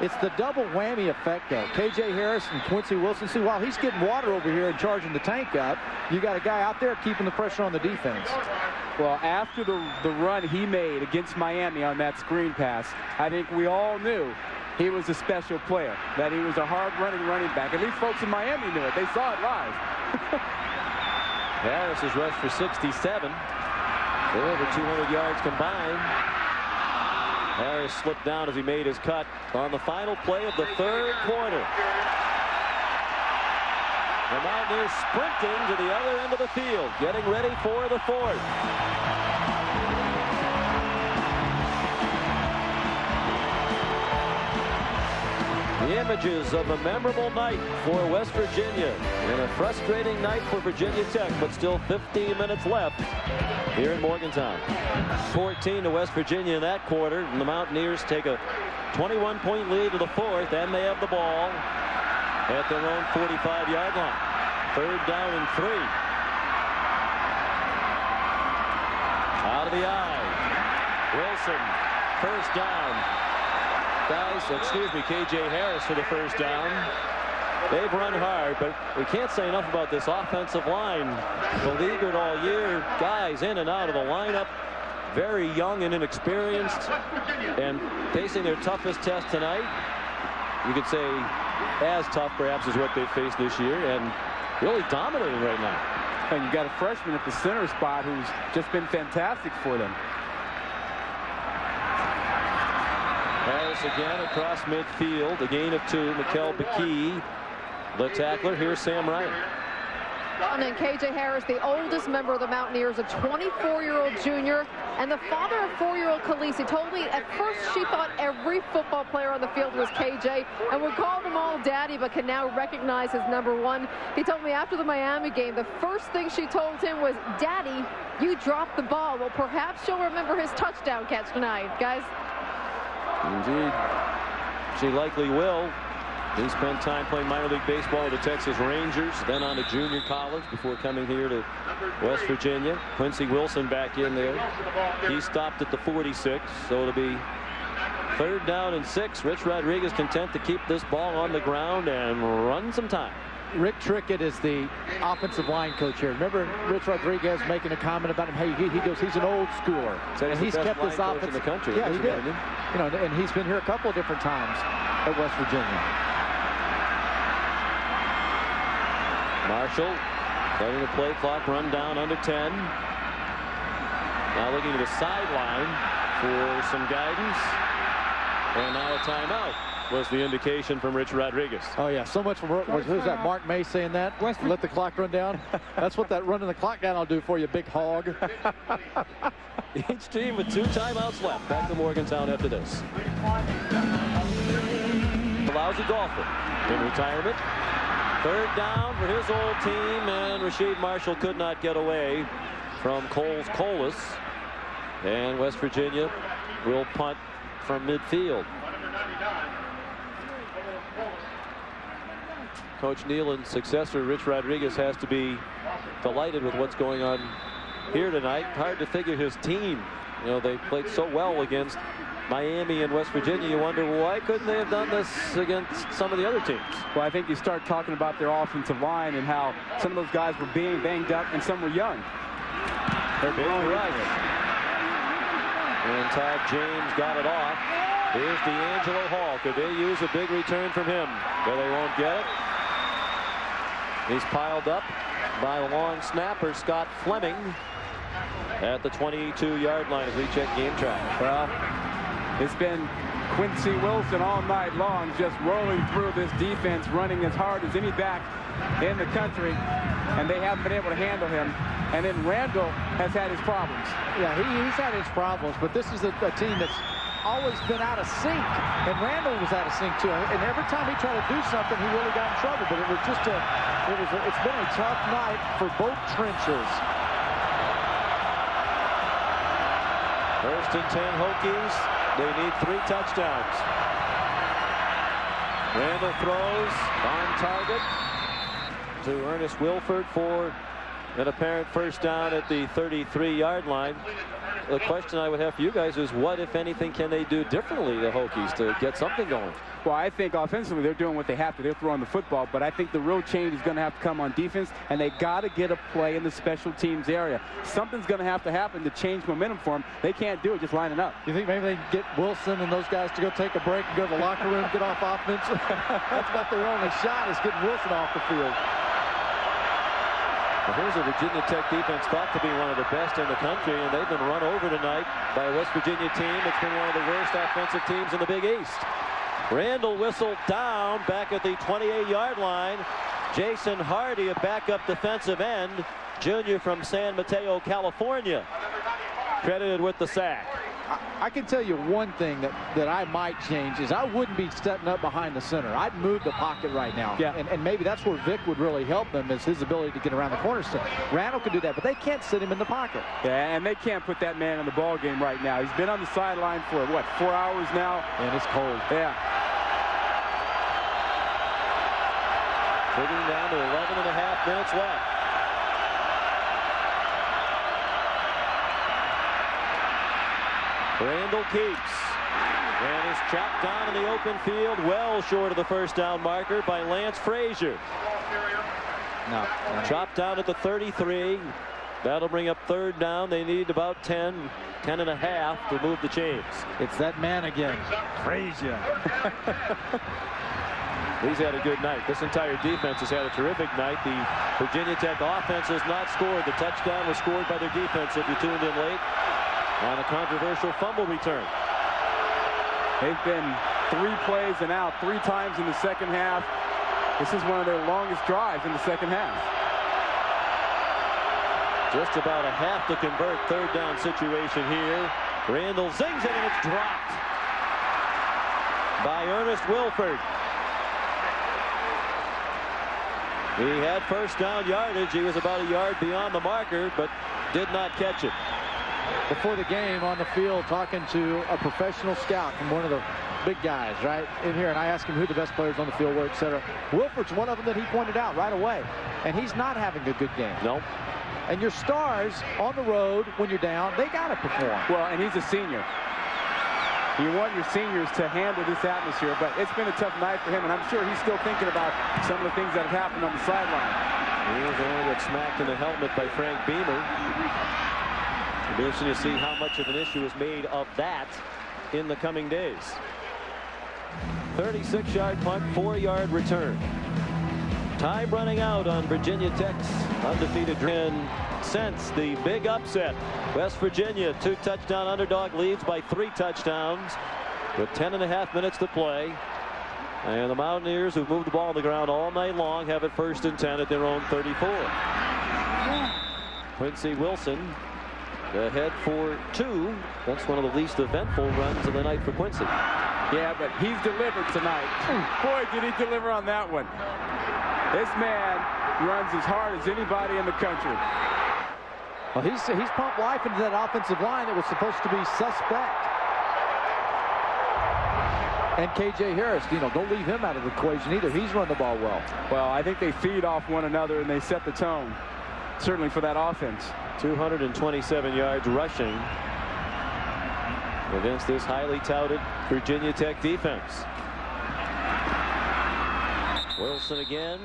It's the double whammy effect, though. K.J. Harris and Quincy Wilson. See, while he's getting water over here and charging the tank up, you got a guy out there keeping the pressure on the defense. Well, after the run he made against Miami on that screen pass, I think we all knew he was a special player, that he was a hard-running running back. At least folks in Miami knew it. They saw it live. Harris has rushed for 67. They're over 200 yards combined. Harris slipped down as he made his cut on the final play of the third quarter. The Mountaineers sprinting to the other end of the field, getting ready for the fourth. The images of a memorable night for West Virginia and a frustrating night for Virginia Tech, but still 15 minutes left here in Morgantown. 14 to West Virginia in that quarter, and the Mountaineers take a 21-point lead to the fourth, and they have the ball at their own 45-yard line. Third down and 3. Out of the eye. Wilson, first down. K.J. Harris for the first down. They've run hard, but we can't say enough about this offensive line. Beleaguered all year, guys in and out of the lineup, very young and inexperienced, and facing their toughest test tonight. You could say as tough perhaps as what they've faced this year, and really dominating right now. And you've got a freshman at the center spot who's just been fantastic for them. Harris again across midfield, a gain of 2. Mikel Bekee, the tackler. Here's Sam Ryan. And K.J. Harris, the oldest member of the Mountaineers, a 24-year-old junior, and the father of 4-year-old Khaleesi, told me at first she thought every football player on the field was K.J. and would call them all daddy, but can now recognize his number 1. He told me after the Miami game, the first thing she told him was, "Daddy, you dropped the ball." Well, perhaps she'll remember his touchdown catch tonight, guys. Indeed, she likely will. He spent time playing minor league baseball with the Texas Rangers, then on to junior college before coming here to West Virginia. Quincy Wilson back in there. He stopped at the 46, so it'll be third down and 6. Rich Rodriguez content to keep this ball on the ground and run some time. Rick Trickett is the offensive line coach here. Remember Rich Rodriguez making a comment about him. Hey, he goes, he's an old schooler. And he's kept this offense in the country. Yeah, he did. You know, and he's been here a couple of different times at West Virginia. Marshall letting the play clock run down under 10. Now looking to the sideline for some guidance. And now a timeout was the indication from Rich Rodriguez. Oh, yeah. So much from, who's that, Mark May saying that? Let the clock run down? That's what that running the clock down will do for you, big hog. Each team with 2 timeouts left. Back to Morgantown after this. A lousy golfer in retirement. Third down for his old team, and Rasheed Marshall could not get away from Coles Colas. And West Virginia will punt from midfield. Coach Nealon's successor, Rich Rodriguez, has to be delighted with what's going on here tonight. Hard to figure his team. You know, they played so well against Miami and West Virginia. You wonder, why couldn't they have done this against some of the other teams? Well, I think you start talking about their offensive line and how some of those guys were being banged up and some were young. They're big right. And Todd James got it off. Here's D'Angelo Hall. Could they use a big return from him? But they won't get it. He's piled up by a long snapper, Scott Fleming, at the 22-yard line as we check game track. Well, it's been Quincy Wilson all night long, just rolling through this defense, running as hard as any back in the country, and they haven't been able to handle him. And then Randall has had his problems. Yeah, he's had his problems, but this is a team that's always been out of sync, and Randall was out of sync too. And every time he tried to do something, he really got in trouble. But it was just it's been a tough night for both trenches. First and 10 Hokies. They need 3 touchdowns. Randall throws on target to Ernest Wilford for an apparent first down at the 33-yard line. The question I would have for you guys is, what, if anything, can they do differently, the Hokies, to get something going? Well, I think offensively they're doing what they have to. They're throwing the football, but I think the real change is going to have to come on defense, and they got to get a play in the special teams area. Something's going to have to happen to change momentum for them. They can't do it just lining up. You think maybe they can get Wilson and those guys to go take a break and go to the locker room, get off offense? That's about their only shot, is getting Wilson off the field. Well, here's a Virginia Tech defense thought to be one of the best in the country, and they've been run over tonight by a West Virginia team that's been one of the worst offensive teams in the Big East. Randall whistled down back at the 28-yard line. Jason Hardy, a backup defensive end, junior from San Mateo, California, credited with the sack. I can tell you one thing that I might change is I wouldn't be stepping up behind the center. I'd move the pocket right now. Yeah. And maybe that's where Vic would really help them, is his ability to get around the corner. So Randall could do that, but they can't sit him in the pocket. Yeah, and they can't put that man in the ball game right now. He's been on the sideline for, what, 4 hours now? And it's cold. Yeah. Moving down to 11.5 minutes left. Randall keeps, and is chopped down in the open field, well short of the first down marker by Lance Frazier. No. Chopped down at the 33. That'll bring up third down. They need about 10 and a half to move the chains. It's that man again, Frazier. He's had a good night. This entire defense has had a terrific night. The Virginia Tech offense has not scored. The touchdown was scored by their defense, if you tuned in late, on a controversial fumble return. They've been 3 plays and out 3 times in the second half. This is one of their longest drives in the second half. Just about a half to convert. Third down situation here. Randall zings it, and it's dropped by Ernest Wilford. He had first down yardage. He was about a yard beyond the marker, but did not catch it. Before the game, on the field, talking to a professional scout from one of the big guys right in here, and I asked him who the best players on the field were, etc. Wilford's one of them that he pointed out right away, and he's not having a good game. No. And your stars on the road, when you're down, they got to perform. Well, and he's a senior. You want your seniors to handle this atmosphere, but it's been a tough night for him, and I'm sure he's still thinking about some of the things that have happened on the sideline. He was the one that smacked in the helmet by Frank Beamer. It'll be interesting to see how much of an issue is made of that in the coming days. 36-yard punt, 4-yard return. Time running out on Virginia Tech's undefeated trend since the big upset. West Virginia, 2-touchdown underdog, leads by 3 touchdowns with 10.5 minutes to play. And the Mountaineers, who've moved the ball on the ground all night long, have it first and 10 at their own 34. Quincy Wilson ahead for 2. That's one of the least eventful runs of the night for Quincy. Yeah, but he's delivered tonight. Boy, did he deliver on that one. This man runs as hard as anybody in the country. Well, he's pumped life into that offensive line that was supposed to be suspect. And K.J. Harris, don't leave him out of the equation either. He's run the ball well. Well, I think they feed off one another, and they set the tone, certainly for that offense. 227 yards rushing against this highly touted Virginia Tech defense. Wilson again.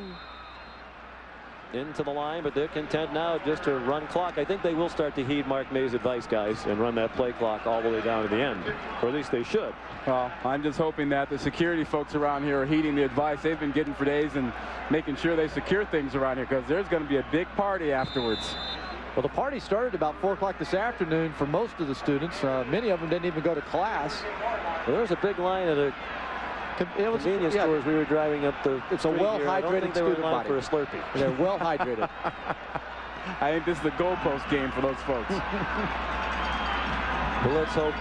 into the line, but they're content now just to run clock. I think they will start to heed Mark May's advice, guys, and run that play clock all the way down to the end, or at least they should. Well, I'm just hoping that the security folks around here are heeding the advice they've been getting for days and making sure they secure things around here, because there's going to be a big party afterwards. Well, the party started about 4 o'clock this afternoon for most of the students. Many of them didn't even go to class. Well, there was a big line at a convenience store as we were driving up the It's a well-hydrated student body. For a Slurpee. They're well-hydrated. I think this is the goalpost game for those folks. Well, let's hope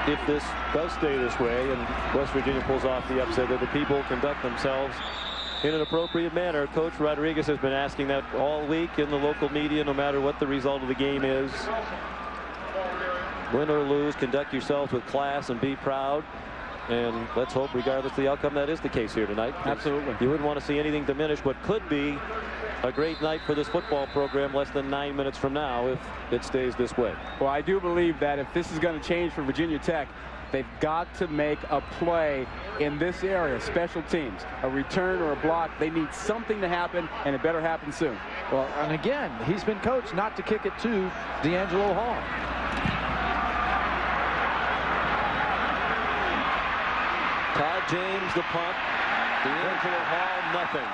if this does stay this way and West Virginia pulls off the upset, that the people conduct themselves in an appropriate manner. Coach Rodriguez has been asking that all week in the local media, no matter what the result of the game is. Win or lose, conduct yourselves with class and be proud. And let's hope, regardless of the outcome, that is the case here tonight. Absolutely. You wouldn't want to see anything diminish what could be a great night for this football program less than 9 minutes from now if it stays this way. Well, I do believe that if this is going to change for Virginia Tech, they've got to make a play in this area, special teams, a return or a block. They need something to happen, and it better happen soon. Well, and again, he's been coached not to kick it to D'Angelo Hall. Todd James, the punt. D'Angelo Hall, nothing.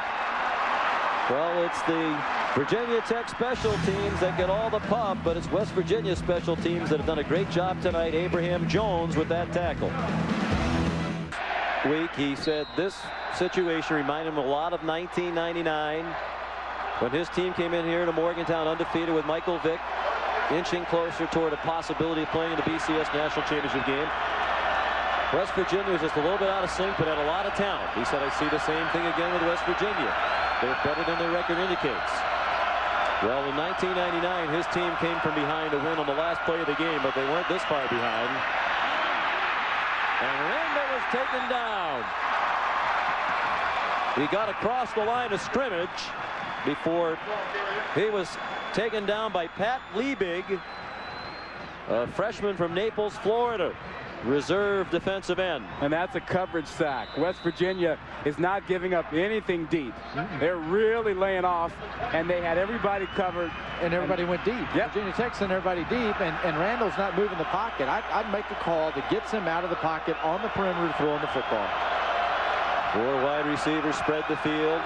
Well, it's the Virginia Tech special teams that get all the pub, but it's West Virginia special teams that have done a great job tonight. Abraham Jones with that tackle. He said this situation reminded him a lot of 1999 when his team came in here to Morgantown undefeated with Michael Vick inching closer toward a possibility of playing in the BCS National Championship game. West Virginia was just a little bit out of sync, but had a lot of talent. He said, I see the same thing again with West Virginia. They're better than their record indicates. Well, in 1999, his team came from behind to win on the last play of the game, but they weren't this far behind. And Randall was taken down. He got across the line of scrimmage before he was taken down by Pat Liebig, a freshman from Naples, Florida. Reserve defensive end. And that's a coverage sack. West Virginia is not giving up anything deep. They're really laying off, and they had everybody covered. And everybody went deep. Yep. Virginia Tech sent everybody deep, and Randall's not moving the pocket. I'd make a call that gets him out of the pocket on the perimeter throwing the football. 4 wide receivers spread the field.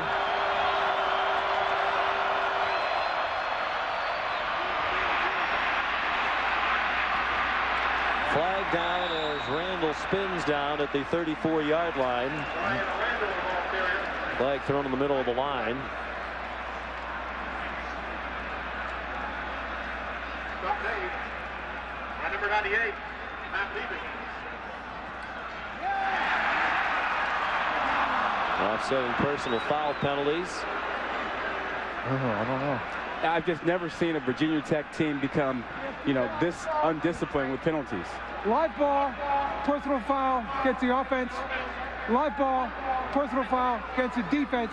Flag down as Randall spins down at the 34-yard line. Flag thrown in the middle of the line. Number 98, Matt Liebig. Offsetting personal foul penalties. I don't know. I've just never seen a Virginia Tech team become, this undisciplined with penalties. Live ball, personal foul gets the offense. Live ball, personal foul gets the defense.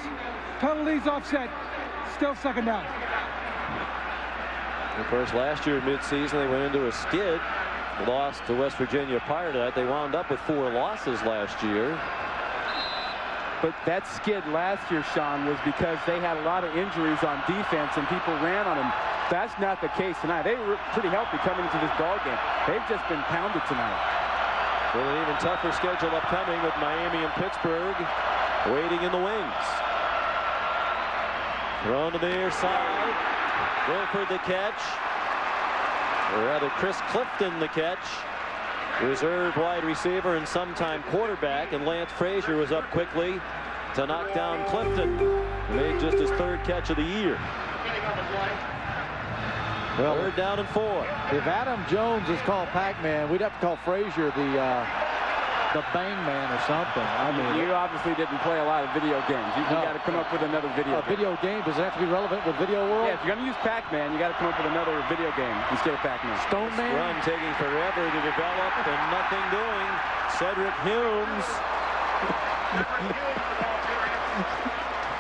Penalties offset, still second down. Of course, last year midseason they went into a skid, lost to West Virginia prior to that. They wound up with 4 losses last year. But that skid last year, Sean, was because they had a lot of injuries on defense and people ran on them. That's not the case tonight. They were pretty healthy coming into this ball game. They've just been pounded tonight. Well, an even tougher schedule upcoming with Miami and Pittsburgh waiting in the wings. Thrown to the near side. Wilford the catch. Or rather, Chris Clifton the catch. Reserve wide receiver and sometime quarterback, and Lance Frazier was up quickly to knock down Clifton. Made just his 3rd catch of the year. Well, 3rd down and 4. If Adam Jones is called Pac-Man, we'd have to call Frazier the Bang Man or something. I mean, you obviously didn't play a lot of video games. You got to come up with another video game. Video game? Does it have to be relevant with Video World? Yeah, if you're going to use Pac-Man, you got to come up with another video game instead of Pac-Man. Stone Man? Run taking forever to develop and nothing doing. Cedric Humes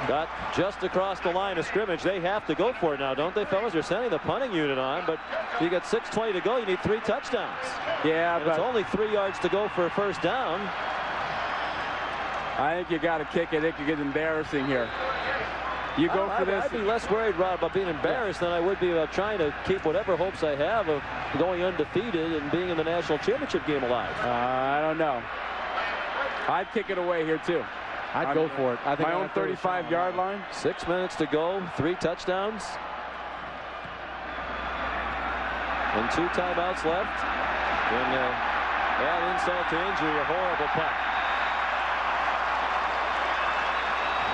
got just across the line of scrimmage. They have to go for it now, don't they, fellas? They're sending the punting unit on, but you got 6:20 to go. You need 3 touchdowns. Yeah, and but it's only 3 yards to go for a 1st down. I think you got to kick it. It could get embarrassing here. You go for this. I'd be less worried, Rob, about being embarrassed than I would be about trying to keep whatever hopes I have of going undefeated and being in the national championship game alive. I don't know. I'd kick it away here, too. I'd go for it. I think my own 35-yard line. 6 minutes to go. 3 touchdowns. And 2 timeouts left. And add insult to injury, a horrible punt.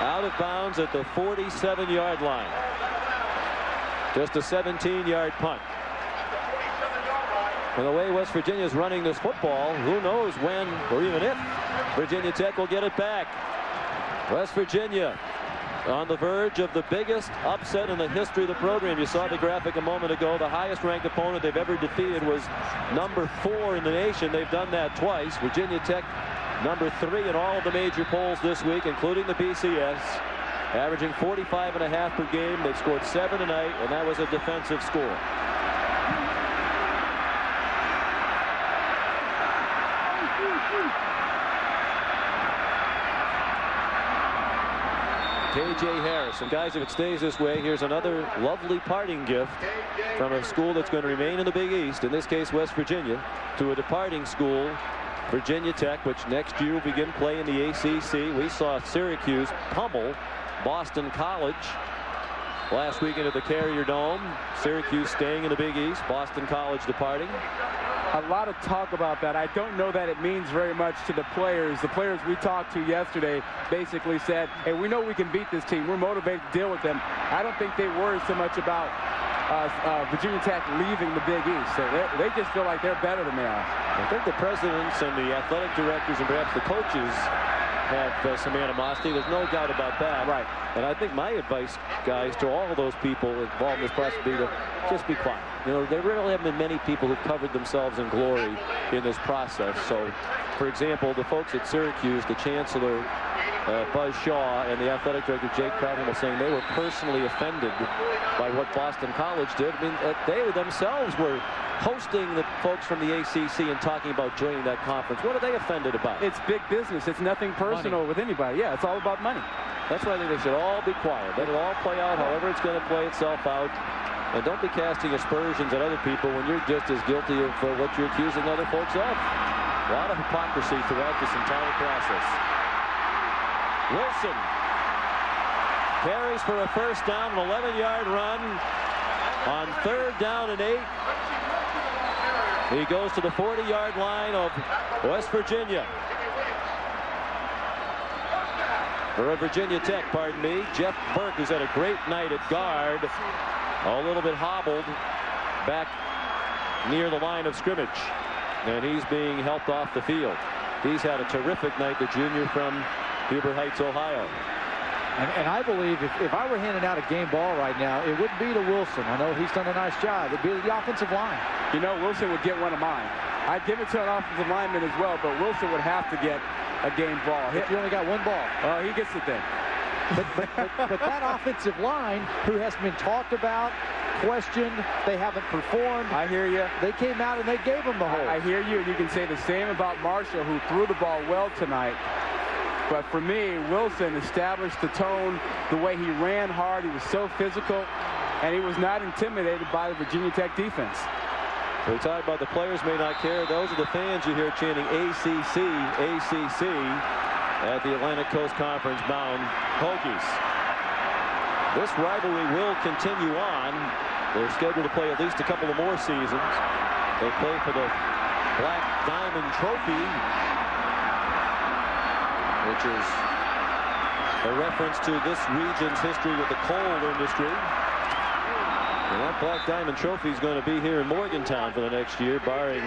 Out of bounds at the 47-yard line. Just a 17-yard punt. And the way West Virginia is running this football, who knows when or even if Virginia Tech will get it back. West Virginia on the verge of the biggest upset in the history of the program. You saw the graphic a moment ago. The highest ranked opponent they've ever defeated was number 4 in the nation. They've done that twice. Virginia Tech number 3 in all of the major polls this week, including the BCS, averaging 45.5 per game. They've scored 7 tonight, and that was a defensive score. K.J. Harris. And guys, if it stays this way, here's another lovely parting gift from a school that's going to remain in the Big East, in this case West Virginia, to a departing school, Virginia Tech, which next year will begin play in the ACC. We saw Syracuse pummel Boston College last weekend at the Carrier Dome. Syracuse staying in the Big East, Boston College departing. A lot of talk about that. I don't know that it means very much to the players. The players we talked to yesterday basically said, hey, we know we can beat this team. We're motivated to deal with them. I don't think they worry so much about Virginia Tech leaving the Big East. So they just feel like they're better than they are. I think the presidents and the athletic directors and perhaps the coaches have some animosity. There's no doubt about that. Right. And I think my advice, guys, to all of those people involved in this process would be to just be quiet. You know, there really haven't been many people who've covered themselves in glory in this process. So, for example, the folks at Syracuse, the chancellor, Buzz Shaw, and the athletic director, Jake Crowden, were saying they were personally offended by what Boston College did. I mean, they themselves were hosting the folks from the ACC and talking about joining that conference. What are they offended about? It's big business. It's nothing personal with anybody. Yeah, it's all about money. That's why I think they should all be quiet. Let it all play out however it's going to play itself out. And don't be casting aspersions at other people when you're just as guilty of what you're accusing other folks of. A lot of hypocrisy throughout this entire process. Wilson carries for a first down, an 11-yard run on 3rd down and 8. He goes to the 40-yard line of West Virginia. Or Virginia Tech, pardon me. Jeff Burke, who's had a great night at guard, a little bit hobbled back near the line of scrimmage. And he's being helped off the field. He's had a terrific night, the junior from Huber Heights, Ohio. And I believe if I were handing out a game ball right now, it wouldn't be to Wilson. I know he's done a nice job. It'd be to the offensive line. You know, Wilson would get one of mine. I'd give it to an offensive lineman as well, but Wilson would have to get a game ball. If you only got one ball. He gets it then. But that offensive line, who has been talked about, questioned, they haven't performed. I hear you. They came out and they gave him the hole. I hear you, and you can say the same about Marshall, who threw the ball well tonight. But for me, Wilson established the tone, the way he ran hard. He was so physical, and he was not intimidated by the Virginia Tech defense. We talk about the players may not care. Those are the fans you hear chanting ACC, ACC at the Atlantic Coast Conference bound Hokies. This rivalry will continue on. They're scheduled to play at least a couple of more seasons. They play for the Black Diamond Trophy, which is a reference to this region's history with the coal industry. And that Black Diamond Trophy is going to be here in Morgantown for the next year, barring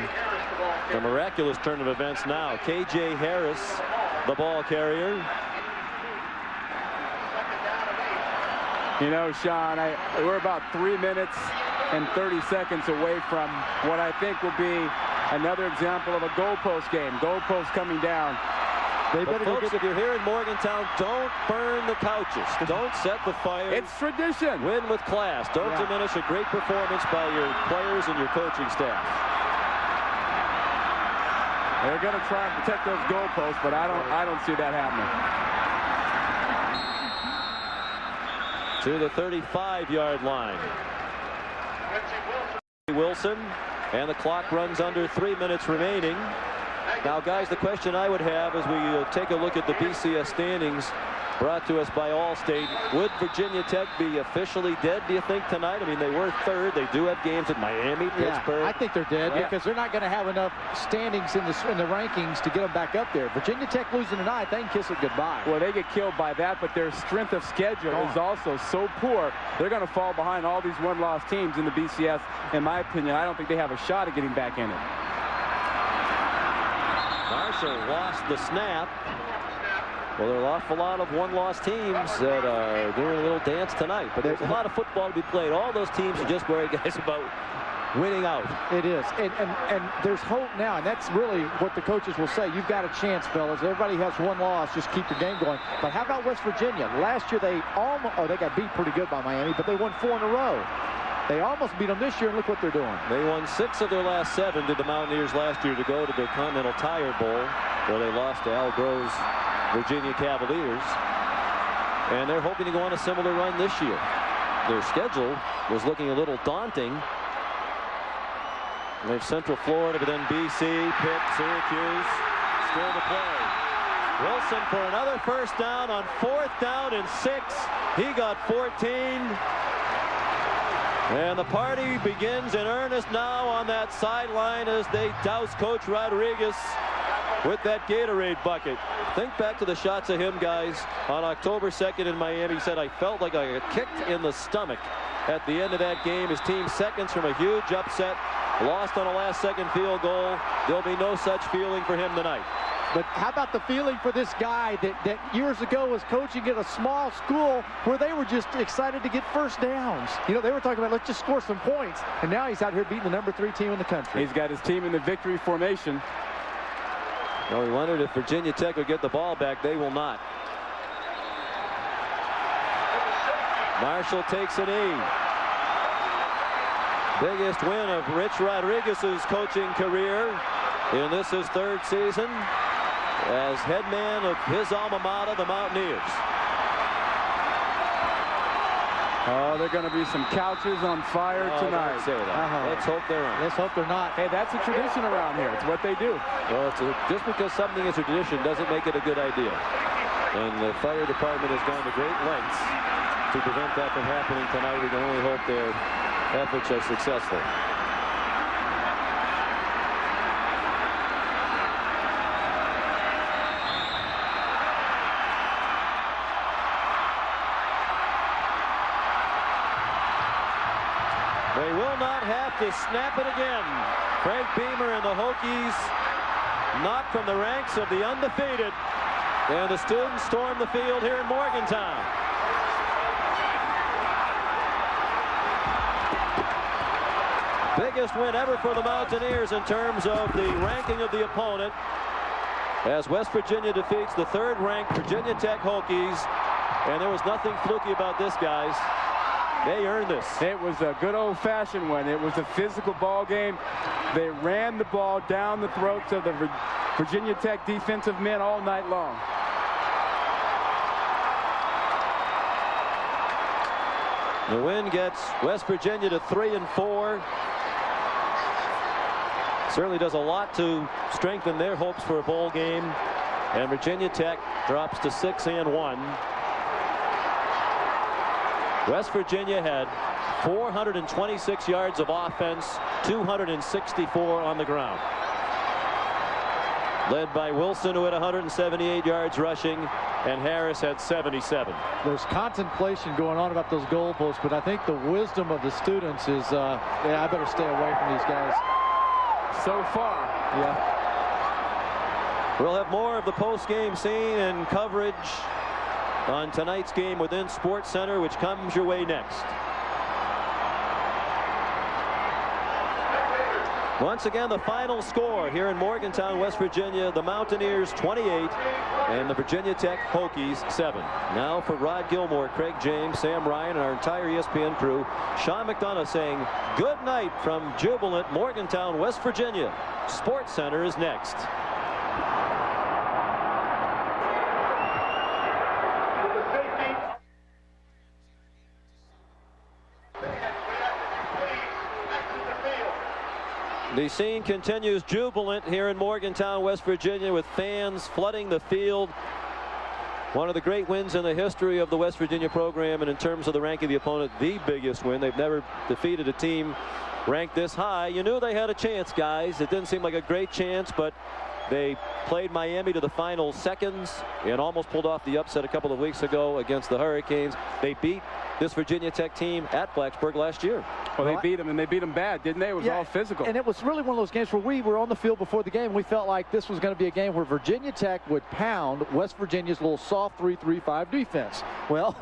the miraculous turn of events now. K.J. Harris, the ball carrier. You know, Sean, we're about 3 minutes and 30 seconds away from what I think will be another example of a goalpost game. Goalpost coming down. But folks, if you're here in Morgantown, don't burn the couches. Don't set the fire. It's tradition. Win with class. Don't diminish a great performance by your players and your coaching staff. They're going to try and protect those goalposts, but I don't see that happening. to the 35-yard line. Wilson, and the clock runs under 3 minutes remaining. Now, guys, the question I would have as we take a look at the BCS standings brought to us by Allstate, would Virginia Tech be officially dead, do you think, tonight? I mean, they were third. They do have games at Miami, Pittsburgh. I think they're dead because they're not going to have enough standings in the rankings to get them back up there. Virginia Tech losing tonight, they can kiss it goodbye. Well, they get killed by that, but their strength of schedule is also so poor, they're going to fall behind all these one-loss teams in the BCS. In my opinion, I don't think they have a shot at getting back in it. Marshall lost the snap. Well, there are an awful lot of one-loss teams that are doing a little dance tonight. But there's a lot of football to be played. All those teams are just worried, guys, about winning out. It is. And there's hope now. And that's really what the coaches will say. You've got a chance, fellas. Everybody has one loss. Just keep your game going. But how about West Virginia? Last year they got beat pretty good by Miami, but they won 4 in a row. They almost beat them this year, and look what they're doing. They won 6 of their last 7 to the Mountaineers last year to go to the Continental Tire Bowl, where they lost to Al Grove's Virginia Cavaliers. And they're hoping to go on a similar run this year. Their schedule was looking a little daunting. They have Central Florida, but then BC, Pitt, Syracuse, still to play. Wilson for another first down on 4th down and 6. He got 14. And the party begins in earnest now on that sideline as they douse Coach Rodriguez with that Gatorade bucket. Think back to the shots of him, guys, on October 2nd in Miami. He said, I felt like I got kicked in the stomach at the end of that game. His team seconds from a huge upset, lost on a last-second field goal. There'll be no such feeling for him tonight. But how about the feeling for this guy that years ago was coaching at a small school where they were just excited to get first downs? You know, they were talking about, let's just score some points. And now he's out here beating the number 3 team in the country. He's got his team in the victory formation. Well, we wondered if Virginia Tech would get the ball back. They will not. Marshall takes a knee. Biggest win of Rich Rodriguez's coaching career in this his 3rd season as head man of his alma mater, the Mountaineers. Oh, they're going to be some couches on fire tonight. Don't say that. Let's hope they're on. Let's hope they're not. Hey, that's a tradition around here. It's what they do. Well, just because something is a tradition doesn't make it a good idea. And the fire department has gone to great lengths to prevent that from happening tonight. We can only hope their efforts are successful. They will not have to snap it again. Frank Beamer and the Hokies knocked from the ranks of the undefeated. And the students storm the field here in Morgantown. Biggest win ever for the Mountaineers in terms of the ranking of the opponent, as West Virginia defeats the 3rd-ranked Virginia Tech Hokies. And there was nothing fluky about this, guys. They earned this. It was a good old-fashioned one. It was a physical ball game. They ran the ball down the throats of the Virginia Tech defensive men all night long. The win gets West Virginia to 3-4. Certainly does a lot to strengthen their hopes for a bowl game. And Virginia Tech drops to 6-1. West Virginia had 426 yards of offense, 264 on the ground. Led by Wilson, who had 178 yards rushing, and Harris had 77. There's contemplation going on about those goalposts, but I think the wisdom of the students is, yeah, I better stay away from these guys. So far. Yeah. We'll have more of the post-game scene and coverage on tonight's game within Sports Center, which comes your way next. Once again, the final score here in Morgantown, West Virginia, the Mountaineers 28 and the Virginia Tech Hokies 7. Now for Rod Gilmore, Craig James, Sam Ryan, and our entire ESPN crew, Sean McDonough saying good night from jubilant Morgantown, West Virginia. Sports Center is next. The scene continues jubilant here in Morgantown, West Virginia, with fans flooding the field. One of the great wins in the history of the West Virginia program, and in terms of the ranking of the opponent, the biggest win. They've never defeated a team ranked this high. You knew they had a chance, guys. It didn't seem like a great chance, but they played Miami to the final seconds and almost pulled off the upset a couple of weeks ago against the Hurricanes. They beat this Virginia Tech team at Blacksburg last year. Well, they beat them, and they beat them bad, didn't they? It was all physical. And it was really one of those games where we were on the field before the game. We felt like this was going to be a game where Virginia Tech would pound West Virginia's little soft 3-3-5 defense. Well,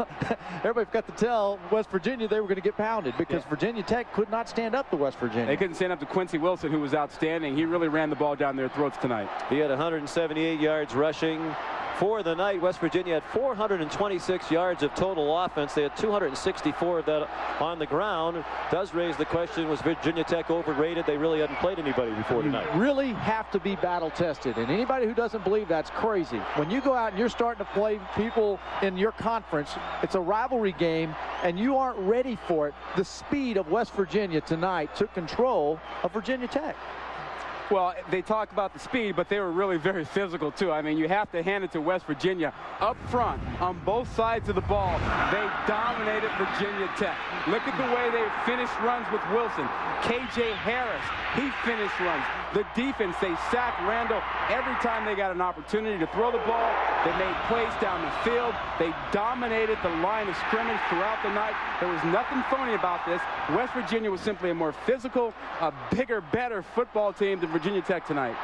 everybody forgot to tell West Virginia they were going to get pounded because Virginia Tech could not stand up to West Virginia. They couldn't stand up to Quincy Wilson, who was outstanding. He really ran the ball down their throats tonight. He had 178 yards rushing. For the night, West Virginia had 426 yards of total offense. They had 264 of that on the ground. It does raise the question, was Virginia Tech overrated? They really hadn't played anybody before tonight. You really have to be battle tested, and anybody who doesn't believe that's crazy. When you go out and you're starting to play people in your conference, it's a rivalry game, and you aren't ready for it. The speed of West Virginia tonight took control of Virginia Tech. Well, they talk about the speed, but they were really very physical, too. I mean, you have to hand it to West Virginia. Up front, on both sides of the ball, they dominated Virginia Tech. Look at the way they finished runs with Wilson. K.J. Harris, he finished runs. The defense, they sacked Randall every time they got an opportunity to throw the ball. They made plays down the field. They dominated the line of scrimmage throughout the night. There was nothing phony about this. West Virginia was simply a more physical, a bigger, better football team than Virginia Tech tonight.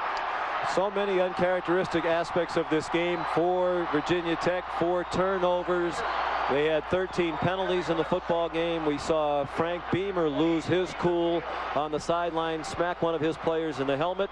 So many uncharacteristic aspects of this game for Virginia Tech. 4 turnovers. They had 13 penalties in the football game. We saw Frank Beamer lose his cool on the sideline, smack one of his players in the helmet.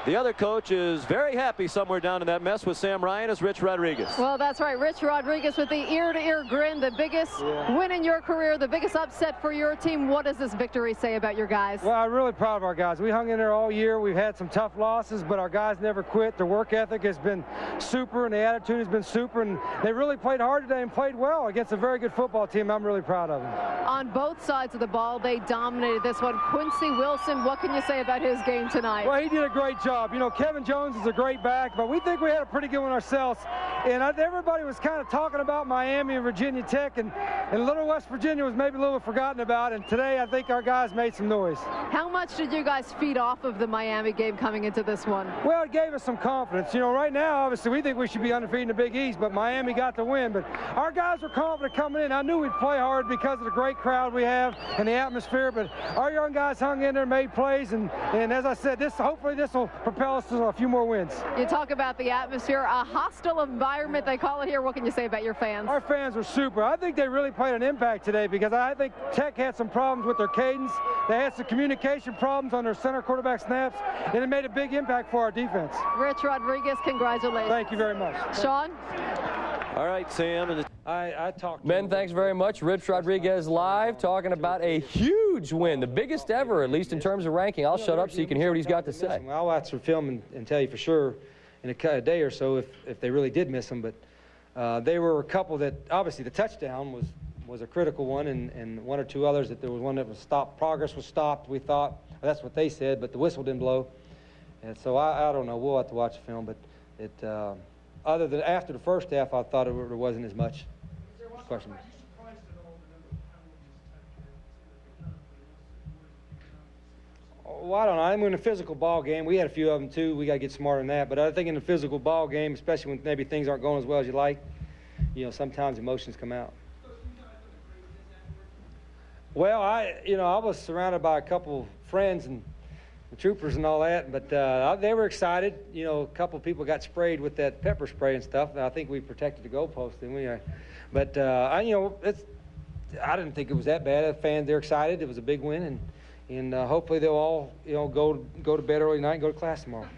The other coach is very happy somewhere down in that mess with Sam Ryan is Rich Rodriguez. Well, that's right. Rich Rodriguez with the ear-to-ear grin, the biggest win in your career, the biggest upset for your team. What does this victory say about your guys? Well, I'm really proud of our guys. We hung in there all year. We've had some tough losses, but our guys never quit. Their work ethic has been super, and the attitude has been super, and they really played hard today and played well against a very good football team. I'm really proud of them. On both sides of the ball, they dominated this one. Quincy Wilson, what can you say about his game tonight? Well, he did a great job. You know, Kevin Jones is a great back, but we think we had a pretty good one ourselves. And everybody was kind of talking about Miami and Virginia Tech, and little West Virginia was maybe a little forgotten about. And today, I think our guys made some noise. How much did you guys feed off of the Miami game coming into this one? Well, it gave us some confidence. You know, right now, obviously, we think we should be undefeated in the Big East, but Miami got the win. But our guys were confident coming in. I knew we'd play hard because of the great crowd we have and the atmosphere, but our young guys hung in there, made plays, and as I said, hopefully this will propel us to a few more wins. You talk about the atmosphere, a hostile environment, they call it here. What can you say about your fans? Our fans were super. I think they really played an impact today because I think Tech had some problems with their cadence. They had some communication problems on their center quarterback snaps, and it made a big impact for our defense. Rich Rodriguez, congratulations. Thank you very much. Sean? All right, Sam. I talked. Ben, thanks very much. Rich Rodriguez live talking about a huge win, the biggest ever, at least in terms of ranking. I'll shut up so you can hear what he's got to say. I'll watch some film and tell you for sure in a day or so if they really did miss them. But they were a couple that obviously the touchdown was a critical one, and one or two others that there was one that was stopped. Progress was stopped. We thought that's what they said, but the whistle didn't blow. And so I don't know. We'll have to watch the film, but it. Other than after the first half, I thought there wasn't as much question. Well, I don't know. I mean, in a physical ball game, we had a few of them too. We got to get smarter than that. But I think in a physical ball game, especially when maybe things aren't going as well as you like, you know, sometimes emotions come out. Well, I was surrounded by a couple friends and the troopers and all that, but they were excited. You know, a couple of people got sprayed with that pepper spray and stuff. I think we protected the goalpost, didn't we? But I didn't think it was that bad. The fans, they're excited. It was a big win, and hopefully they'll all go to bed early tonight and go to class tomorrow.